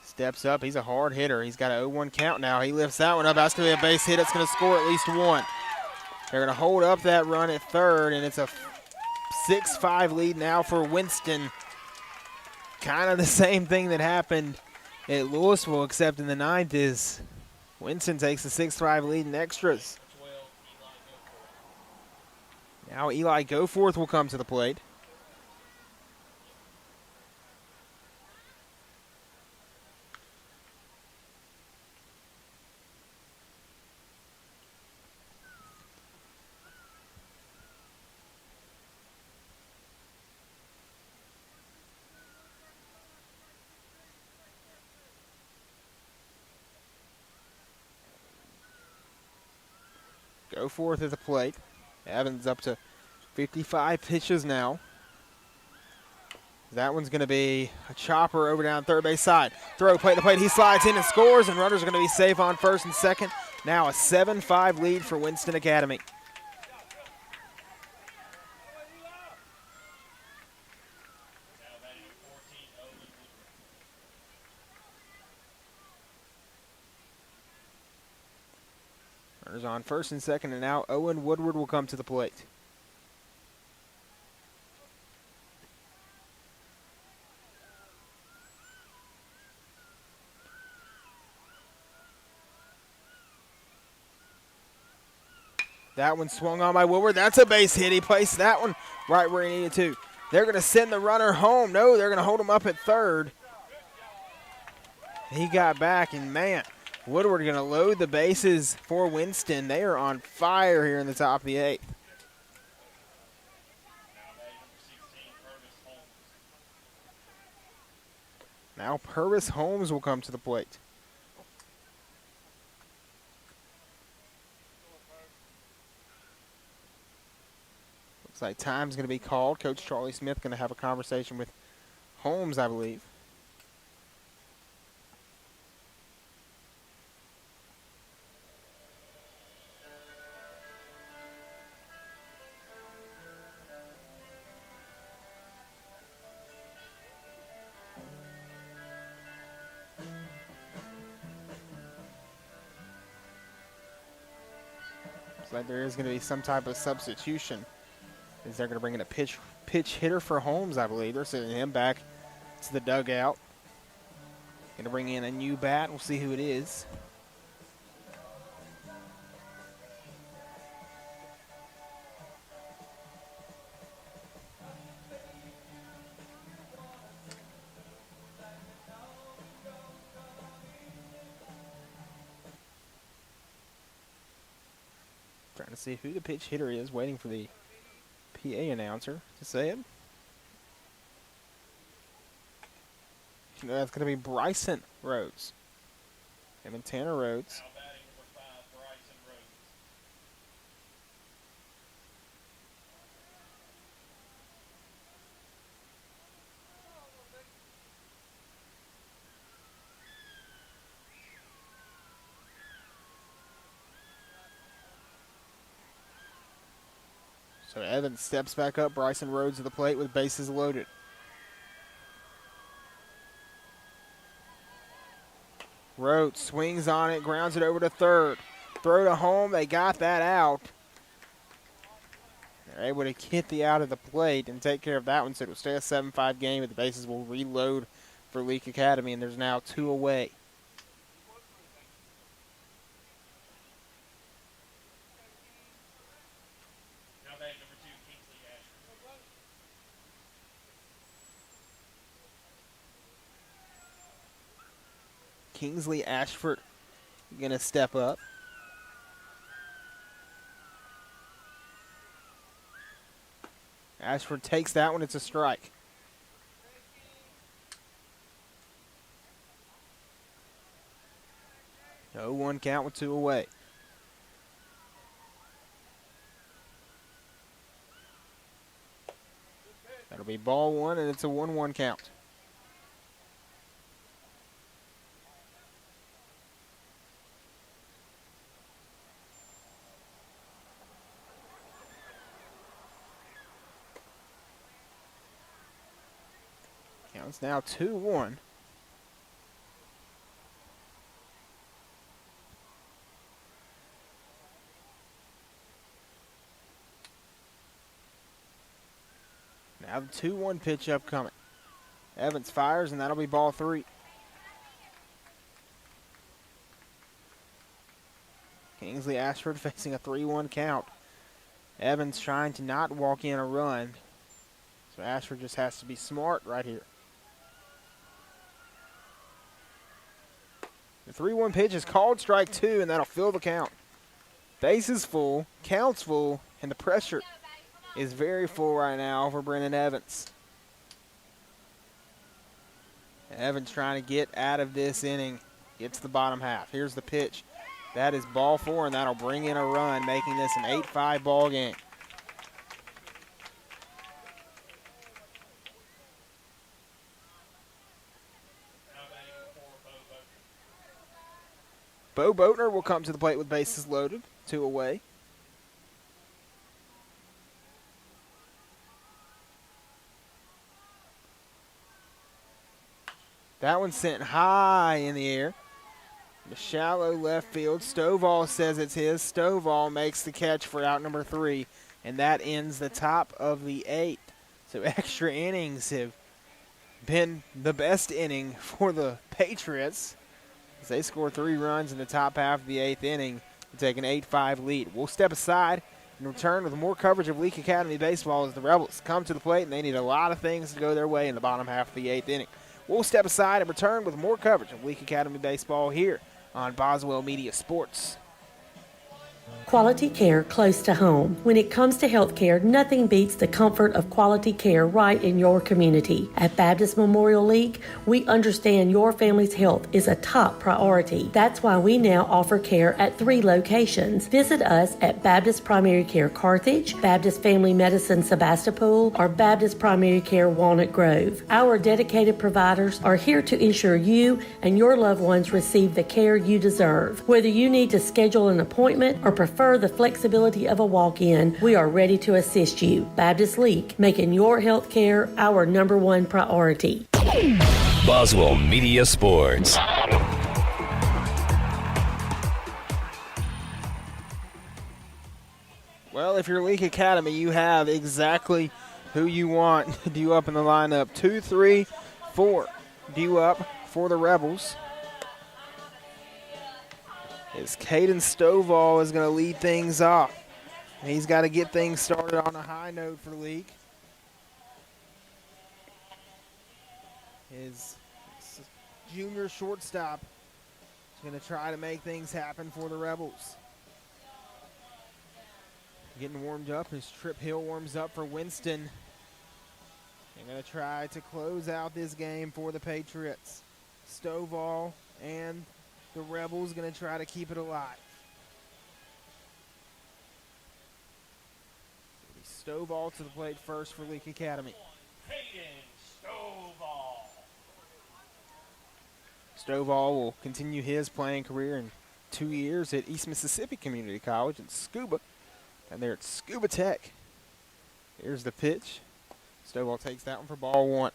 steps up. He's a hard hitter. He's got an 0-1 count now. He lifts that one up. That's going to be a base hit. It's going to score at least 1. They're going to hold up that run at third, and it's a 6-5 lead now for Winston. Kind of the same thing that happened at Louisville, except in the 9th is Winston takes the 6-5 lead in extras. Now Eli Goforth will come to the plate. Goforth at the plate. Evans up to 55 pitches now. That one's going to be a chopper over down third base side. Throw plate to plate. He slides in and scores, and runners are going to be safe on first and second. Now a 7-5 lead for Winston Academy. Runners on first and second, and now Owen Woodward will come to the plate. That one swung on by Woodward. That's a base hit. He placed that one right where he needed to. They're going to send the runner home. No, they're going to hold him up at third. He got back, and man, Woodward going to load the bases for Winston. They are on fire here in the top of the 8th. Now Purvis Holmes will come to the plate. Looks like time's going to be called. Coach Charlie Smith going to have a conversation with Holmes, I believe. Like there is going to be some type of substitution. Is they're going to bring in a pitch hitter for Holmes, I believe. They're sending him back to the dugout. Going to bring in a new bat. We'll see who it is. Trying to see who the pitch hitter is, waiting for the PA announcer to say it. That's going to be Bryson Rhodes. Him and Tanner Rhodes. Now batting number 5, Bryson Rhodes. So Evans steps back up. Bryson Rhodes to the plate with bases loaded. Rhodes swings on it, grounds it over to third. Throw to home, they got that out. They're able to get the out of the plate and take care of that one, so it'll stay a 7-5 game, but the bases will reload for Leake Academy, and there's now 2 away. Now batting number 2, Kingsley Ashford. Kingsley Ashford going to step up. Ashford takes that one. It's a strike. No 1 count with 2 away. That'll be ball 1, and it's a 1-1 count. It's now 2-1. Now the 2-1 pitch upcoming. Evans fires, and that'll be ball 3. Kingsley Ashford facing a 3-1 count. Evans trying to not walk in a run. So Ashford just has to be smart right here. The 3-1 pitch is called strike 2, and that'll fill the count. Base is full, count's full, and the pressure is very full right now for Brennan Evans. Evans trying to get out of this inning. Gets the bottom half. Here's the pitch. That is ball 4, and that'll bring in a run, making this an 8-5 ball game. Bo Boatner will come to the plate with bases loaded, 2 away. That one sent high in the air. The shallow left field. Stovall says it's his. Stovall makes the catch for out number 3, and that ends the top of the 8th. So extra innings have been the best inning for the Patriots. They score 3 runs in the top half of the 8th inning to take an 8-5 lead. We'll step aside and return with more coverage of Leake Academy baseball as the Rebels come to the plate, and they need a lot of things to go their way in the bottom half of the 8th inning. We'll step aside and return with more coverage of Leake Academy baseball here on Boswell Media Sports. Quality care close to home. When it comes to health care, nothing beats the comfort of quality care right in your community. At Baptist Memorial League, we understand your family's health is a top priority. That's why we now offer care at 3 locations. Visit us at Baptist Primary Care Carthage, Baptist Family Medicine Sebastopol, or Baptist Primary Care Walnut Grove. Our dedicated providers are here to ensure you and your loved ones receive the care you deserve. Whether you need to schedule an appointment or prefer the flexibility of a walk-in, we are ready to assist you. Baptist Leake, making your health care our #1 priority. Boswell Media Sports. Well, if you're Leake Academy, you have exactly who you want due up in the lineup. 2, 3, 4 due up for the Rebels is Caden Stovall is going to lead things off. He's got to get things started on a high note for Leake. His junior shortstop is going to try to make things happen for the Rebels. Getting warmed up as Trip Hill warms up for Winston. They're going to try to close out this game for the Patriots. Stovall and the Rebels going to try to keep it alive. Stovall to the plate first for Leake Academy. Stovall will continue his playing career in 2 years at East Mississippi Community College in Scuba. And they're at Scuba Tech. Here's the pitch. Stovall takes that one for ball 1.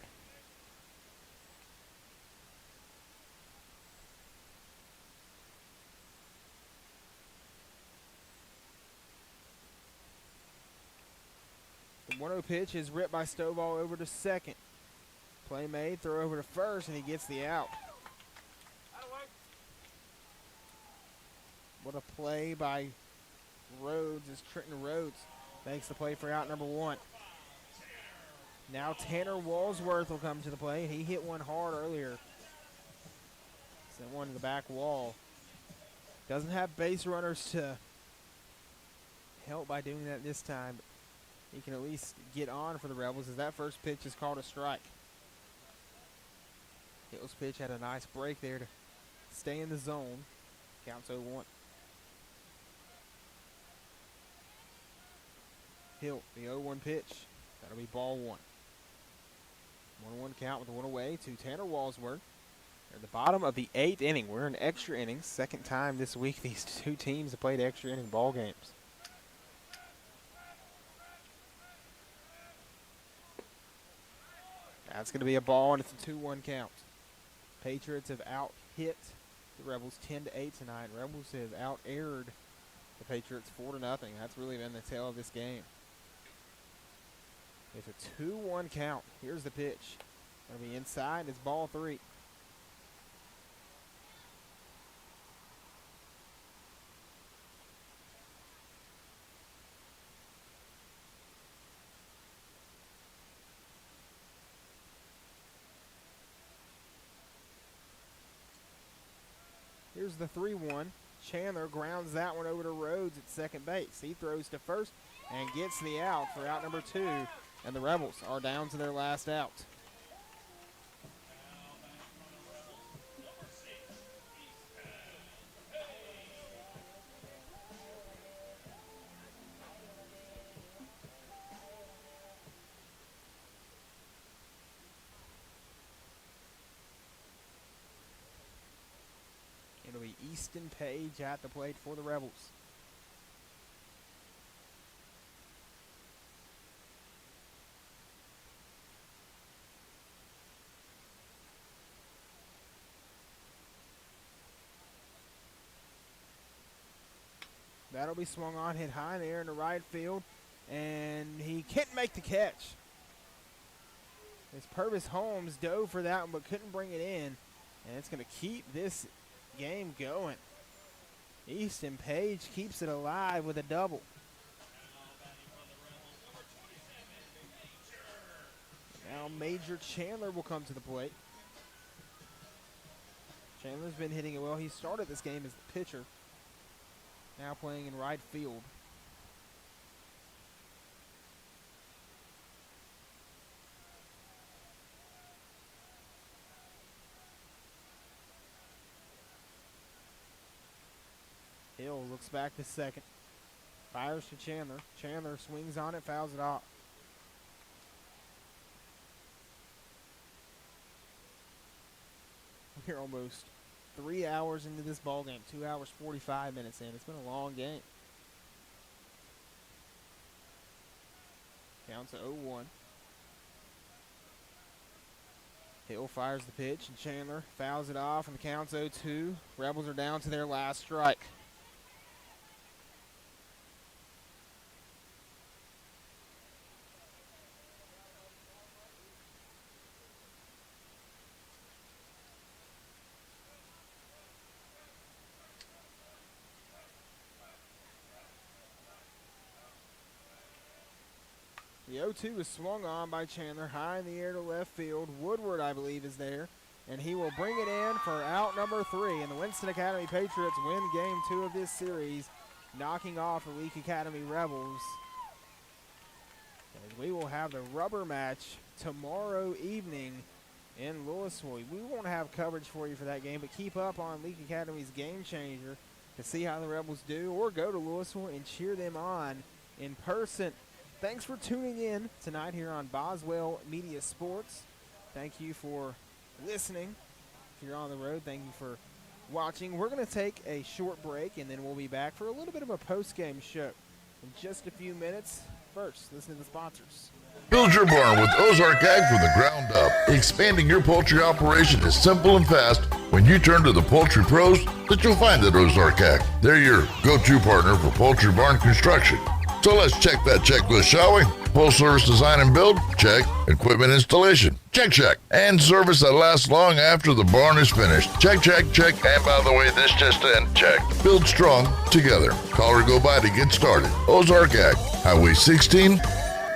The 1-0 pitch is ripped by Stovall over to second. Play made, throw over to first, and he gets the out. What a play by Rhodes as Trenton Rhodes makes the play for out number 1. Now Tanner Walsworth will come to the plate. He hit one hard earlier. Sent one to the back wall. Doesn't have base runners to help by doing that this time. But he can at least get on for the Rebels as that first pitch is called a strike. Hill's pitch had a nice break there to stay in the zone. Counts 0-1. Hill, the 0-1 pitch. That'll be ball 1. 1-1 count with the 1 away to Tanner Walsworth. They're at the bottom of the 8th inning. We're in extra innings. Second time this week these two teams have played extra inning ball games. That's going to be a ball, and it's a 2-1 count. Patriots have out-hit the Rebels 10-8 tonight. Rebels have out-aired the Patriots 4-0. That's really been the tale of this game. It's a 2-1 count. Here's the pitch. Going to be inside. It's ball 3. Here's the 3-1. Chandler grounds that one over to Rhodes at second base. He throws to first and gets the out for out number 2. And the Rebels are down to their last out. It'll be Easton Page at the plate for the Rebels. That'll be swung on, hit high in the air in the right field, and he can't make the catch. As Purvis Holmes dove for that one but couldn't bring it in, and it's going to keep this game going. Easton Page keeps it alive with a double. Now Major Chandler will come to the plate. Chandler's been hitting it well. He started this game as the pitcher. Now playing in right field. Hill looks back to second. Fires to Chandler. Chandler swings on it, fouls it off. We're almost 3 hours into this ball game. 2 hours, 45 minutes in. It's been a long game. Counts at 0-1. Hill fires the pitch, and Chandler fouls it off, and the count's 0-2. Rebels are down to their last strike. The 0-2 is swung on by Chandler, high in the air to left field. Woodward, I believe, is there, and he will bring it in for out number 3. And the Winston Academy Patriots win Game 2 of this series, knocking off the Leake Academy Rebels. And we will have the rubber match tomorrow evening in Louisville. We won't have coverage for you for that game, but keep up on Leake Academy's Game Changer to see how the Rebels do, or go to Louisville and cheer them on in person. Thanks for tuning in tonight here on Boswell Media Sports. Thank you for listening. If you're on the road, thank you for watching. We're going to take a short break, and then we'll be back for a little bit of a post-game show in just a few minutes. First, listen to the sponsors. Build your barn with Ozark Ag from the ground up. Expanding your poultry operation is simple and fast when you turn to the poultry pros that you'll find at Ozark Ag. They're your go-to partner for poultry barn construction. So let's check that checklist, shall we? Full service design and build? Check. Equipment installation? Check, check. And service that lasts long after the barn is finished? Check, check, check. And by the way, this just in? Check. Build strong together. Call or go by to get started. Ozark Ag, Highway 16,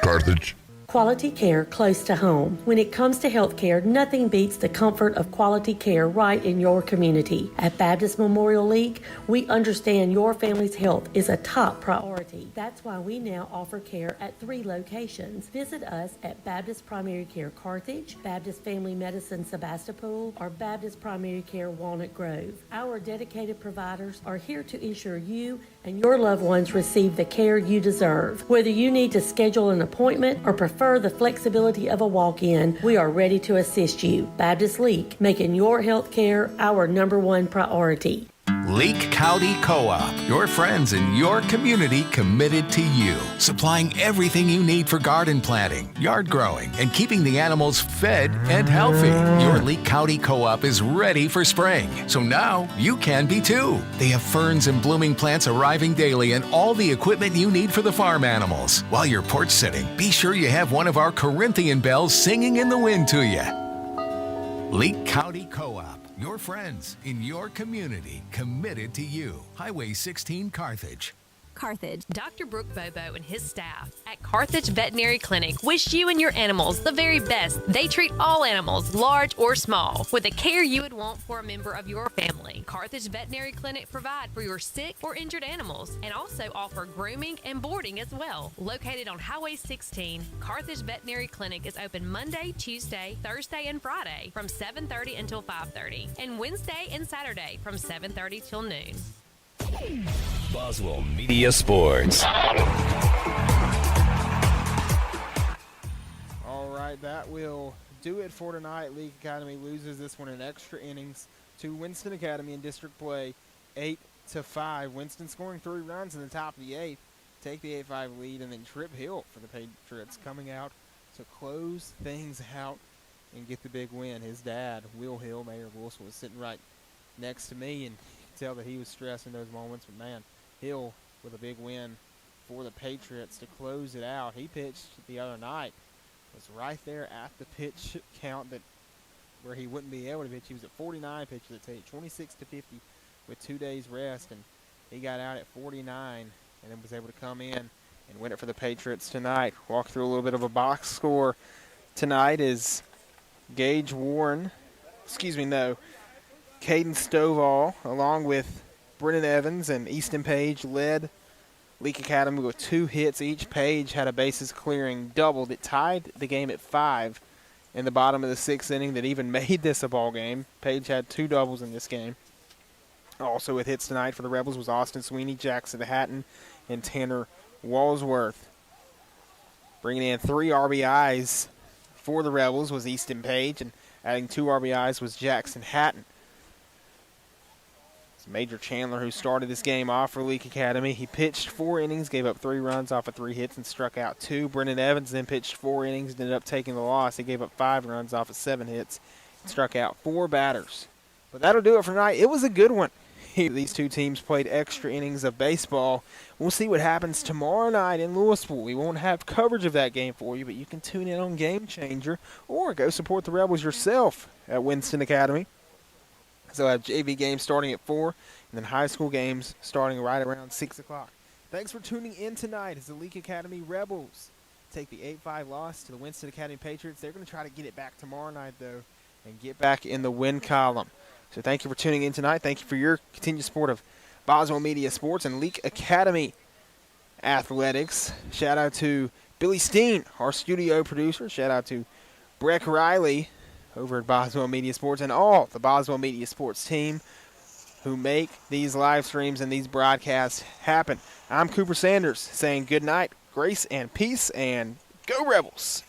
Carthage. Quality care close to home. When it comes to health care, nothing beats the comfort of quality care right in your community. At Baptist Memorial League, we understand your family's health is a top priority. That's why we now offer care at 3 locations. Visit us at Baptist Primary Care Carthage, Baptist Family Medicine Sebastopol, or Baptist Primary Care Walnut Grove. Our dedicated providers are here to ensure you and your loved ones receive the care you deserve. Whether you need to schedule an appointment or prefer the flexibility of a walk-in, we are ready to assist you. Baptist Leake, making your health care our #1 priority. Leake County Co-op, your friends in your community committed to you, supplying everything you need for garden planting, yard growing, and keeping the animals fed and healthy. Your Leake County Co-op is ready for spring, so now you can be too. They have ferns and blooming plants arriving daily and all the equipment you need for the farm animals. While you're porch sitting, be sure you have one of our Corinthian bells singing in the wind to you. Leake County Co-op. Your friends in your community committed to you. Highway 16, Carthage. Carthage. Dr. Brooke Bobo and his staff at Carthage Veterinary Clinic wish you and your animals the very best. They treat all animals, large or small, with the care you would want for a member of your family. Carthage Veterinary Clinic provide for your sick or injured animals and also offer grooming and boarding as well. Located on Highway 16, Carthage Veterinary Clinic is open Monday, Tuesday, Thursday, and Friday from 7:30 until 5:30, and Wednesday and Saturday from 7:30 till noon. Boswell Media Sports. All right, that will do it for tonight. Leake Academy loses this one in extra innings to Winston Academy in district play, 8-5. Winston scoring 3 runs in the top of the 8th, take the 8-5 lead, and then Trip Hill for the Patriots coming out to close things out and get the big win. His dad, Will Hill, Mayor of Louisville, was sitting right next to me, and tell that he was stressed in those moments, but man, Hill with a big win for the Patriots to close it out. He pitched the other night, was right there at the pitch count that where he wouldn't be able to pitch. He was at 49 pitches at take 26-50 with 2 days rest, and he got out at 49 and then was able to come in and win it for the Patriots tonight. Walk through a little bit of a box score tonight is Gage Warren, Caden Stovall, along with Brennan Evans and Easton Page, led Leake Academy with 2 hits each. Page had a bases clearing double that tied the game at 5 in the bottom of the 6th inning that even made this a ball game. Page had 2 doubles in this game. Also with hits tonight for the Rebels was Austin Sweeney, Jackson Hatton, and Tanner Walsworth. Bringing in 3 RBIs for the Rebels was Easton Page, and adding 2 RBIs was Jackson Hatton. Major Chandler, who started this game off for Leake Academy, he pitched 4 innings, gave up 3 runs off of 3 hits, and struck out 2. Brennan Evans then pitched 4 innings, ended up taking the loss. He gave up 5 runs off of 7 hits, and struck out 4 batters. But that'll do it for tonight. It was a good one. These 2 teams played extra innings of baseball. We'll see what happens tomorrow night in Louisville. We won't have coverage of that game for you, but you can tune in on Game Changer or go support the Rebels yourself at Winston Academy. So I have JV games starting at 4, and then high school games starting right around 6 o'clock. Thanks for tuning in tonight as the Leake Academy Rebels take the 8-5 loss to the Winston Academy Patriots. They're going to try to get it back tomorrow night, though, and get back in the win column. So thank you for tuning in tonight. Thank you for your continued support of Boswell Media Sports and Leake Academy Athletics. Shout out to Billy Steen, our studio producer. Shout out to Breck Riley over at Boswell Media Sports and all the Boswell Media Sports team who make these live streams and these broadcasts happen. I'm Cooper Sanders saying good night, grace and peace, and go Rebels.